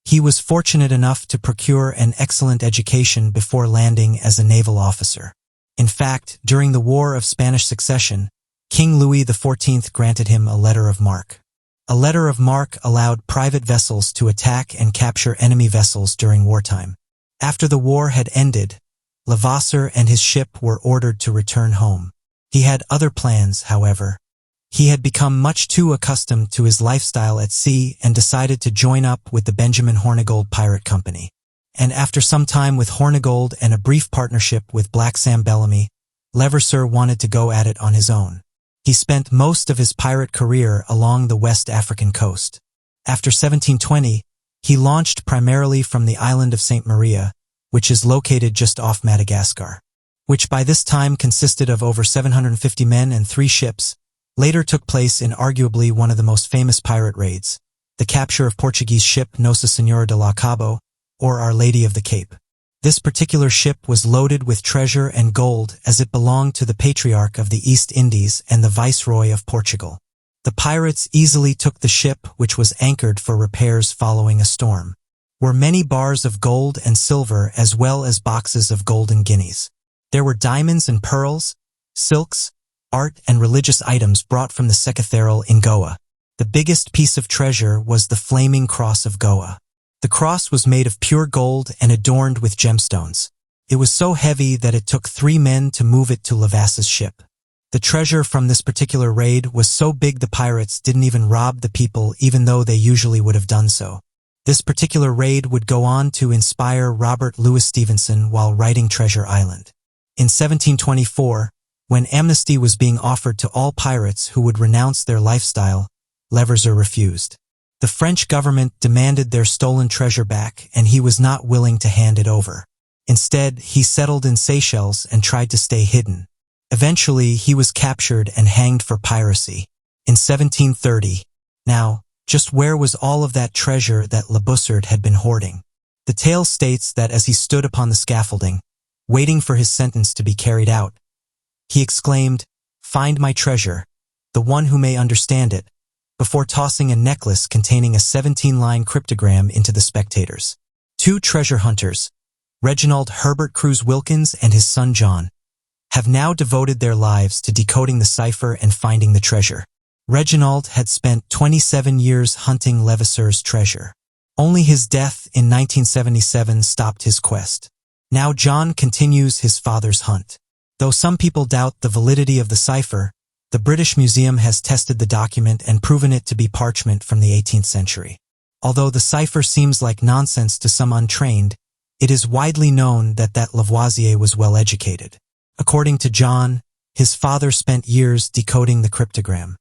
He was fortunate enough to procure an excellent education before landing as a naval officer. In fact, during the War of Spanish Succession, King Louis XIV granted him a letter of marque. A letter of marque allowed private vessels to attack and capture enemy vessels during wartime. After the war had ended, Levasseur and his ship were ordered to return home. He had other plans, however. He had become much too accustomed to his lifestyle at sea and decided to join up with the Benjamin Hornigold Pirate Company. And after some time with Hornigold and a brief partnership with Black Sam Bellamy, Levasseur wanted to go at it on his own. He spent most of his pirate career along the West African coast. After 1720, he launched primarily from the island of Saint Maria, which is located just off Madagascar, which by this time consisted of over 750 men and 3 ships, later took place in arguably one of the most famous pirate raids, the capture of Portuguese ship Nossa Senhora de la Cabo, or Our Lady of the Cape. This particular ship was loaded with treasure and gold as it belonged to the Patriarch of the East Indies and the Viceroy of Portugal. The pirates easily took the ship, which was anchored for repairs following a storm. Were many bars of gold and silver as well as boxes of golden guineas. There were diamonds and pearls, silks, art and religious items brought from the Secathedral in Goa. The biggest piece of treasure was the Flaming Cross of Goa. The cross was made of pure gold and adorned with gemstones. It was so heavy that it took 3 men to move it to Levasseur's ship. The treasure from this particular raid was so big the pirates didn't even rob the people even though they usually would have done so. This particular raid would go on to inspire Robert Louis Stevenson while writing Treasure Island. In 1724, when amnesty was being offered to all pirates who would renounce their lifestyle, Levasseur refused. The French government demanded their stolen treasure back, and he was not willing to hand it over. Instead, he settled in Seychelles and tried to stay hidden. Eventually, he was captured and hanged for piracy. In 1730. Now, just where was all of that treasure that Levasseur had been hoarding? The tale states that as he stood upon the scaffolding, waiting for his sentence to be carried out, he exclaimed, "Find my treasure, the one who may understand it," before tossing a necklace containing a 17-line cryptogram into the spectators. 2 treasure hunters, Reginald Herbert Cruz Wilkins and his son John, have now devoted their lives to decoding the cipher and finding the treasure. Reginald had spent 27 years hunting Levasseur's treasure. Only his death in 1977 stopped his quest. Now John continues his father's hunt. Though some people doubt the validity of the cipher, the British Museum has tested the document and proven it to be parchment from the 18th century. Although the cipher seems like nonsense to some untrained, it is widely known that Lavoisier was well educated. According to John, his father spent years decoding the cryptogram.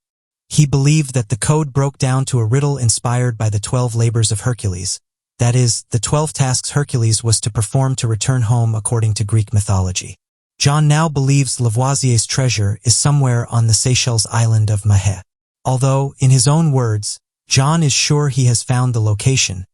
He believed that the code broke down to a riddle inspired by the 12 labors of Hercules. That is, the 12 tasks Hercules was to perform to return home according to Greek mythology. John now believes Lavoisier's treasure is somewhere on the Seychelles island of Mahé. Although, in his own words, John is sure he has found the location,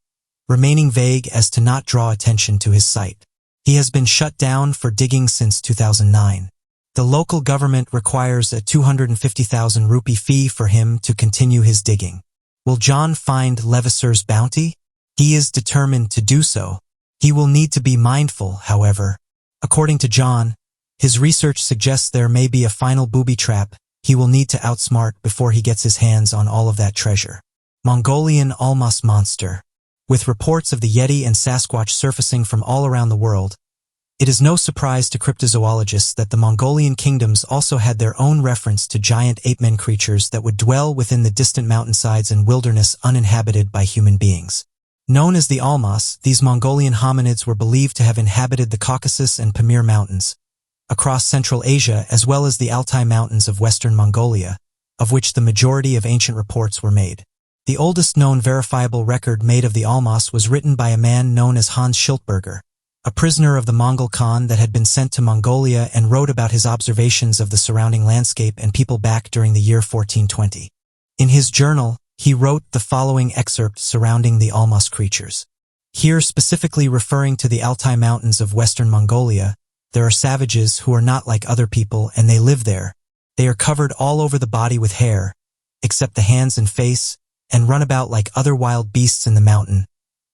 remaining vague as to not draw attention to his site. He has been shut down for digging since 2009. The local government requires a 250,000 rupee fee for him to continue his digging. Will John find Levasseur's bounty? He is determined to do so. He will need to be mindful, however. According to John, his research suggests there may be a final booby trap he will need to outsmart before he gets his hands on all of that treasure. Mongolian Almas monster. With reports of the Yeti and Sasquatch surfacing from all around the world, it is no surprise to cryptozoologists that the Mongolian kingdoms also had their own reference to giant ape-men creatures that would dwell within the distant mountainsides and wilderness uninhabited by human beings. Known as the Almas, these Mongolian hominids were believed to have inhabited the Caucasus and Pamir Mountains, across Central Asia as well as the Altai Mountains of Western Mongolia, of which the majority of ancient reports were made. The oldest known verifiable record made of the Almas was written by a man known as Hans Schiltberger, a prisoner of the Mongol Khan that had been sent to Mongolia and wrote about his observations of the surrounding landscape and people back during the year 1420. In his journal, he wrote the following excerpt surrounding the Almas creatures. Here specifically referring to the Altai Mountains of Western Mongolia, there are savages who are not like other people and they live there. They are covered all over the body with hair, except the hands and face, and run about like other wild beasts in the mountain,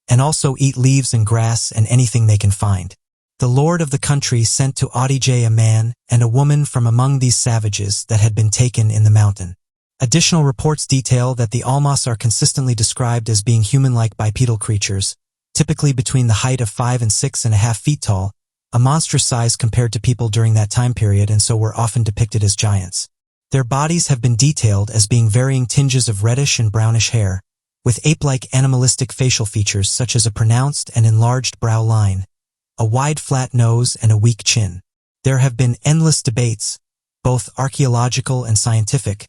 and also eat leaves and grass and anything they can find. The lord of the country sent to Audijay a man and a woman from among these savages that had been taken in the mountain. Additional reports detail that the Almas are consistently described as being human-like bipedal creatures, typically between the height of 5 and 6.5 feet tall, a monstrous size compared to people during that time period, and so were often depicted as giants. Their bodies have been detailed as being varying tinges of reddish and brownish hair, with ape-like animalistic facial features such as a pronounced and enlarged brow line, a wide flat nose, and a weak chin. There have been endless debates, both archaeological and scientific,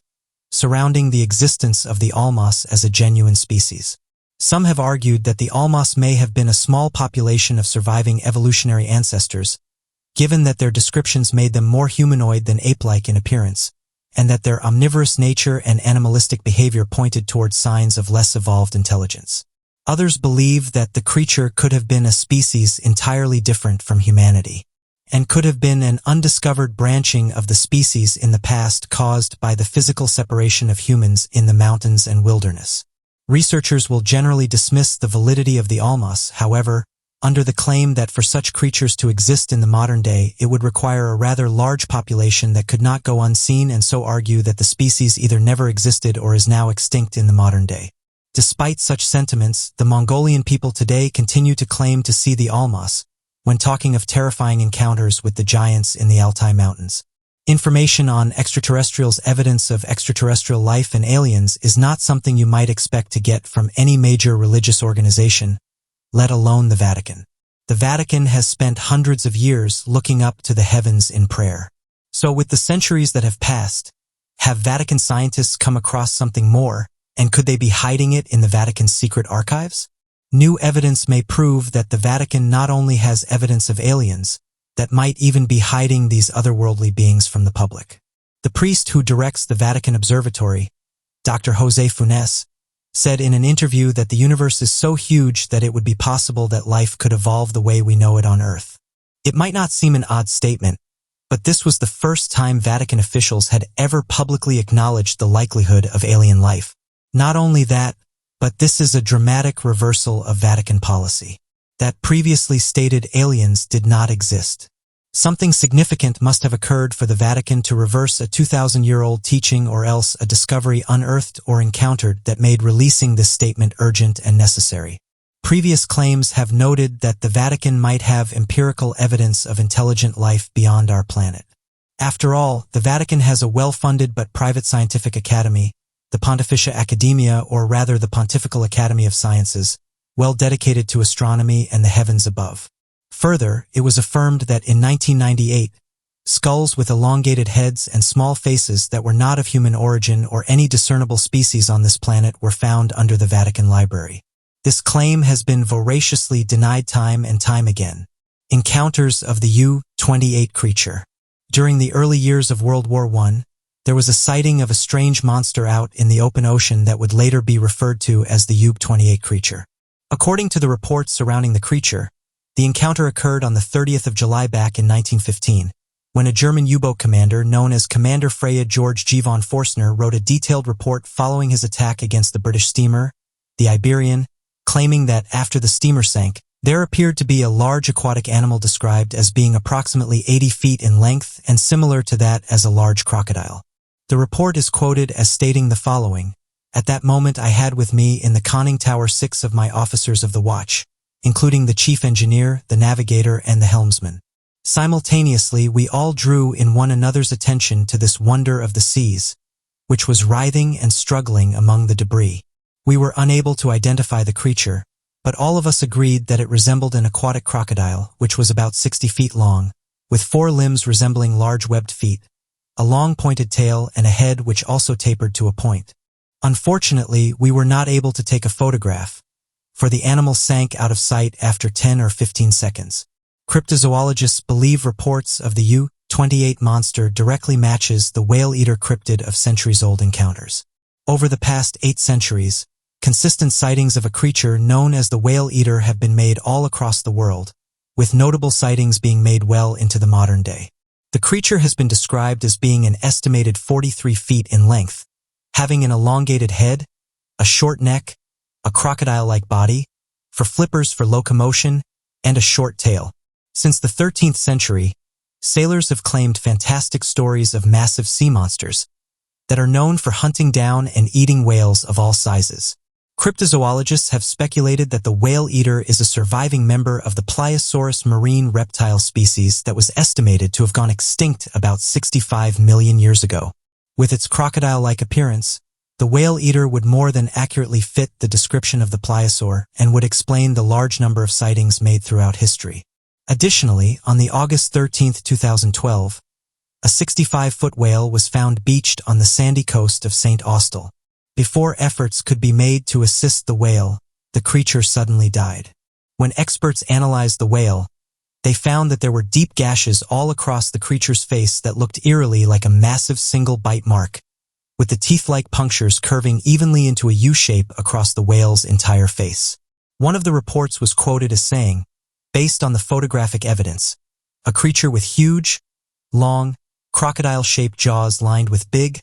surrounding the existence of the Almas as a genuine species. Some have argued that the Almas may have been a small population of surviving evolutionary ancestors, given that their descriptions made them more humanoid than ape-like in appearance, and that their omnivorous nature and animalistic behavior pointed towards signs of less evolved intelligence. Others believe that the creature could have been a species entirely different from humanity, and could have been an undiscovered branching of the species in the past caused by the physical separation of humans in the mountains and wilderness. Researchers will generally dismiss the validity of the Almas, however, under the claim that for such creatures to exist in the modern day, it would require a rather large population that could not go unseen, and so argue that the species either never existed or is now extinct in the modern day. Despite such sentiments, the Mongolian people today continue to claim to see the Almas when talking of terrifying encounters with the giants in the Altai Mountains. Information on extraterrestrials' evidence of extraterrestrial life and aliens is not something you might expect to get from any major religious organization, let alone the Vatican. The Vatican has spent hundreds of years looking up to the heavens in prayer. So with the centuries that have passed, have Vatican scientists come across something more, and could they be hiding it in the Vatican's secret archives? New evidence may prove that the Vatican not only has evidence of aliens, that might even be hiding these otherworldly beings from the public. The priest who directs the Vatican Observatory, Dr. José Funes, said in an interview that the universe is so huge that it would be possible that life could evolve the way we know it on Earth. It might not seem an odd statement, but this was the first time Vatican officials had ever publicly acknowledged the likelihood of alien life. Not only that, but this is a dramatic reversal of Vatican policy. That previously stated aliens did not exist. Something significant must have occurred for the Vatican to reverse a 2,000-year-old teaching, or else a discovery unearthed or encountered that made releasing this statement urgent and necessary. Previous claims have noted that the Vatican might have empirical evidence of intelligent life beyond our planet. After all, the Vatican has a well-funded but private scientific academy, the Pontificia Academia, or rather the Pontifical Academy of Sciences, well dedicated to astronomy and the heavens above. Further, it was affirmed that in 1998, skulls with elongated heads and small faces that were not of human origin or any discernible species on this planet were found under the Vatican Library. This claim has been voraciously denied time and time again. Encounters of the U-28 creature. During the early years of World War I, there was a sighting of a strange monster out in the open ocean that would later be referred to as the U-28 creature. According to the reports surrounding the creature, the encounter occurred on the 30th of July back in 1915, when a German U-boat commander known as Commander Freya George G. von Forstner wrote a detailed report following his attack against the British steamer, the Iberian, claiming that after the steamer sank, there appeared to be a large aquatic animal described as being approximately 80 feet in length and similar to that as a large crocodile. The report is quoted as stating the following: "At that moment I had with me in the conning tower 6 of my officers of the watch, including the chief engineer, the navigator, and the helmsman. Simultaneously, we all drew in one another's attention to this wonder of the seas, which was writhing and struggling among the debris. We were unable to identify the creature, but all of us agreed that it resembled an aquatic crocodile, which was about 60 feet long, with 4 limbs resembling large webbed feet, a long pointed tail, and a head which also tapered to a point. Unfortunately, we were not able to take a photograph, for the animal sank out of sight after 10 or 15 seconds. Cryptozoologists believe reports of the U-28 monster directly matches the whale-eater cryptid of centuries-old encounters. Over the past 8 centuries, consistent sightings of a creature known as the whale-eater have been made all across the world, with notable sightings being made well into the modern day. The creature has been described as being an estimated 43 feet in length, having an elongated head, a short neck, a crocodile-like body, for flippers for locomotion, and a short tail. Since the 13th century, sailors have claimed fantastic stories of massive sea monsters that are known for hunting down and eating whales of all sizes. Cryptozoologists have speculated that the whale-eater is a surviving member of the Pliosaurus marine reptile species that was estimated to have gone extinct about 65 million years ago. With its crocodile-like appearance, the whale-eater would more than accurately fit the description of the pliosaur and would explain the large number of sightings made throughout history. Additionally, on the August 13, 2012, a 65-foot whale was found beached on the sandy coast of St. Austell. Before efforts could be made to assist the whale, the creature suddenly died. When experts analyzed the whale, they found that there were deep gashes all across the creature's face that looked eerily like a massive single bite mark, with the teeth-like punctures curving evenly into a U-shape across the whale's entire face. One of the reports was quoted as saying, based on the photographic evidence, a creature with huge, long, crocodile-shaped jaws lined with big,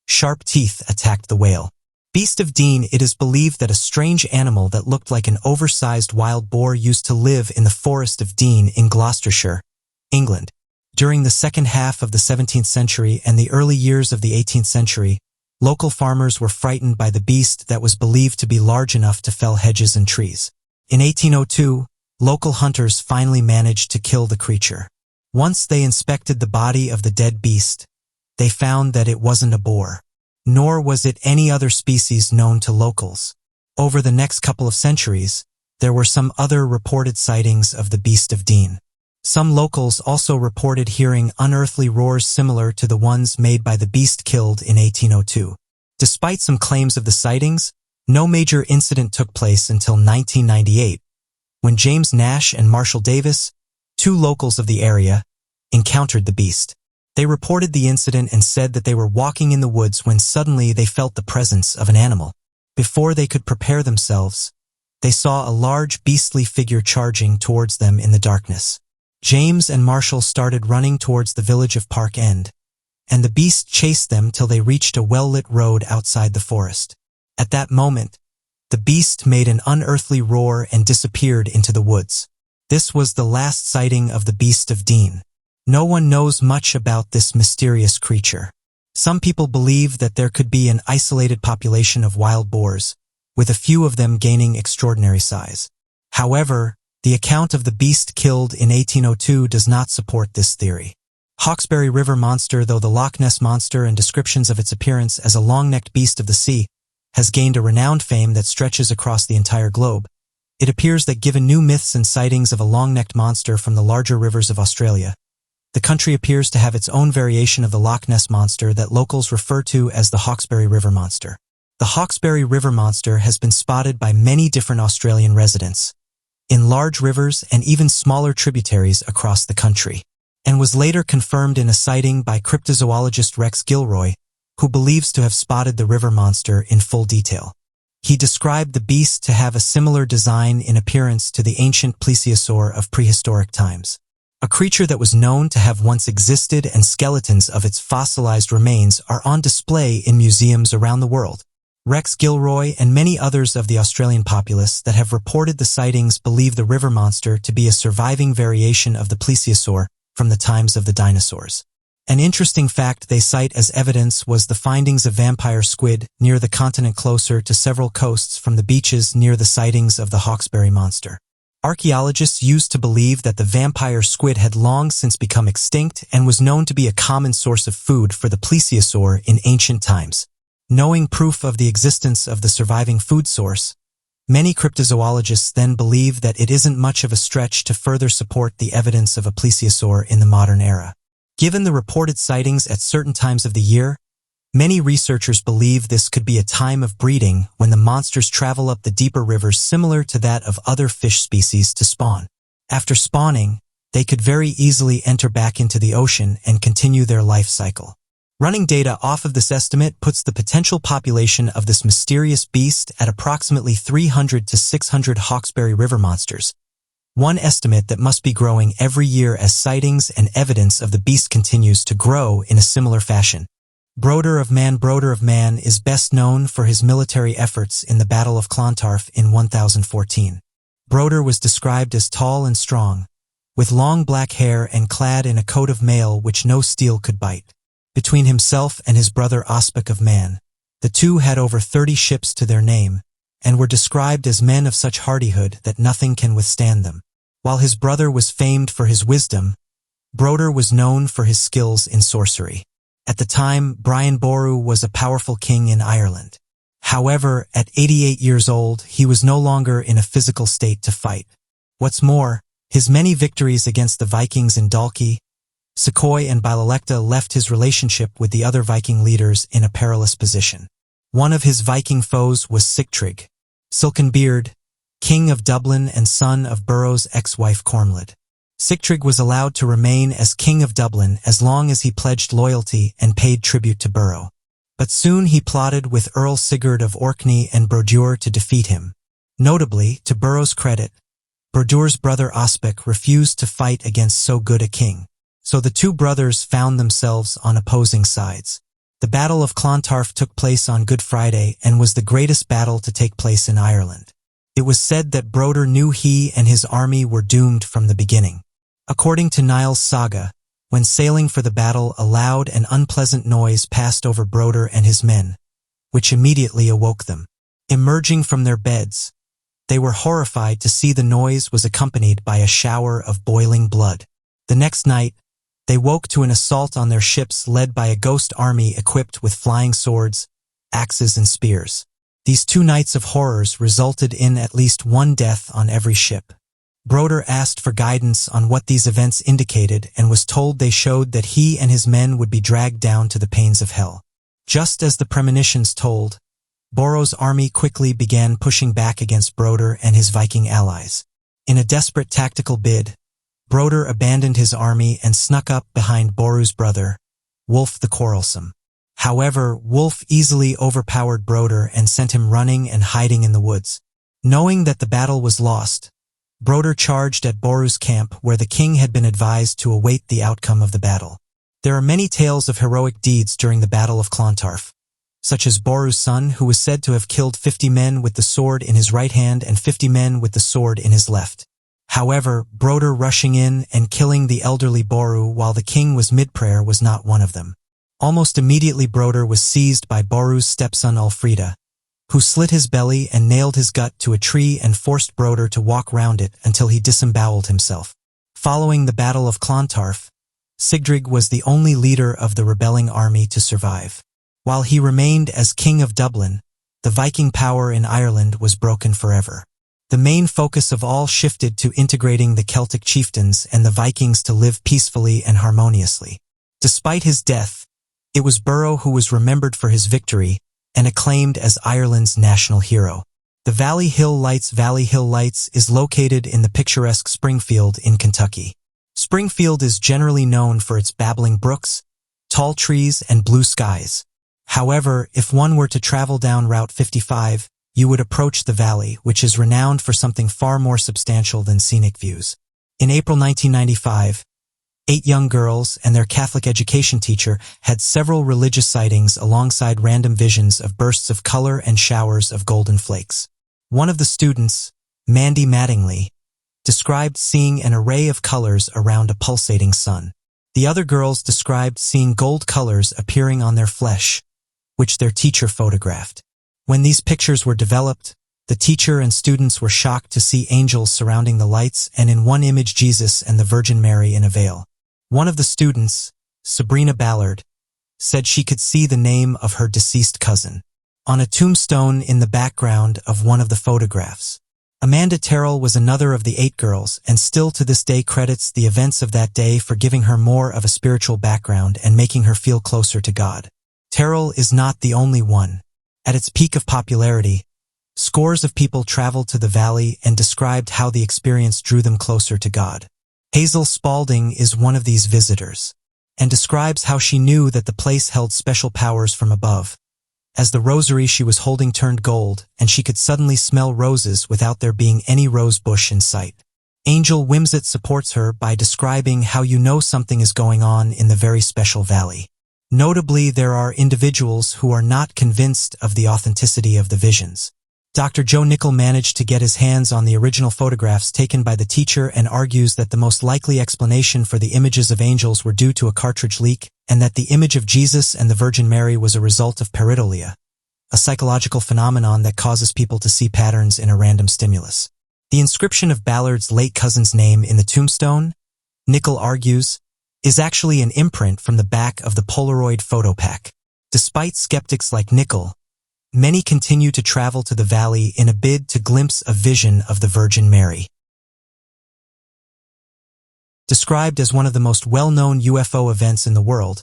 sharp teeth attacked the whale. Beast of Dean. It is believed that a strange animal that looked like an oversized wild boar used to live in the Forest of Dean in Gloucestershire, England. During the second half of the 17th century and the early years of the 18th century, local farmers were frightened by the beast that was believed to be large enough to fell hedges and trees. In 1802, local hunters finally managed to kill the creature. Once they inspected the body of the dead beast, they found that it wasn't a boar, nor was it any other species known to locals. Over the next couple of centuries, there were some other reported sightings of the Beast of Dean. Some locals also reported hearing unearthly roars similar to the ones made by the beast killed in 1802. Despite some claims of the sightings, no major incident took place until 1998, when James Nash and Marshall Davis, 2 locals of the area, encountered the beast. They reported the incident and said that they were walking in the woods when suddenly they felt the presence of an animal. Before they could prepare themselves, they saw a large beastly figure charging towards them in the darkness. James and Marshall started running towards the village of Park End, and the beast chased them till they reached a well-lit road outside the forest. At that moment, the beast made an unearthly roar and disappeared into the woods. This was the last sighting of the Beast of Dean. No one knows much about this mysterious creature. Some people believe that there could be an isolated population of wild boars, with a few of them gaining extraordinary size. However, the account of the beast killed in 1802 does not support this theory. Hawkesbury River monster. Though the Loch Ness monster and descriptions of its appearance as a long-necked beast of the sea has gained a renowned fame that stretches across the entire globe, it appears that given new myths and sightings of a long-necked monster from the larger rivers of Australia, the country appears to have its own variation of the Loch Ness monster that locals refer to as the Hawkesbury River monster. The Hawkesbury River monster has been spotted by many different Australian residents, in large rivers and even smaller tributaries across the country, and was later confirmed in a sighting by cryptozoologist Rex Gilroy, who believes to have spotted the river monster in full detail. He described the beast to have a similar design in appearance to the ancient plesiosaur of prehistoric times, a creature that was known to have once existed, and skeletons of its fossilized remains are on display in museums around the world. Rex Gilroy and many others of the Australian populace that have reported the sightings believe the river monster to be a surviving variation of the plesiosaur from the times of the dinosaurs. An interesting fact they cite as evidence was the findings of vampire squid near the continent closer to several coasts from the beaches near the sightings of the Hawkesbury monster. Archaeologists used to believe that the vampire squid had long since become extinct and was known to be a common source of food for the plesiosaur in ancient times. Knowing proof of the existence of the surviving food source, many cryptozoologists then believe that it isn't much of a stretch to further support the evidence of a plesiosaur in the modern era. Given the reported sightings at certain times of the year, many researchers believe this could be a time of breeding when the monsters travel up the deeper rivers similar to that of other fish species to spawn. After spawning, they could very easily enter back into the ocean and continue their life cycle. Running data off of this estimate puts the potential population of this mysterious beast at approximately 300 to 600 Hawkesbury River monsters, one estimate that must be growing every year as sightings and evidence of the beast continues to grow in a similar fashion. Brodeur of Man is best known for his military efforts in the Battle of Clontarf in 1014. Brodeur was described as tall and strong, with long black hair and clad in a coat of mail which no steel could bite. Between himself and his brother Ospic of Man, the two had over 30 ships to their name, and were described as men of such hardihood that nothing can withstand them. While his brother was famed for his wisdom, Brodeur was known for his skills in sorcery. At the time, Brian Boru was a powerful king in Ireland. However, at 88 years old, he was no longer in a physical state to fight. What's more, his many victories against the Vikings in Dalkey, Secoy and Bilalecta left his relationship with the other Viking leaders in a perilous position. One of his Viking foes was Sigtryg, Silkenbeard, king of Dublin and son of Burrow's ex-wife Cormlad. Sigtryg was allowed to remain as king of Dublin as long as he pledged loyalty and paid tribute to Burrow. But soon he plotted with Earl Sigurd of Orkney and Brodeur to defeat him. Notably, to Burrow's credit, Brodeur's brother Ospic refused to fight against so good a king. So the two brothers found themselves on opposing sides. The Battle of Clontarf took place on Good Friday and was the greatest battle to take place in Ireland. It was said that Brodeur knew he and his army were doomed from the beginning. According to Niall's saga, when sailing for the battle, a loud and unpleasant noise passed over Brodeur and his men, which immediately awoke them. Emerging from their beds, they were horrified to see the noise was accompanied by a shower of boiling blood. The next night, they woke to an assault on their ships led by a ghost army equipped with flying swords, axes, and spears. These 2 nights of horrors resulted in at least one death on every ship. Brodeur asked for guidance on what these events indicated and was told they showed that he and his men would be dragged down to the pains of hell. Just as the premonitions told, Borrow's army quickly began pushing back against Brodeur and his Viking allies. In a desperate tactical bid, Brodeur abandoned his army and snuck up behind Boru's brother, Wulf the Quarrelsome. However, Wulf easily overpowered Brodeur and sent him running and hiding in the woods. Knowing that the battle was lost, Brodeur charged at Boru's camp where the king had been advised to await the outcome of the battle. There are many tales of heroic deeds during the Battle of Clontarf, such as Boru's son, who was said to have killed 50 men with the sword in his right hand and 50 men with the sword in his left. However, Brodeur rushing in and killing the elderly Boru while the king was mid-prayer was not one of them. Almost immediately Brodeur was seized by Boru's stepson Ulfrida, who slit his belly and nailed his gut to a tree and forced Brodeur to walk round it until he disemboweled himself. Following the Battle of Clontarf, Sigtryg was the only leader of the rebelling army to survive. While he remained as King of Dublin, the Viking power in Ireland was broken forever. The main focus of all shifted to integrating the Celtic chieftains and the Vikings to live peacefully and harmoniously. Despite his death, it was Burrow who was remembered for his victory and acclaimed as Ireland's national hero. The Valley Hill Lights is located in the picturesque Springfield in Kentucky. Springfield is generally known for its babbling brooks, tall trees, and blue skies. However, if one were to travel down Route 55, you would approach the valley, which is renowned for something far more substantial than scenic views. In April 1995, 8 young girls and their Catholic education teacher had several religious sightings alongside random visions of bursts of color and showers of golden flakes. One of the students, Mandy Mattingly, described seeing an array of colors around a pulsating sun. The other girls described seeing gold colors appearing on their flesh, which their teacher photographed. When these pictures were developed, the teacher and students were shocked to see angels surrounding the lights and in one image Jesus and the Virgin Mary in a veil. One of the students, Sabrina Ballard, said she could see the name of her deceased cousin on a tombstone in the background of one of the photographs. Amanda Terrell was another of the 8 girls and still to this day credits the events of that day for giving her more of a spiritual background and making her feel closer to God. Terrell is not the only one. At its peak of popularity, scores of people traveled to the valley and described how the experience drew them closer to God. Hazel Spalding is one of these visitors, and describes how she knew that the place held special powers from above, as the rosary she was holding turned gold and she could suddenly smell roses without there being any rose bush in sight. Angel Wimsett supports her by describing how you know something is going on in the very special valley. Notably, there are individuals who are not convinced of the authenticity of the visions. Dr. Joe Nickel managed to get his hands on the original photographs taken by the teacher and argues that the most likely explanation for the images of angels were due to a cartridge leak, and that the image of Jesus and the Virgin Mary was a result of pareidolia, a psychological phenomenon that causes people to see patterns in a random stimulus. The inscription of Ballard's late cousin's name in the tombstone, Nickel argues, is actually an imprint from the back of the Polaroid photo pack. Despite skeptics like Nickel, many continue to travel to the valley in a bid to glimpse a vision of the Virgin Mary. Described as one of the most well-known UFO events in the world,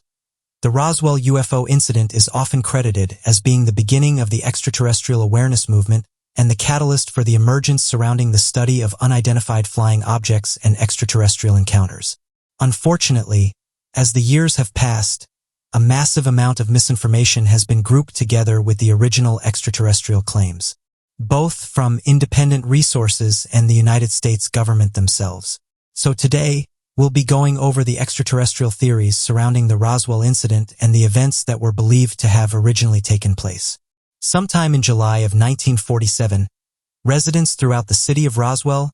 the Roswell UFO incident is often credited as being the beginning of the extraterrestrial awareness movement and the catalyst for the emergence surrounding the study of unidentified flying objects and extraterrestrial encounters. Unfortunately, as the years have passed, a massive amount of misinformation has been grouped together with the original extraterrestrial claims, both from independent resources and the United States government themselves. So today, we'll be going over the extraterrestrial theories surrounding the Roswell incident and the events that were believed to have originally taken place. Sometime in July of 1947, residents throughout the city of Roswell,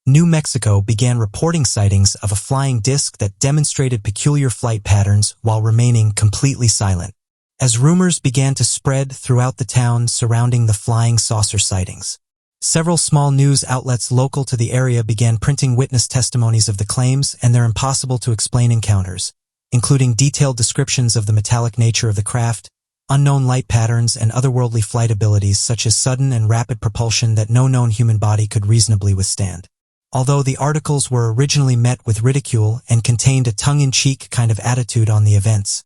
New Mexico began reporting sightings of a flying disc that demonstrated peculiar flight patterns while remaining completely silent. As rumors began to spread throughout the town surrounding the flying saucer sightings, several small news outlets local to the area began printing witness testimonies of the claims and their impossible-to-explain encounters, including detailed descriptions of the metallic nature of the craft, unknown light patterns, and otherworldly flight abilities such as sudden and rapid propulsion that no known human body could reasonably withstand. Although the articles were originally met with ridicule and contained a tongue-in-cheek kind of attitude on the events,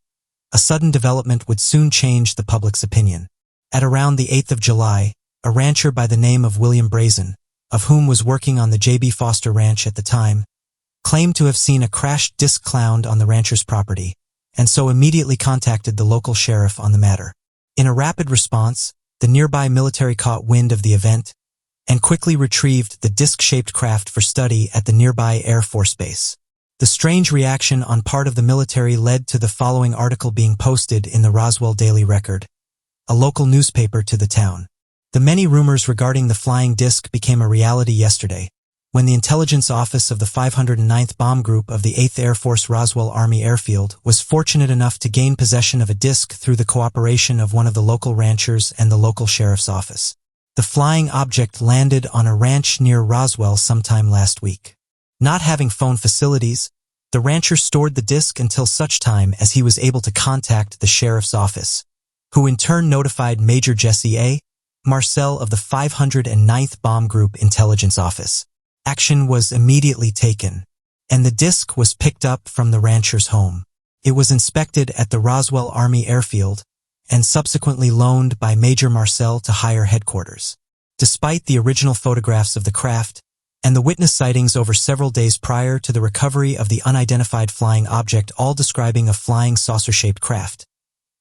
a sudden development would soon change the public's opinion. At around the 8th of July, a rancher by the name of William Brazen, of whom was working on the J.B. Foster Ranch at the time, claimed to have seen a crashed disc cloud on the rancher's property, and so immediately contacted the local sheriff on the matter. In a rapid response, the nearby military caught wind of the event and quickly retrieved the disc-shaped craft for study at the nearby Air Force Base. The strange reaction on part of the military led to the following article being posted in the Roswell Daily Record, a local newspaper to the town. The many rumors regarding the flying disc became a reality yesterday, when the intelligence office of the 509th Bomb Group of the 8th Air Force Roswell Army Airfield was fortunate enough to gain possession of a disc through the cooperation of one of the local ranchers and the local sheriff's office. The flying object landed on a ranch near Roswell sometime last week. Not having phone facilities, The rancher stored the disc until such time as he was able to contact the sheriff's office, who in turn notified Major Jesse A. Marcel of the 509th Bomb Group Intelligence Office. Action was immediately taken, and the disc was picked up from the rancher's home. It was inspected at the Roswell Army Airfield and subsequently loaned by Major Marcel to higher headquarters. Despite the original photographs of the craft and the witness sightings over several days prior to the recovery of the unidentified flying object, all describing a flying saucer-shaped craft,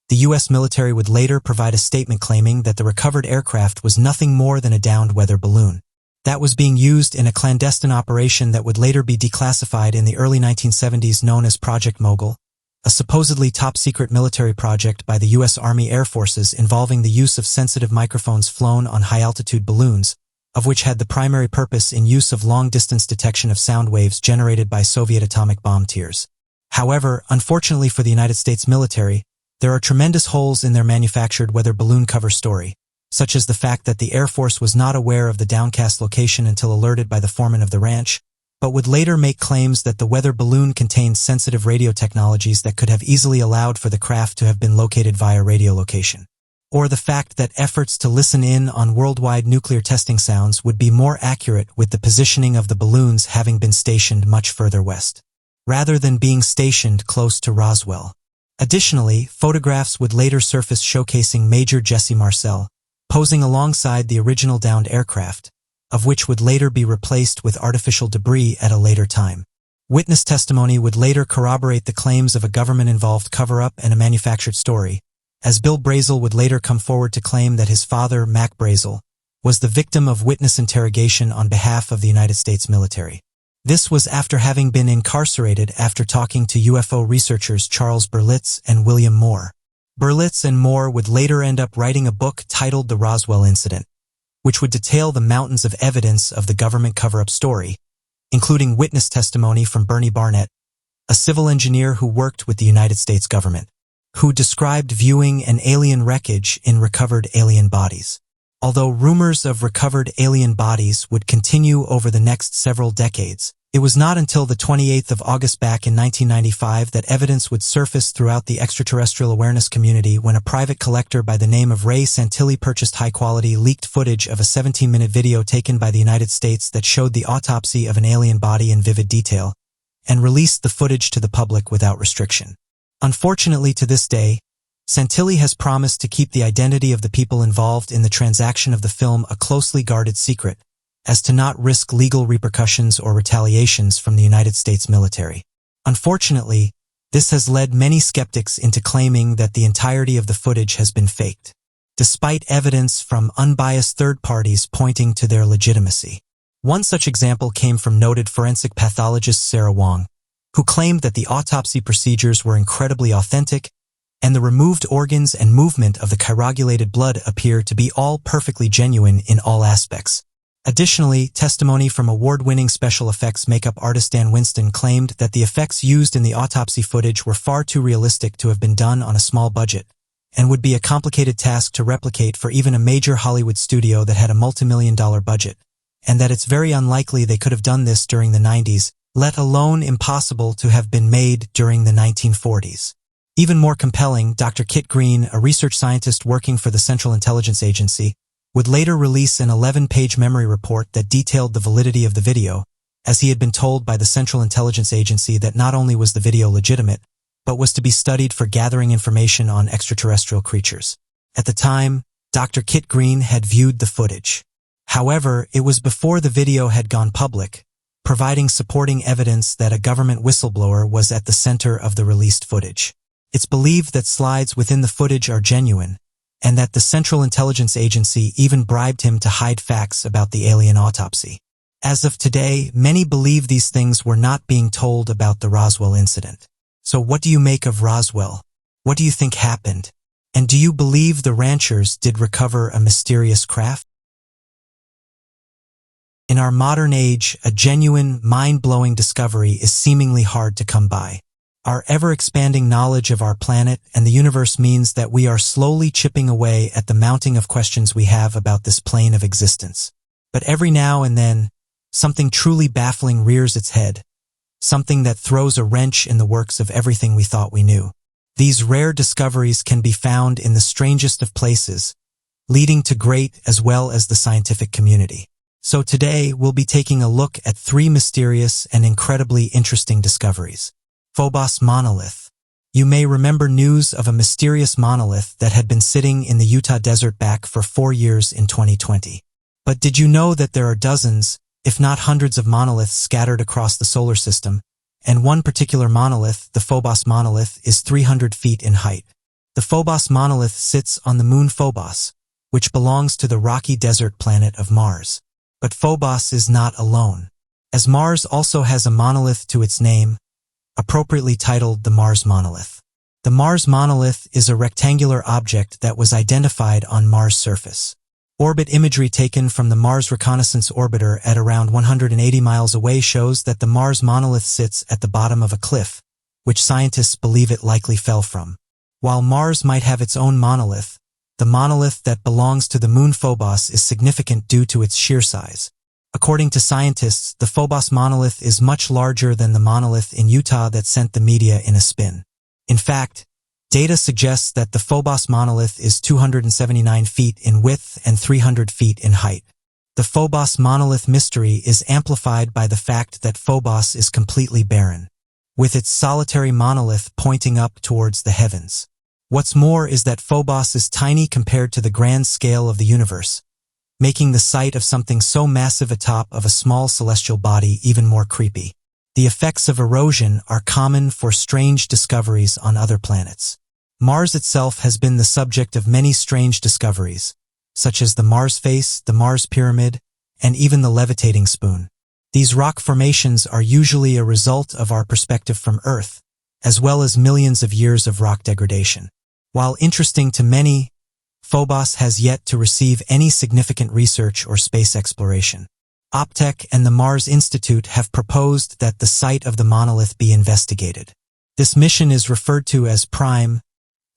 the U.S. military would later provide a statement claiming that the recovered aircraft was nothing more than a downed weather balloon that was being used in a clandestine operation that would later be declassified in the early 1970s, known as Project Mogul, a supposedly top-secret military project by the U.S. Army Air Forces involving the use of sensitive microphones flown on high-altitude balloons, of which had the primary purpose in use of long-distance detection of sound waves generated by Soviet atomic bomb tiers. However, unfortunately for the United States military, there are tremendous holes in their manufactured weather balloon cover story, such as the fact that the Air Force was not aware of the downcast location until alerted by the foreman of the ranch, but would later make claims that the weather balloon contained sensitive radio technologies that could have easily allowed for the craft to have been located via radiolocation. Or the fact that efforts to listen in on worldwide nuclear testing sounds would be more accurate with the positioning of the balloons having been stationed much further west, rather than being stationed close to Roswell. Additionally, photographs would later surface showcasing Major Jesse Marcel, posing alongside the original downed aircraft, of which would later be replaced with artificial debris at a later time. Witness testimony would later corroborate the claims of a government-involved cover-up and a manufactured story, as Bill Brazel would later come forward to claim that his father, Mac Brazel, was the victim of witness interrogation on behalf of the United States military. This was after having been incarcerated after talking to UFO researchers Charles Berlitz and William Moore. Berlitz and Moore would later end up writing a book titled The Roswell Incident, which would detail the mountains of evidence of the government cover-up story, including witness testimony from Bernie Barnett, a civil engineer who worked with the United States government, who described viewing an alien wreckage in recovered alien bodies. Although rumors of recovered alien bodies would continue over the next several decades, it was not until the 28th of August back in 1995 that evidence would surface throughout the extraterrestrial awareness community when a private collector by the name of Ray Santilli purchased high-quality leaked footage of a 17-minute video taken by the United States that showed the autopsy of an alien body in vivid detail, and released the footage to the public without restriction. Unfortunately, to this day, Santilli has promised to keep the identity of the people involved in the transaction of the film a closely guarded secret, as to not risk legal repercussions or retaliations from the United States military. Unfortunately, this has led many skeptics into claiming that the entirety of the footage has been faked, despite evidence from unbiased third parties pointing to their legitimacy. One such example came from noted forensic pathologist Sarah Wong, who claimed that the autopsy procedures were incredibly authentic and the removed organs and movement of the chirogulated blood appear to be all perfectly genuine in all aspects. Additionally, testimony from award-winning special effects makeup artist Dan Winston claimed that the effects used in the autopsy footage were far too realistic to have been done on a small budget, and would be a complicated task to replicate for even a major Hollywood studio that had a multi-million-dollar budget, and that it's very unlikely they could have done this during the 90s, let alone impossible to have been made during the 1940s. Even more compelling, Dr. Kit Green, a research scientist working for the Central Intelligence Agency, would later release an 11-page memory report that detailed the validity of the video, as he had been told by the Central Intelligence Agency that not only was the video legitimate, but was to be studied for gathering information on extraterrestrial creatures. At the time, Dr. Kit Green had viewed the footage. However, it was before the video had gone public, providing supporting evidence that a government whistleblower was at the center of the released footage. It's believed that slides within the footage are genuine, and that the Central Intelligence Agency even bribed him to hide facts about the alien autopsy. As of today, many believe these things were not being told about the Roswell incident. So what do you make of Roswell? What do you think happened? And do you believe the ranchers did recover a mysterious craft? In our modern age, a genuine, mind-blowing discovery is seemingly hard to come by. Our ever-expanding knowledge of our planet and the universe means that we are slowly chipping away at the mounting of questions we have about this plane of existence. But every now and then, something truly baffling rears its head, something that throws a wrench in the works of everything we thought we knew. These rare discoveries can be found in the strangest of places, leading to great as well as the scientific community. So today, we'll be taking a look at 3 mysterious and incredibly interesting discoveries. Phobos monolith. You may remember news of a mysterious monolith that had been sitting in the Utah desert back for 4 years in 2020. But did you know that there are dozens, if not hundreds of monoliths scattered across the solar system, and one particular monolith, the Phobos monolith, is 300 feet in height. The Phobos monolith sits on the moon Phobos, which belongs to the rocky desert planet of Mars. But Phobos is not alone, as Mars also has a monolith to its name, appropriately titled the Mars monolith. The Mars monolith is a rectangular object that was identified on Mars' surface. Orbit imagery taken from the Mars Reconnaissance Orbiter at around 180 miles away shows that the Mars monolith sits at the bottom of a cliff, which scientists believe it likely fell from. While Mars might have its own monolith, the monolith that belongs to the moon Phobos is significant due to its sheer size. According to scientists, the Phobos monolith is much larger than the monolith in Utah that sent the media in a spin. In fact, data suggests that the Phobos monolith is 279 feet in width and 300 feet in height. The Phobos monolith mystery is amplified by the fact that Phobos is completely barren, with its solitary monolith pointing up towards the heavens. What's more is that Phobos is tiny compared to the grand scale of the universe, making the sight of something so massive atop of a small celestial body even more creepy. The effects of erosion are common for strange discoveries on other planets. Mars itself has been the subject of many strange discoveries, such as the Mars face, the Mars pyramid, and even the levitating spoon. These rock formations are usually a result of our perspective from Earth, as well as millions of years of rock degradation. While interesting to many, Phobos has yet to receive any significant research or space exploration. Optech and the Mars Institute have proposed that the site of the monolith be investigated. This mission is referred to as PRIME,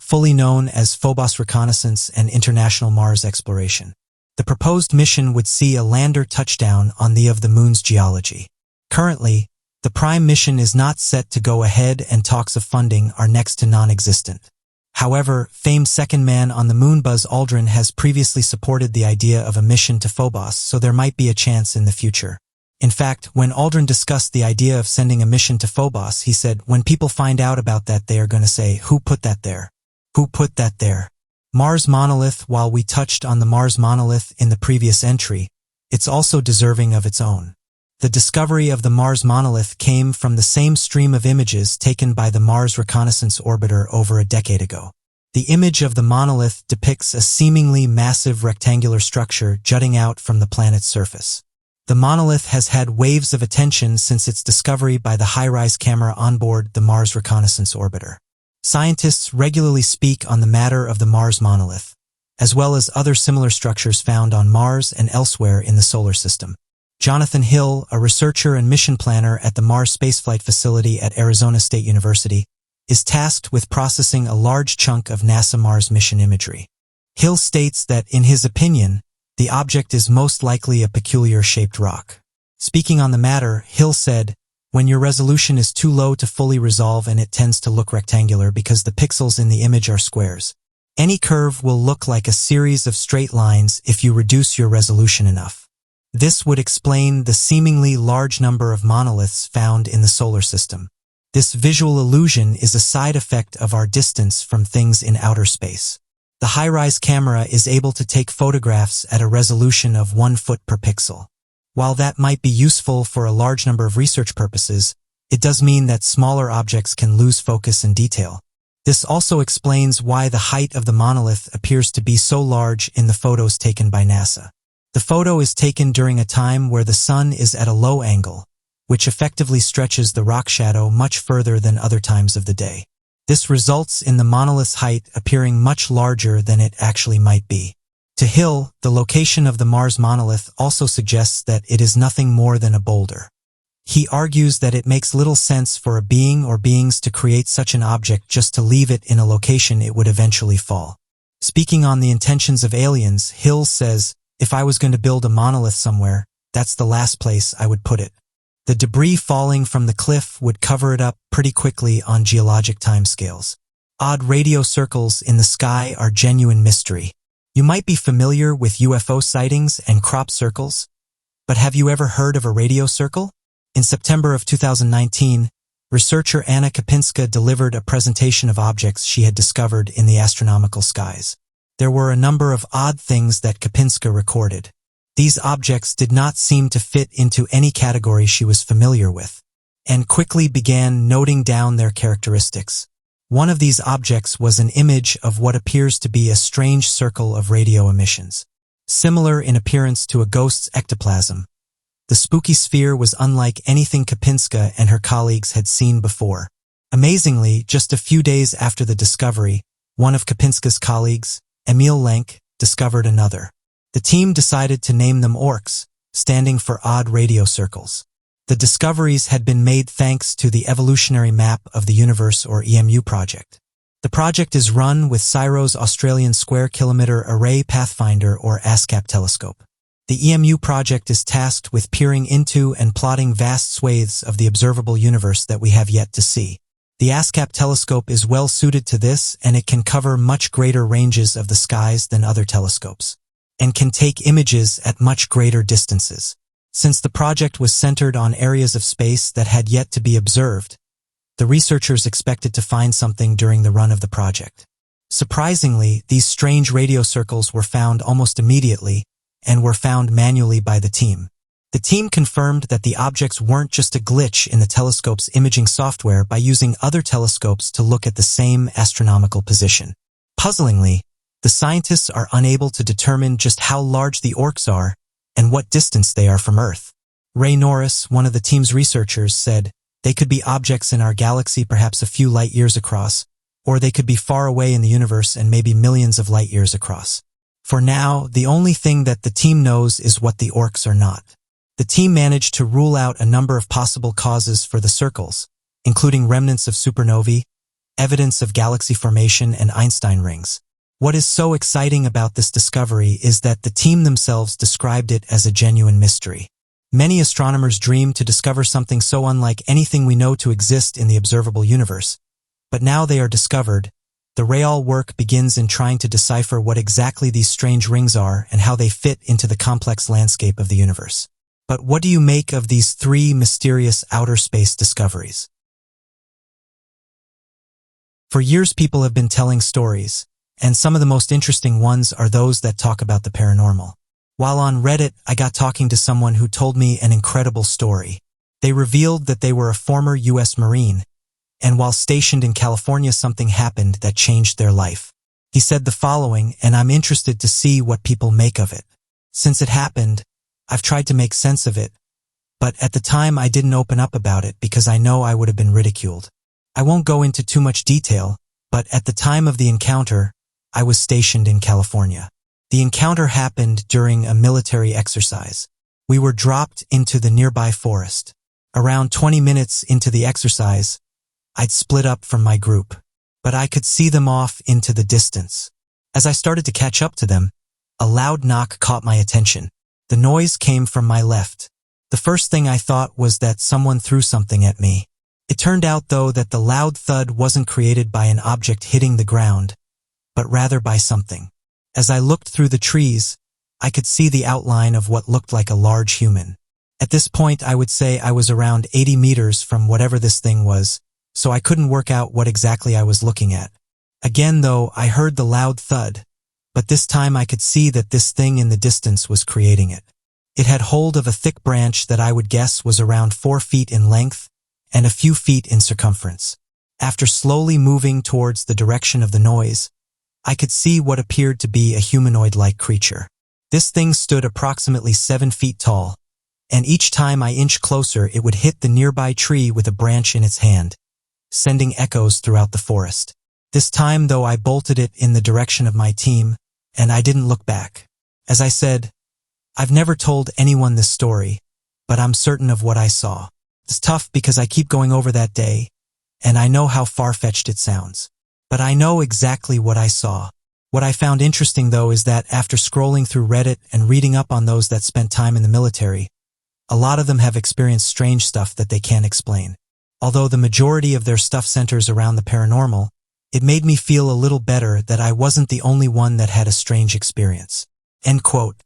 fully known as Phobos Reconnaissance and International Mars Exploration. The proposed mission would see a lander touchdown on the moon's geology. Currently, the PRIME mission is not set to go ahead and talks of funding are next to non-existent. However, famed second man on the moon Buzz Aldrin has previously supported the idea of a mission to Phobos, so there might be a chance in the future. In fact, when Aldrin discussed the idea of sending a mission to Phobos, he said, "When people find out about that, they are going to say, 'Who put that there? Who put that there?'" Mars monolith. While we touched on the Mars monolith in the previous entry, it's also deserving of its own. The discovery of the Mars monolith came from the same stream of images taken by the Mars Reconnaissance Orbiter over a decade ago. The image of the monolith depicts a seemingly massive rectangular structure jutting out from the planet's surface. The monolith has had waves of attention since its discovery by the high-rise camera on board the Mars Reconnaissance Orbiter. Scientists regularly speak on the matter of the Mars monolith, as well as other similar structures found on Mars and elsewhere in the solar system. Jonathan Hill, a researcher and mission planner at the Mars Spaceflight Facility at Arizona State University, is tasked with processing a large chunk of NASA Mars mission imagery. Hill states that, in his opinion, the object is most likely a peculiar-shaped rock. Speaking on the matter, Hill said, "When your resolution is too low to fully resolve and it tends to look rectangular because the pixels in the image are squares. Any curve will look like a series of straight lines if you reduce your resolution enough. This would explain the seemingly large number of monoliths found in the solar system. This visual illusion is a side effect of our distance from things in outer space. The high-rise camera is able to take photographs at a resolution of 1 foot per pixel. While that might be useful for a large number of research purposes, it does mean that smaller objects can lose focus and detail. This also explains why the height of the monolith appears to be so large in the photos taken by NASA. The photo is taken during a time where the sun is at a low angle, which effectively stretches the rock shadow much further than other times of the day. This results in the monolith's height appearing much larger than it actually might be. To Hill, the location of the Mars monolith also suggests that it is nothing more than a boulder. He argues that it makes little sense for a being or beings to create such an object just to leave it in a location it would eventually fall. Speaking on the intentions of aliens, Hill says, "If I was going to build a monolith somewhere, that's the last place I would put it. The debris falling from the cliff would cover it up pretty quickly on geologic timescales. Odd radio circles in the sky are genuine mystery. You might be familiar with UFO sightings and crop circles, but have you ever heard of a radio circle? In September of 2019, researcher Anna Kapinska delivered a presentation of objects she had discovered in the astronomical skies. There were a number of odd things that Kapinska recorded. These objects did not seem to fit into any category she was familiar with, and quickly began noting down their characteristics. One of these objects was an image of what appears to be a strange circle of radio emissions. Similar in appearance to a ghost's ectoplasm, the spooky sphere was unlike anything Kapinska and her colleagues had seen before. Amazingly, just a few days after the discovery, one of Kapinska's colleagues, Emil Lenk, discovered another. The team decided to name them ORCs, standing for Odd Radio Circles. The discoveries had been made thanks to the Evolutionary Map of the Universe or EMU project. The project is run with CSIRO's Australian Square Kilometre Array Pathfinder or ASCAP telescope. The EMU project is tasked with peering into and plotting vast swathes of the observable universe that we have yet to see. The ASCAP telescope is well suited to this, and it can cover much greater ranges of the skies than other telescopes, and can take images at much greater distances. Since the project was centered on areas of space that had yet to be observed, the researchers expected to find something during the run of the project. Surprisingly, these strange radio circles were found almost immediately, and were found manually by the team. The team confirmed that the objects weren't just a glitch in the telescope's imaging software by using other telescopes to look at the same astronomical position. Puzzlingly, the scientists are unable to determine just how large the ORCs are and what distance they are from Earth. Ray Norris, one of the team's researchers, said, "They could be objects in our galaxy perhaps a few light years across, or they could be far away in the universe and maybe millions of light years across. For now, the only thing that the team knows is what the ORCs are not." The team managed to rule out a number of possible causes for the circles, including remnants of supernovae, evidence of galaxy formation, and Einstein rings. What is so exciting about this discovery is that the team themselves described it as a genuine mystery. Many astronomers dream to discover something so unlike anything we know to exist in the observable universe, but now they are discovered. The real work begins in trying to decipher what exactly these strange rings are and how they fit into the complex landscape of the universe. But what do you make of these three mysterious outer space discoveries? For years, people have been telling stories, and some of the most interesting ones are those that talk about the paranormal. While on Reddit, I got talking to someone who told me an incredible story. They revealed that they were a former U.S. Marine, and while stationed in California, something happened that changed their life. He said the following, and I'm interested to see what people make of it. "Since it happened, I've tried to make sense of it, but at the time I didn't open up about it because I know I would have been ridiculed. I won't go into too much detail, but at the time of the encounter, I was stationed in California. The encounter happened during a military exercise. We were dropped into the nearby forest. Around 20 minutes into the exercise, I'd split up from my group, but I could see them off into the distance. As I started to catch up to them, a loud knock caught my attention. The noise came from my left. The first thing I thought was that someone threw something at me. It turned out, though, that the loud thud wasn't created by an object hitting the ground, but rather by something. As I looked through the trees, I could see the outline of what looked like a large human. At this point, I would say I was around 80 meters from whatever this thing was, so I couldn't work out what exactly I was looking at. Again, though, I heard the loud thud, but this time I could see that this thing in the distance was creating it. It had hold of a thick branch that I would guess was around 4 feet in length and a few feet in circumference. After slowly moving towards the direction of the noise, I could see what appeared to be a humanoid-like creature. This thing stood approximately 7 feet tall, and each time I inched closer, it would hit the nearby tree with a branch in its hand, sending echoes throughout the forest. This time, though, I bolted it in the direction of my team, and I didn't look back. As I said, I've never told anyone this story, but I'm certain of what I saw. It's tough because I keep going over that day, and I know how far-fetched it sounds. But I know exactly what I saw. What I found interesting, though, is that after scrolling through Reddit and reading up on those that spent time in the military, A lot of them have experienced strange stuff that they can't explain. Although the majority of their stuff centers around the paranormal, it made me feel a little better that I wasn't the only one that had a strange experience." End quote.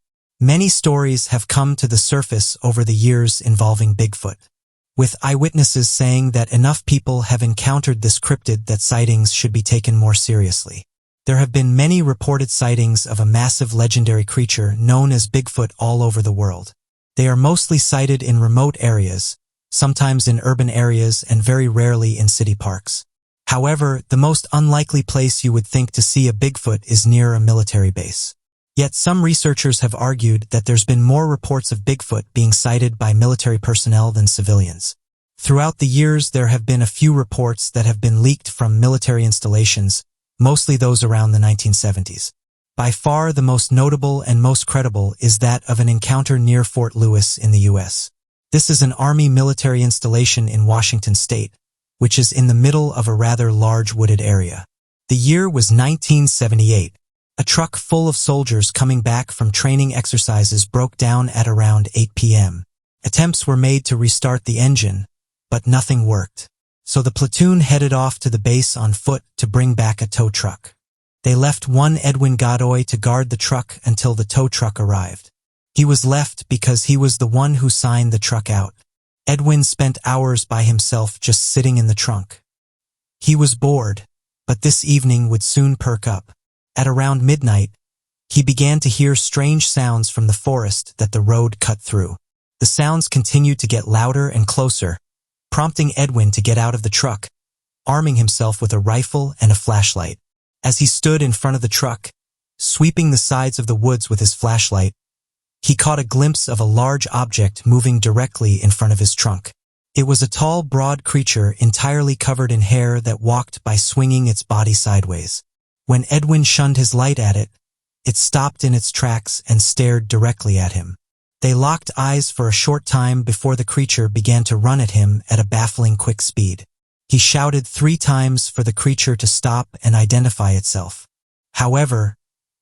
Many stories have come to the surface over the years involving Bigfoot, with eyewitnesses saying that enough people have encountered this cryptid that sightings should be taken more seriously. There have been many reported sightings of a massive legendary creature known as Bigfoot all over the world. They are mostly sighted in remote areas, sometimes in urban areas and very rarely in city parks. However, the most unlikely place you would think to see a Bigfoot is near a military base. Yet some researchers have argued that there's been more reports of Bigfoot being sighted by military personnel than civilians. Throughout the years, there have been a few reports that have been leaked from military installations, mostly those around the 1970s. By far the most notable and most credible is that of an encounter near Fort Lewis in the U.S. This is an Army military installation in Washington state, which is in the middle of a rather large wooded area. The year was 1978. A truck full of soldiers coming back from training exercises broke down at around 8 p.m. Attempts were made to restart the engine, but nothing worked. So the platoon headed off to the base on foot to bring back a tow truck. They left one Edwin Godoy to guard the truck until the tow truck arrived. He was left because he was the one who signed the truck out. Edwin spent hours by himself just sitting in the trunk. He was bored, but this evening would soon perk up. At around midnight, he began to hear strange sounds from the forest that the road cut through. The sounds continued to get louder and closer, prompting Edwin to get out of the truck, arming himself with a rifle and a flashlight. As he stood in front of the truck, sweeping the sides of the woods with his flashlight, he caught a glimpse of a large object moving directly in front of his trunk. It was a tall, broad creature entirely covered in hair that walked by swinging its body sideways. When Edwin shunned his light at it, it stopped in its tracks and stared directly at him. They locked eyes for a short time before the creature began to run at him at a baffling quick speed. He shouted 3 times for the creature to stop and identify itself. However,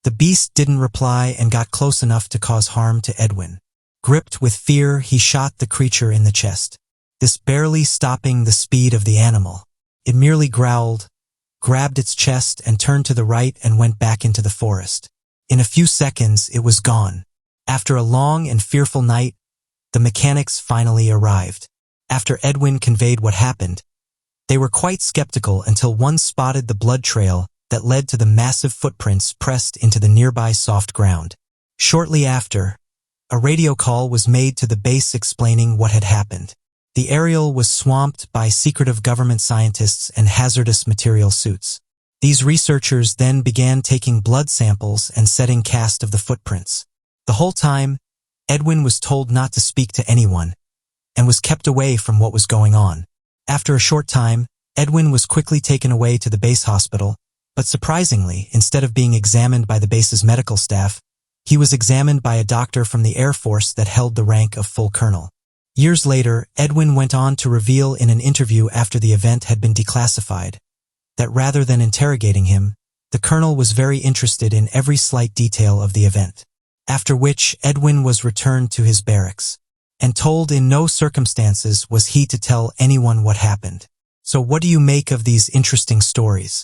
the beast didn't reply and got close enough to cause harm to Edwin. Gripped with fear, he shot the creature in the chest, this barely stopping the speed of the animal. It merely growled, grabbed its chest and turned to the right and went back into the forest. In a few seconds, it was gone. After a long and fearful night, the mechanics finally arrived. After Edwin conveyed what happened, they were quite skeptical until one spotted the blood trail that led to the massive footprints pressed into the nearby soft ground. Shortly after, a radio call was made to the base explaining what had happened. The area was swamped by secretive government scientists and hazardous material suits. These researchers then began taking blood samples and setting cast of the footprints. The whole time, Edwin was told not to speak to anyone and was kept away from what was going on. After a short time, Edwin was quickly taken away to the base hospital, but surprisingly, instead of being examined by the base's medical staff, he was examined by a doctor from the Air Force that held the rank of full colonel. Years later, Edwin went on to reveal in an interview after the event had been declassified that rather than interrogating him, the colonel was very interested in every slight detail of the event. After which, Edwin was returned to his barracks and told in no circumstances was he to tell anyone what happened. So what do you make of these interesting stories?